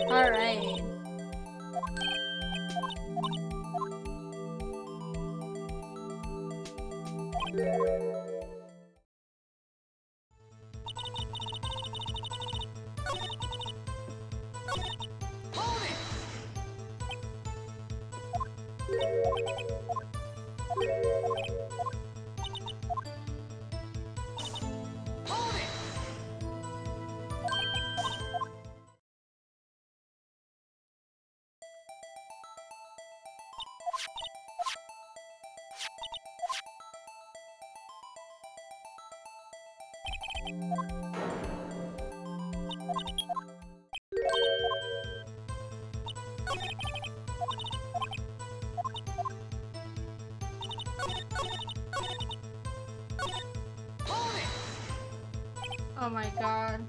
Speaker 1: Alright. Oh my god.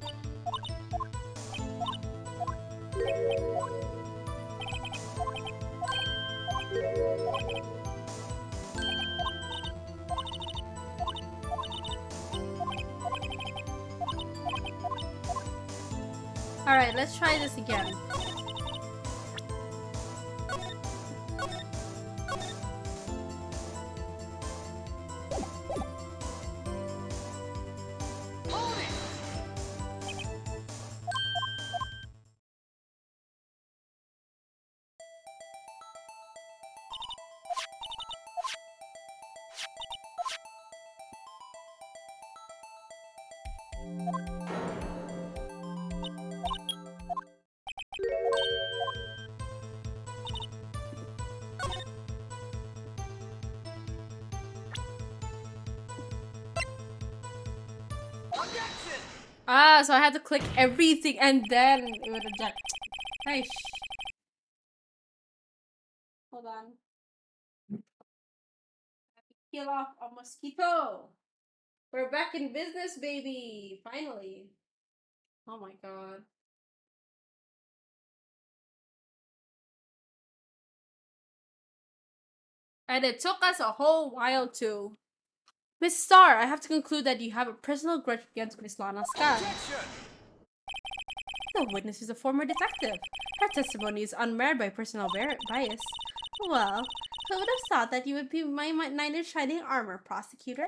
Speaker 1: Alright, let's try this again. Ah, so I had to click everything and then it would eject. Nice. Hold on. Kill off a mosquito. We're back in business, baby. Finally. Oh my god. And it took us a whole while to... Miss Star, I have to conclude that you have a personal grudge against Miss Lana Sky. The witness is a former detective. Her testimony is unmarred by personal bias. Well, who would have thought that you would be my knight in shining armor, prosecutor?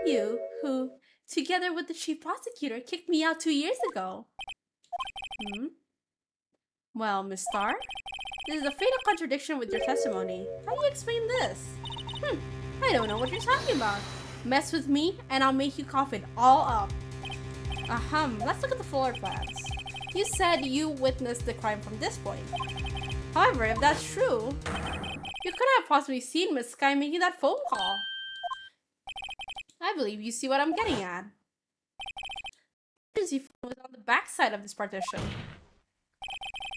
Speaker 1: You, who, together with the chief prosecutor, kicked me out 2 years ago. Hmm? Well, Miss Star, this is a fatal contradiction with your testimony. How do you explain this? I don't know what you're talking about. Mess with me, and I'll make you cough it all up. Let's look at the floor plans. You said you witnessed the crime from this point. However, if that's true, you couldn't have possibly seen Miss Sky making that phone call. I believe you see what I'm getting at. The emergency phone was on the back side of this partition.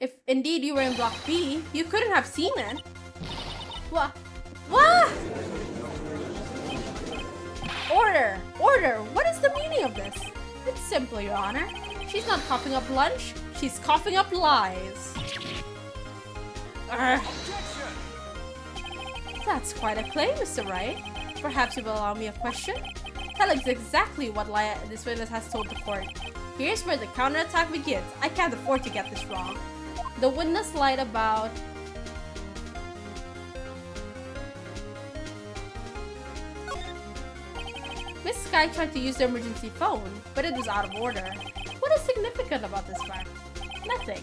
Speaker 1: If indeed you were in Block B, you couldn't have seen it. What? What? Order! Order! What is the meaning of this? It's simple, Your Honor. She's not coughing up lunch, she's coughing up lies. That's quite a claim, Mr. Wright. Perhaps you will allow me a question? Tell us exactly what lie this witness has told the court. Here's where the counterattack begins. I can't afford to get this wrong. The witness lied about... Miss Sky tried to use the emergency phone, but it was out of order. What is significant about this fact? Nothing.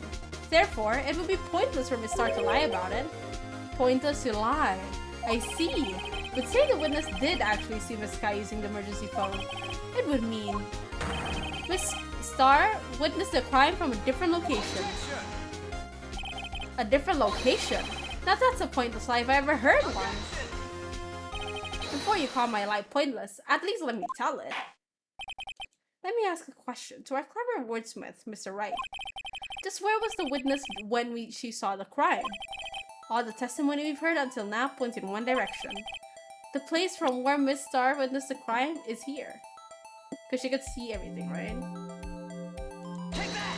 Speaker 1: Therefore, it would be pointless for Miss Star to lie about it. Pointless to lie. I see. But say the witness did actually see Miss Sky using the emergency phone. It would mean Miss Star witnessed the crime from a different location. A different location? Now that's a pointless lie if I ever heard one. Before you call my lie pointless, at least let me tell it. Let me ask a question to our clever wordsmith, Mr. Wright. Just where was the witness when she saw the crime? All the testimony we've heard until now points in one direction. The place from where Miss Star witnessed the crime is here. Because she could see everything, right? Take that!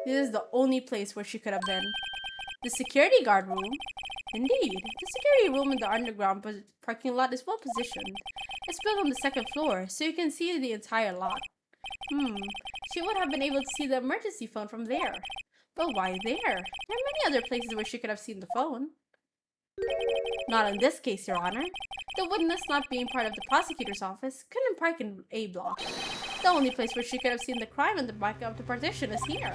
Speaker 1: This is the only place where she could have been. The security guard room? Indeed, the security room in the underground parking lot is well positioned. It's built on the second floor, so you can see the entire lot. She would have been able to see the emergency phone from there. But why there? There are many other places where she could have seen the phone. Not in this case, Your Honor. The witness, not being part of the prosecutor's office, couldn't park in A block. The only place where she could have seen the crime in the back of the partition is here.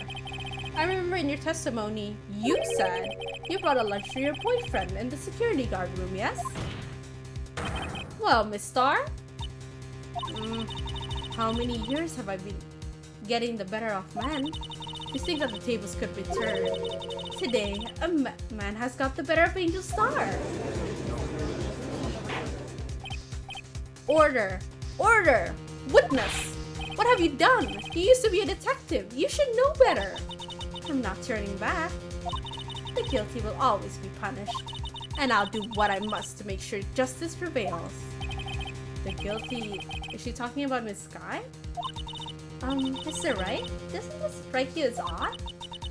Speaker 1: I remember in your testimony, you said you brought a lunch to your boyfriend in the security guard room, yes? Well, Miss Star? How many years have I been getting the better of men? You think that the tables could be turned. Today, a man has got the better of Angel Star. Order! Order! Witness! What have you done? You used to be a detective. You should know better. I'm not turning back. The guilty will always be punished. And I'll do what I must to make sure justice prevails. The guilty... Is she talking about Miss Sky? Mr. Wright? Doesn't this strike you as odd?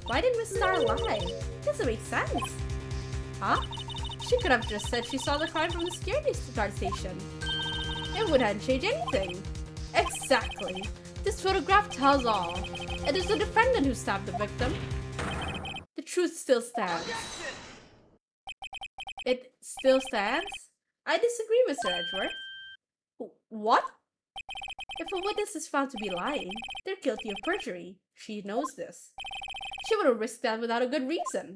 Speaker 1: Why did Miss Star lie? Doesn't make sense. Huh? She could have just said she saw the crime from the security guard station. It wouldn't change anything. Exactly. This photograph tells all. It is the defendant who stabbed the victim. The truth still stands. It still stands? I disagree, Mr. Edgeworth. What? If a witness is found to be lying, they're guilty of perjury. She knows this. She would have risked that without a good reason.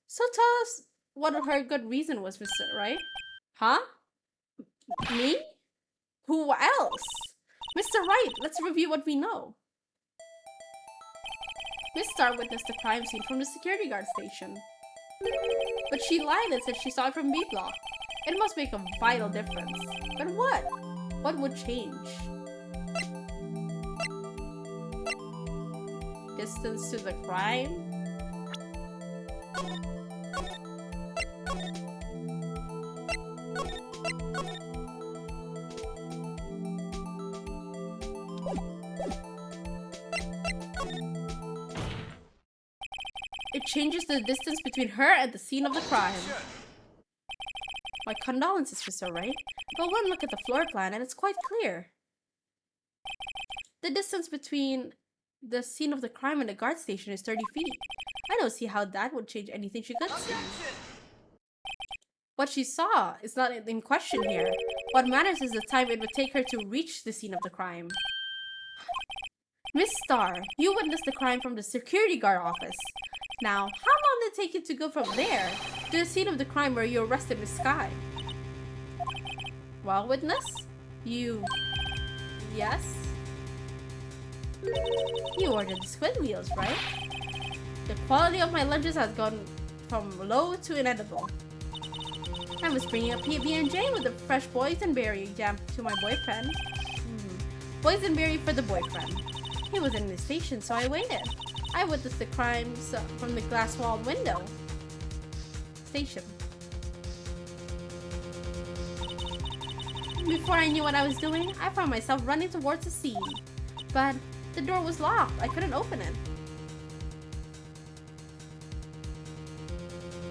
Speaker 1: So tell us what her good reason was, Mr. Wright. Huh? Me? Who else? Mr. Wright, let's review what we know. Miss Star witnessed the crime scene from the security guard station. But she lied and said she saw it from B block. It must make a vital difference. But what? What would change? Distance to the crime? It changes the distance between her and the scene of the crime. My condolences, Mr. Wright, but one look at the floor plan and it's quite clear. The distance between the scene of the crime and the guard station is 30 feet. I don't see how that would change anything she could see. What she saw is not in question here. What matters is the time it would take her to reach the scene of the crime. Miss Star, you witnessed the crime from the security guard office. Now, how long did it take you to go from there to the scene of the crime where you arrested Miss Sky? Well, witness? You... Yes? You ordered the squid wheels, right? The quality of my lunches has gone from low to inedible. I was bringing a PB&J with the fresh boysenberry jam to my boyfriend. Boysenberry for the boyfriend. He was in the station, so I waited. I witnessed the crimes from the glass wall window. station. Before I knew what I was doing, I found myself running towards the scene. But the door was locked. I couldn't open it.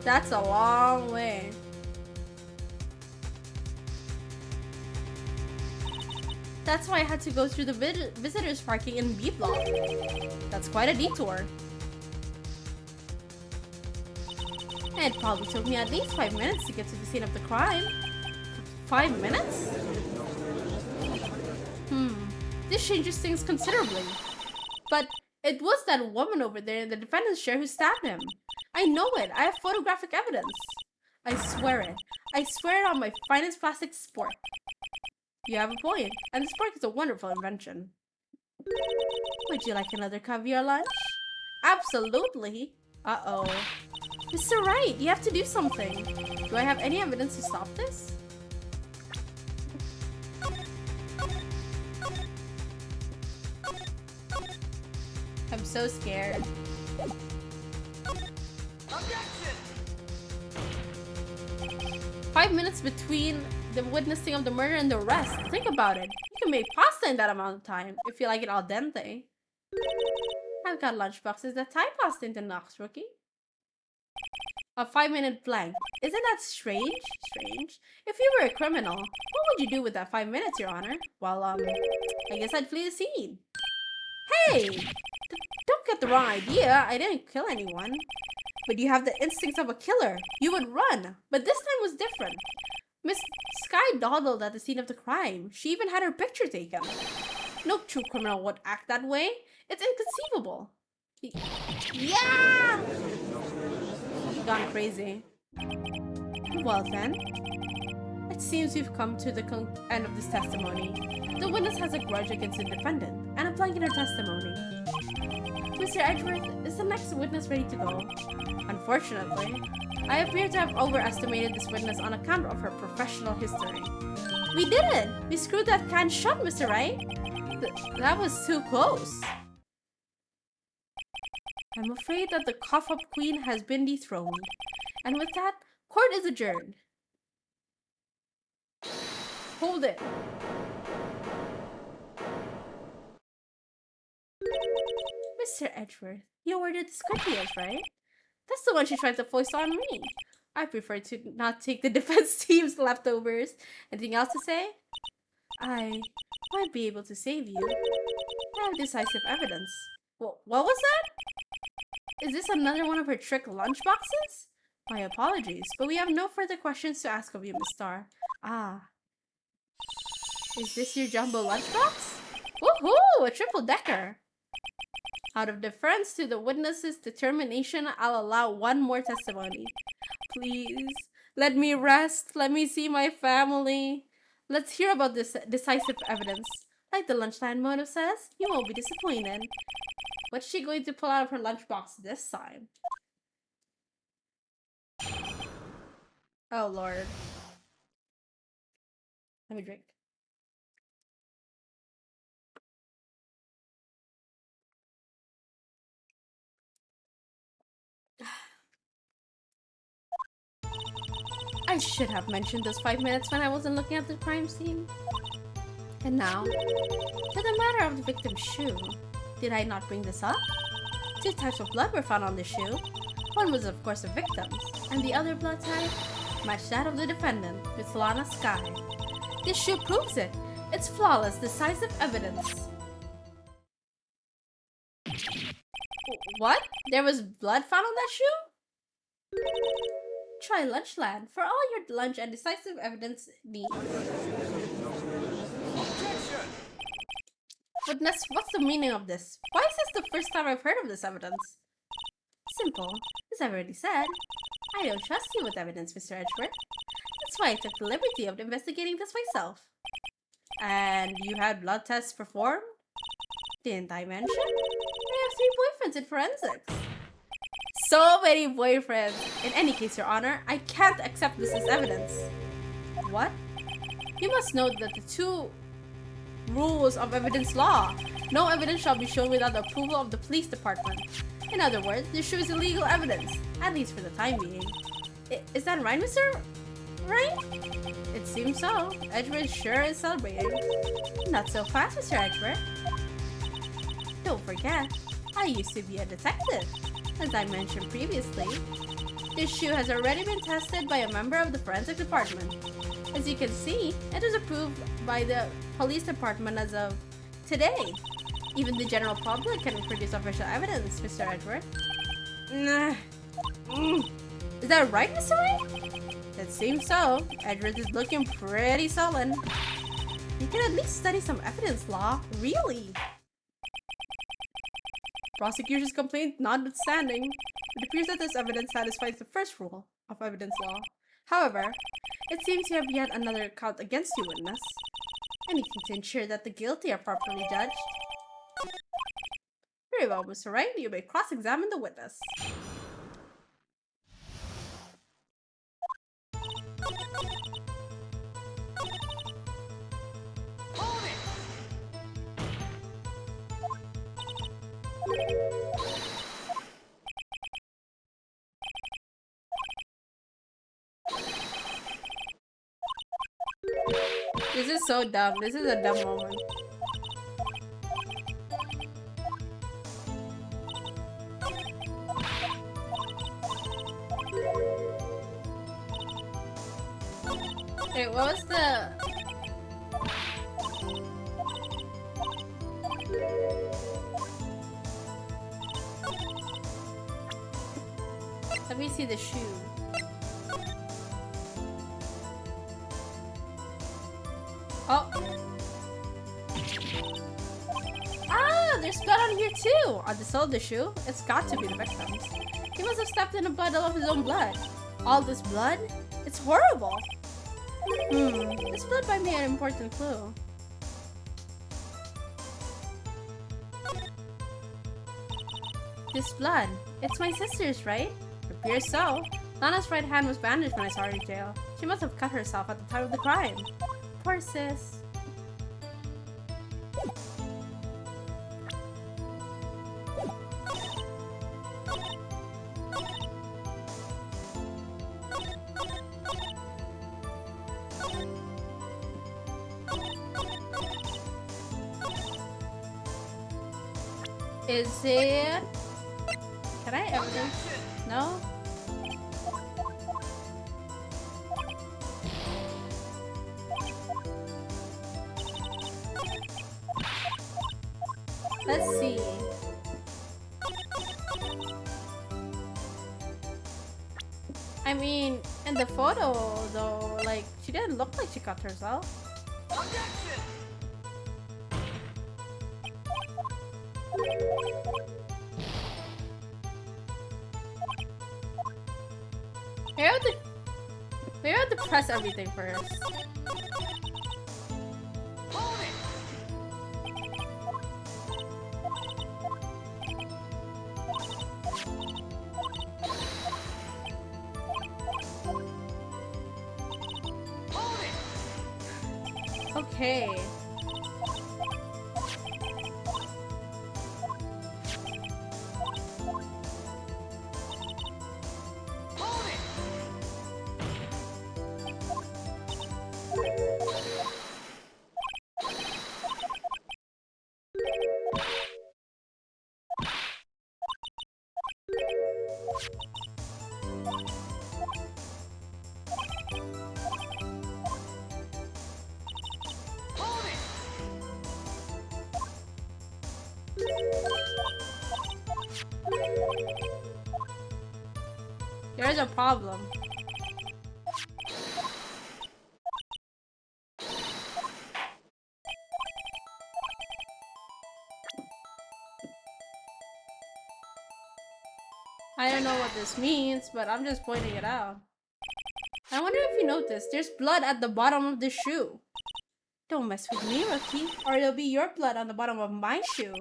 Speaker 1: That's a long way. That's why I had to go through the visitors parking in B block. That's quite a detour. And it probably took me at least 5 minutes to get to the scene of the crime. 5 minutes? This changes things considerably. But it was that woman over there in the defendant's chair who stabbed him. I know it. I have photographic evidence. I swear it. I swear it on my finest plastic spork. You have a point, and the spork is a wonderful invention. Would you like another caviar lunch? Absolutely. Uh-oh. Mr. Wright, you have to do something. Do I have any evidence to stop this? I'm so scared. Objection! 5 minutes between the witnessing of the murder and the arrest. Think about it. You can make pasta in that amount of time if you like it al dente. I've got lunchboxes that tie pasta into knocks, rookie. A 5-minute blank. Isn't that strange? Strange. If you were a criminal, what would you do with that 5 minutes, Your Honor? Well, I guess I'd flee the scene. Hey! Don't get the wrong idea. I didn't kill anyone. But you have the instincts of a killer. You would run. But this time was different. Miss Sky dawdled at the scene of the crime. She even had her picture taken. No true criminal would act that way. It's inconceivable. Yeah! He's gone crazy. Well then, it seems we've come to the end of this testimony. The witness has a grudge against the defendant and a blank in her testimony. Mr. Edgeworth is the next witness ready to go. Unfortunately, I appear to have overestimated this witness on account of her professional history. We did it! We screwed that can shut, Mr. Wright! That was too close. I'm afraid that the cough-up queen has been dethroned. And with that, court is adjourned. Hold it. Mr. Edgeworth, you ordered the CUTIE PIES, right? That's the one she tried to foist on me. I prefer to not take the defense team's leftovers. Anything else to say? I might be able to save you. I have decisive evidence. What was that? Is this another one of her trick lunchboxes? My apologies, but we have no further questions to ask of you, Miss Starr. Ah. Is this your jumbo lunchbox? Woohoo! A triple-decker! Out of deference to the witness's determination, I'll allow one more testimony. Please, let me rest. Let me see my family. Let's hear about this decisive evidence. Like the lunchtime motive says, you won't be disappointed. What's she going to pull out of her lunchbox this time? Oh, Lord. Let me drink. I should have mentioned those 5 minutes when I wasn't looking at the crime scene. And now, to the matter of the victim's shoe. Did I not bring this up? 2 types of blood were found on the shoe. One was of course the victim's, and the other blood type matched that of the defendant, Miss Lana Sky. This shoe proves it. It's flawless, decisive evidence. What? There was blood found on that shoe? Try Lunchland for all your lunch and decisive evidence needs.
Speaker 2: Objection!
Speaker 1: Witness, what's the meaning of this? Why is this the first time I've heard of this evidence? Simple. As I've already said, I don't trust you with evidence, Mr. Edgeworth. That's why I took the liberty of investigating this myself. And you had blood tests performed? Didn't I mention? I have 3 boyfriends in forensics. So many boyfriends! In any case, Your Honor, I can't accept this as evidence. What? You must note that the 2 rules of evidence law. No evidence shall be shown without the approval of the police department. In other words, this shoe is illegal evidence, at least for the time being. Is that right, Mr. Right? It seems so. Edgeworth sure is celebrating. Not so fast, Mr. Edgeworth. Don't forget, I used to be a detective. As I mentioned previously, this shoe has already been tested by a member of the forensic department. As you can see, it was approved by the police department as of today. Even the general public can produce official evidence, Mr. Edgeworth. Is that right, Mr. Ray? It seems so. Edgeworth is looking pretty sullen. You can at least study some evidence law. Really? Prosecution's complaint notwithstanding, it appears that this evidence satisfies the first rule of evidence law. However, it seems you have yet another count against you, witness. Anything to ensure that the guilty are properly judged. Very well, Mr. Wright. You may cross-examine the witness. This is so dumb. This is a dumb moment. Wait, what was the... Let me see the shoe. Oh. Ah, there's blood on here too! On the sole of the shoe? It's got to be the victim's. He must have stepped in the puddle of his own blood. All this blood? It's horrible! This blood might be an important clue. This blood. It's my sister's, right? Appears so. Lana's right hand was bandaged when I saw her in jail. She must have cut herself at the time of the crime. Poor sis. Is it... Can I evidence? No? Let's see. I mean, in the photo though, like, she didn't look like she cut herself. We have to press everything first. Okay. There's a problem. I don't know what this means, but I'm just pointing it out. I wonder if you noticed, there's blood at the bottom of the shoe. Don't mess with me, rookie, or it'll be your blood on the bottom of my shoe.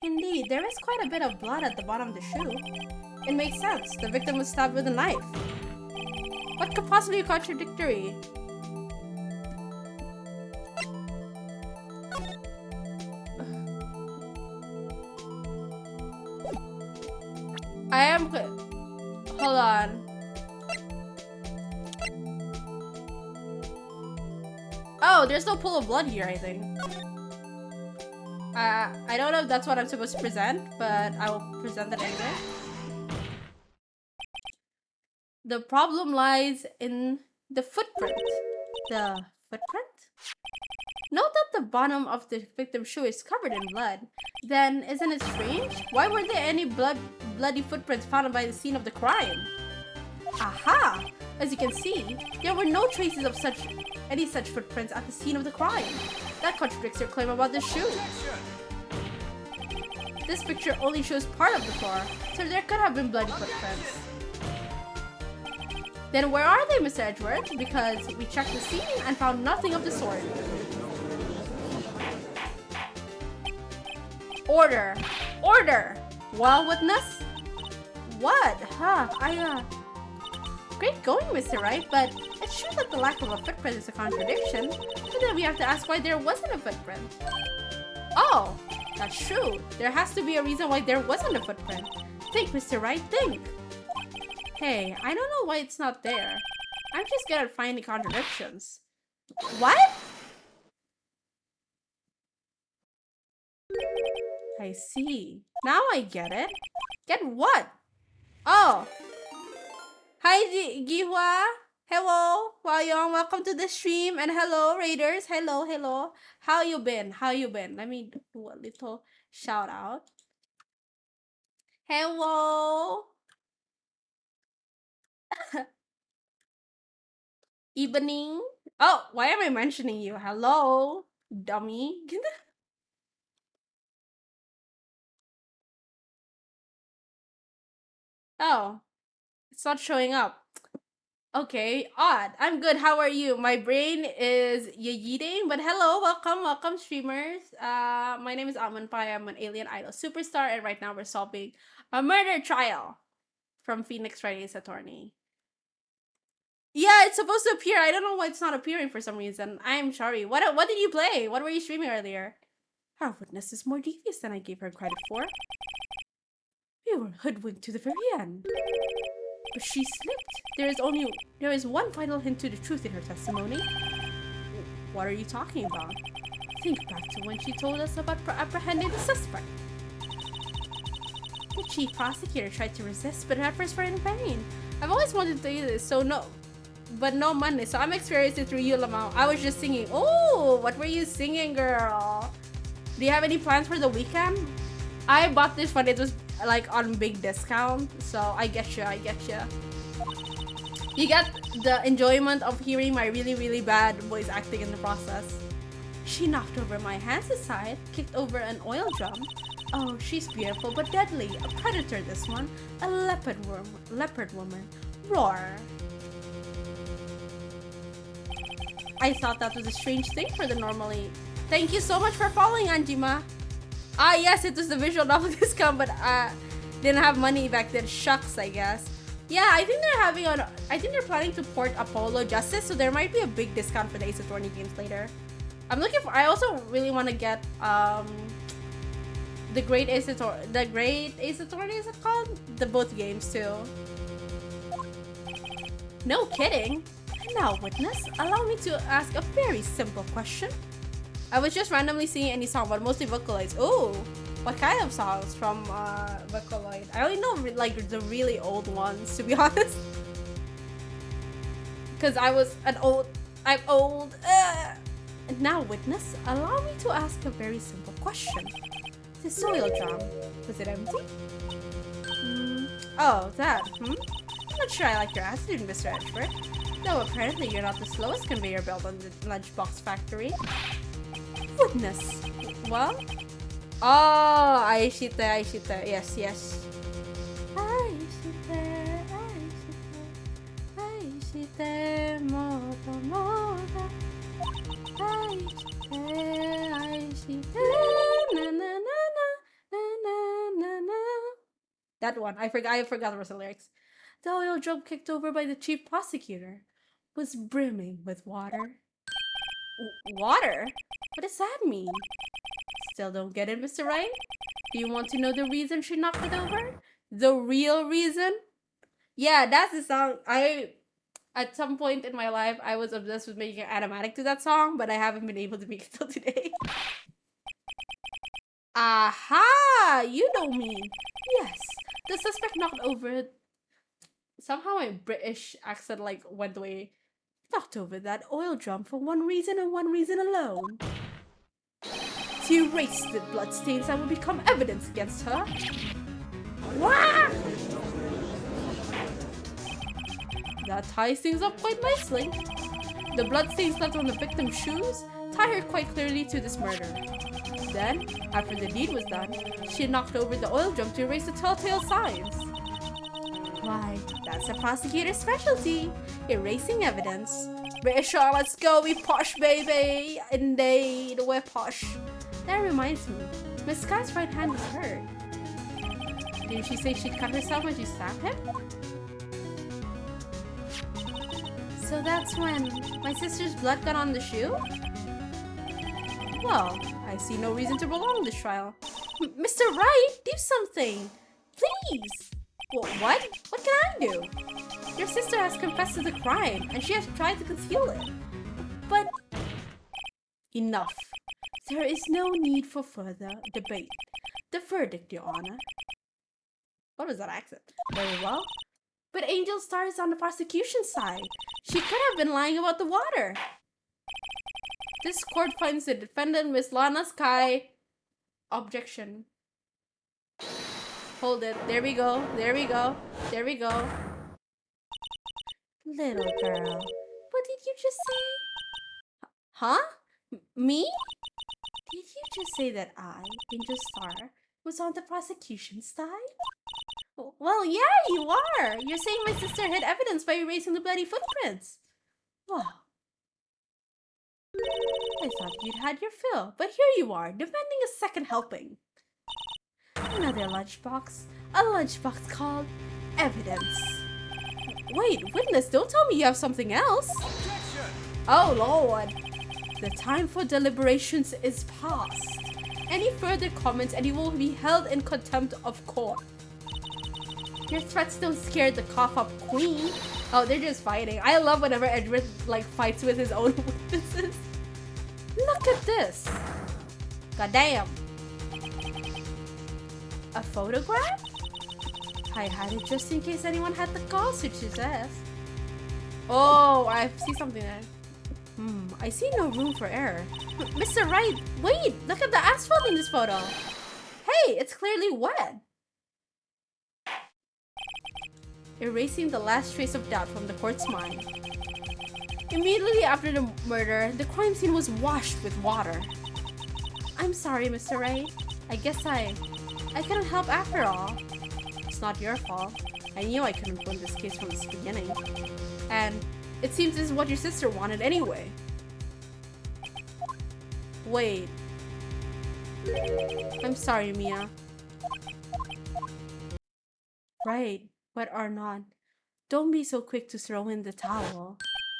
Speaker 1: Indeed, there is quite a bit of blood at the bottom of the shoe. It makes sense. The victim was stabbed with a knife. What could possibly be contradictory? Hold on. Oh, there's no pool of blood here, I think. I don't know if that's what I'm supposed to present, but I will present it anyway. The problem lies in the footprint. The footprint? Note that the bottom of the victim's shoe is covered in blood. Then, isn't it strange? Why weren't there any bloody footprints found by the scene of the crime? Aha! As you can see, there were no traces of any such footprints at the scene of the crime. That contradicts your claim about the shoe. This picture only shows part of the floor, so there could have been bloody footprints. Then where are they, Mr. Edgeworth? Because we checked the scene and found nothing of the sort. Order! Order! Well, witness? What? Huh? Great going, Mr. Wright, but it's true that the lack of a footprint is a contradiction. But then we have to ask why there wasn't a footprint. Oh, that's true. There has to be a reason why there wasn't a footprint. Think, Mr. Wright, think. Hey, I don't know why it's not there. I'm just good at finding contradictions. What? I see. Now I get it. Get what? Oh. Hi, Gihwa. Hello, Wayong. Welcome to the stream. And hello, Raiders. Hello, hello. How you been? How you been? Let me do a little shout out. Hello. Evening. Oh, why am I mentioning you? Hello, dummy. Oh, it's not showing up. Okay, odd. I'm good. How are you? My brain is yeeting, but hello, welcome, streamers. My name is Almond. I'm an alien idol superstar, and right now we're solving a murder trial from Phoenix Friday's Attorney. Yeah, it's supposed to appear. I don't know why it's not appearing for some reason. I'm sorry. What did you play? What were you streaming earlier? Our witness is more devious than I gave her credit for. We were hoodwinked to the very end. But she slipped. There is one final hint to the truth in her testimony. What are you talking about? Think back to when she told us about apprehending the suspect. The chief prosecutor tried to resist, but her efforts were in vain. I've always wanted to do this, but no money, so I'm experiencing through you, Lamau. I was just singing. Oh, what were you singing, girl? Do you have any plans for the weekend? I bought this when it was like on big discount, so I get you. You get the enjoyment of hearing my really bad voice acting in the process. She knocked over my hands aside, kicked over an oil drum. Oh, she's beautiful but deadly. A predator, this one. A leopard woman. Roar. I thought that was a strange thing for the normally. Thank you so much for following, Anjima. Ah, yes, it was the visual novel discount, but didn't have money back then. Shucks, I guess. Yeah, I think they're planning to port Apollo Justice, so there might be a big discount for the Ace Attorney games later. I also really want to get the Great Ace Attorney, is it called? The both games too. No kidding. Now, witness, allow me to ask a very simple question. I was just randomly singing any song, but mostly Vocaloids. Oh, what kind of songs from Vocaloid? I only know like the really old ones, to be honest. Because I'm old. And now, witness, allow me to ask a very simple question. The soil drum, was it empty? Oh, that, I'm not sure I like your attitude, Mr. Edgeworth. Though apparently you're not the slowest conveyor belt on the lunchbox factory. Witness. Well? Oh, Aishite. Yes. Aishite, moda. Aishite, na. That one. I forgot the rest of the lyrics. The oil drum kicked over by the chief prosecutor was brimming with water. Water? What does that mean? Still don't get it, Mr. Wright? Do you want to know the reason she knocked it over? The real reason? Yeah, that's the song. At some point in my life, I was obsessed with making an animatic to that song, but I haven't been able to make it till today. Aha! You know me. Yes, the suspect knocked over. Somehow my British accent like went away. Knocked over that oil drum for one reason and one reason alone. To erase the bloodstains that would become evidence against her. Wah! That ties things up quite nicely. The bloodstains left on the victim's shoes tie her quite clearly to this murder. Then, after the deed was done, she knocked over the oil drum to erase the telltale signs. Why, that's a prosecutor's specialty, erasing evidence. British, let's go, we posh, baby! Indeed, we're posh. That reminds me, Miss Scott's right hand was hurt. Didn't she say she'd cut herself when she stabbed him? So that's when my sister's blood got on the shoe? Well, I see no reason to prolong this trial. Mr. Wright, do something! Please! What? What can I do? Your sister has confessed to the crime, and she has tried to conceal it. But... enough. There is no need for further debate. The verdict, Your Honor. What was that accent? Very well. But Angel Star is on the prosecution side. She could have been lying about the water. This court finds the defendant, Miss Lana Sky. Objection. Hold it. There we go. There we go. There we go. Little girl, what did you just say? Huh? Me? Did you just say that I, Angel Star, was on the prosecution side? Well, yeah, you are. You're saying my sister hid evidence by erasing the bloody footprints. Wow. I thought you'd had your fill, but here you are, demanding a second helping. Another lunchbox. A lunchbox called evidence. Wait, witness, don't tell me you have something else. Objection! Oh, Lord. The time for deliberations is past. Any further comments and you will be held in contempt of court. Your threats don't scare the cough-up queen. Oh, they're just fighting. I love whenever Edgeworth like fights with his own witnesses. Look at this. Goddamn. A photograph? I had it just in case anyone had the gossip, she says. Oh, I see something there. I see no room for error. Mr. Wright, wait! Look at the asphalt in this photo. Hey, it's clearly wet. Erasing the last trace of doubt from the court's mind. Immediately after the murder, the crime scene was washed with water. I'm sorry, Mr. Wright. I guess I couldn't help after all. It's not your fault. I knew I couldn't win this case from the beginning. And it seems this is what your sister wanted anyway. Wait. I'm sorry, Mia. Right, but Arnon, don't be so quick to throw in the towel.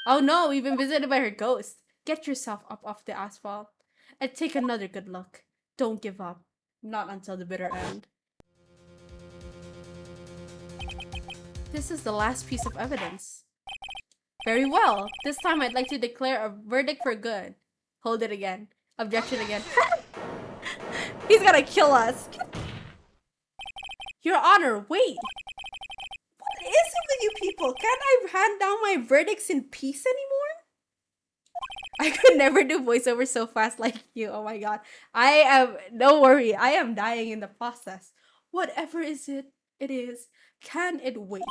Speaker 1: Oh no, we've been visited by her ghost. Get yourself up off the asphalt and take another good look. Don't give up. Not until the bitter end. This is the last piece of evidence. Very well. This time I'd like to declare a verdict for good. Hold it again. Objection again. He's gonna kill us. Your Honor, wait. What is it with you people? Can't I hand down my verdicts in peace anymore? I could never do voiceover so fast like you. Oh my god. Don't worry. I am dying in the process. Whatever it is. Can it wait?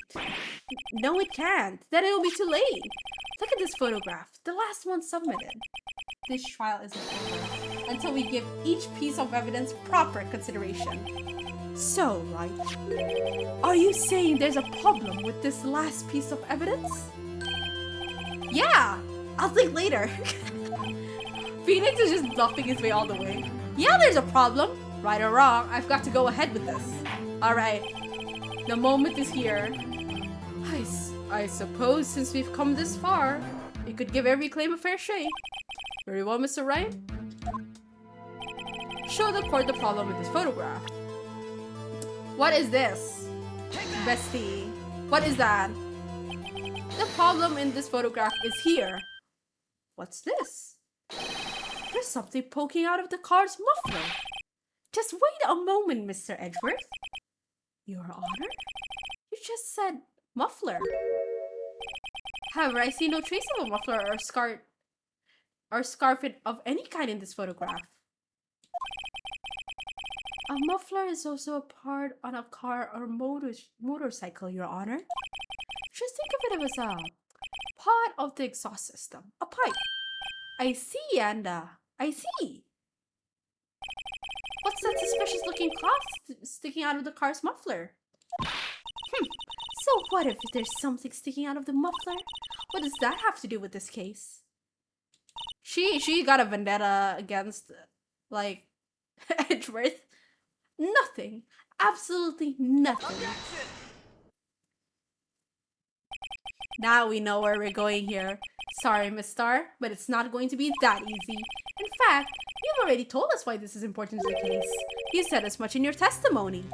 Speaker 1: No, it can't. Then it'll be too late. Look at this photograph. The last one submitted. This trial isn't over until we give each piece of evidence proper consideration. So, right? Are you saying there's a problem with this last piece of evidence? Yeah! I'll think later. Phoenix is just bluffing his way all the way. Yeah, there's a problem. Right or wrong, I've got to go ahead with this. Alright. The moment is here. I suppose since we've come this far, we could give every claim a fair shake. Very well, Mr. Wright. Show the court the problem with this photograph. What is this? Bestie. What is that? The problem in this photograph is here. What's this? There's something poking out of the car's muffler. Just wait a moment, Mr. Edgeworth. Your Honor? You just said muffler. However, I see no trace of a muffler or scarf of any kind in this photograph. A muffler is also a part on a car or motorcycle, Your Honor. Just think of it as a part of the exhaust system, a pipe. I see, Anda. I see. What's that suspicious looking cloth sticking out of the car's muffler? So what if there's something sticking out of the muffler? What does that have to do with this case? She got a vendetta against, like, Edgeworth. Nothing. Absolutely nothing. Now we know where we're going here. Sorry, Miss Star, but it's not going to be that easy. In fact, you've already told us why this is important to the case. You said as much in your testimony.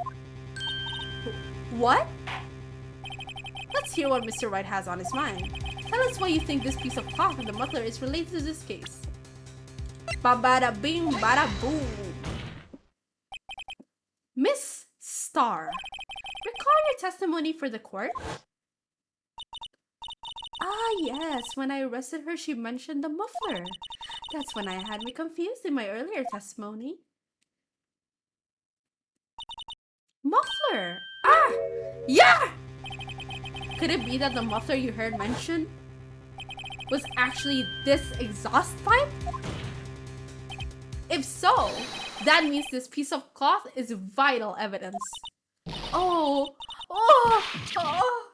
Speaker 1: What? Let's hear what Mr. White has on his mind. Tell us why you think this piece of cloth in the muffler is related to this case. Ba-bada bing, bada boom. Miss Star, recall your testimony for the court? Ah, yes. When I arrested her, she mentioned the muffler. That's when I had me confused in my earlier testimony. Muffler! Ah! Yeah! Could it be that the muffler you heard mentioned was actually this exhaust pipe? If so, that means this piece of cloth is vital evidence. Oh! Oh! Oh!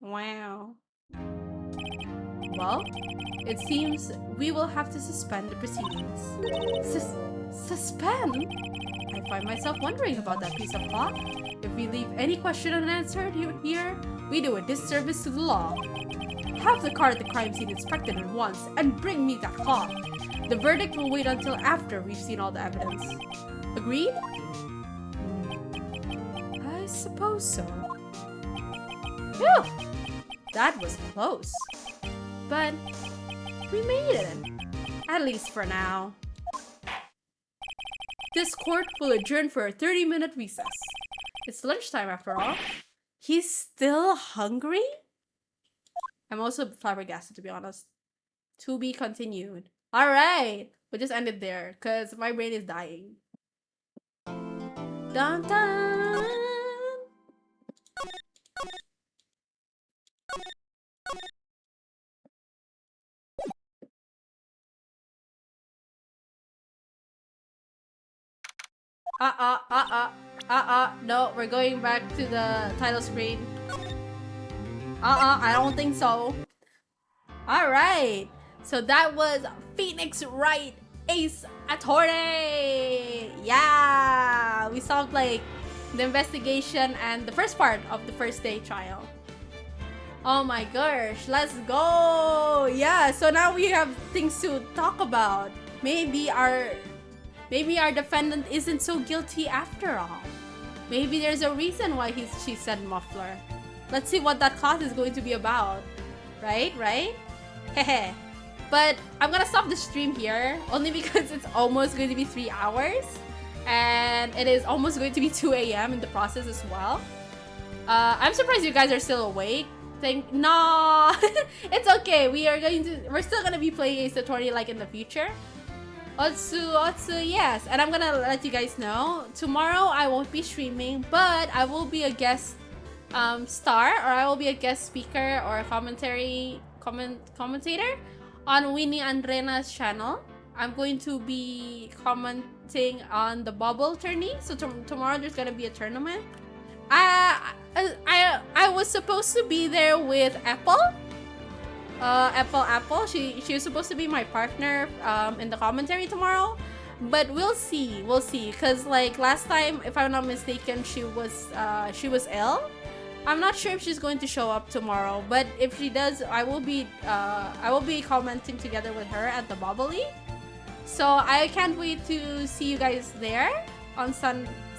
Speaker 1: Wow. Well, it seems we will have to suspend the proceedings. Suspend? I find myself wondering about that piece of cloth. If we leave any question unanswered here, we do a disservice to the law. Have the car at the crime scene inspected at once and bring me that cloth. The verdict will wait until after we've seen all the evidence. Agreed? I suppose so. Phew! That was close. But we made it. At least for now. This court will adjourn for a 30-minute recess. It's lunchtime after all. He's still hungry? I'm also flabbergasted, to be honest. To be continued. Alright! We'll just end it there, because my brain is dying. Dun dun! No, we're going back to the title screen. I don't think so. Alright. So that was Phoenix Wright Ace Attorney. Yeah. We solved like the investigation and the first part of the first day trial. Oh my gosh. Let's go. Yeah. So now we have things to talk about. Maybe our defendant isn't so guilty after all. Maybe there's a reason why she said muffler. Let's see what that class is going to be about. Right? Hehe. But I'm gonna stop the stream here only because it's almost going to be 3 hours. And it is almost going to be 2 a.m. in the process as well. I'm surprised you guys are still awake. No, it's okay. We're still gonna be playing Ace Attorney like in the future. Otsu, yes. And I'm gonna let you guys know, tomorrow I won't be streaming, but I will be a guest star, or I will be a guest speaker or a commentator on Winnie and Rena's channel. I'm going to be commenting on the bubble tourney. So tomorrow there's gonna be a tournament. I was supposed to be there with Apple. Apple. She was supposed to be my partner in the commentary tomorrow, but we'll see. Cause like last time, if I'm not mistaken, she was ill. I'm not sure if she's going to show up tomorrow, but if she does, I will be commenting together with her at the Bubbly. So I can't wait to see you guys there on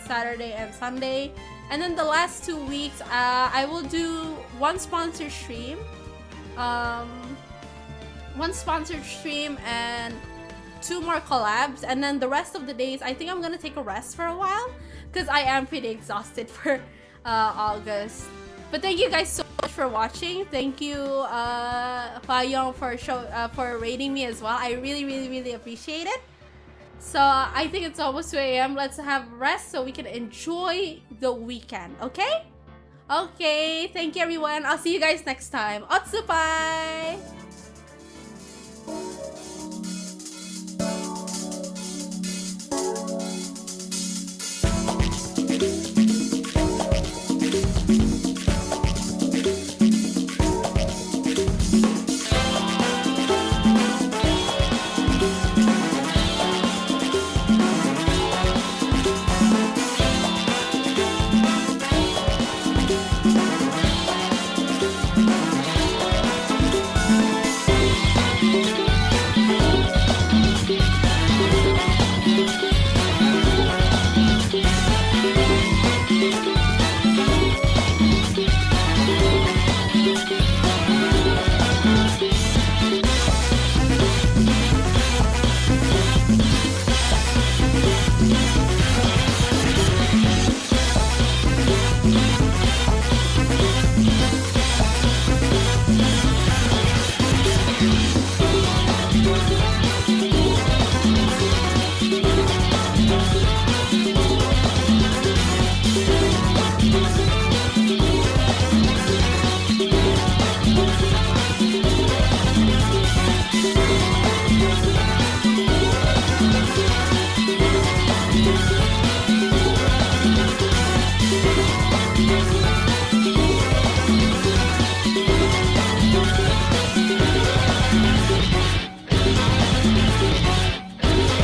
Speaker 1: Saturday and Sunday. And then the last 2 weeks, I will do one sponsored stream. One sponsored stream and 2 more collabs. And then the rest of the days, I think I'm gonna take a rest for a while because I am pretty exhausted for August. But thank you guys so much for watching. Thank you, Fayong, for rating me as well. I really appreciate it. So I think it's almost 2 a.m. Let's have rest so we can enjoy the weekend, okay? Okay, thank you everyone. I'll see you guys next time. Otsupai!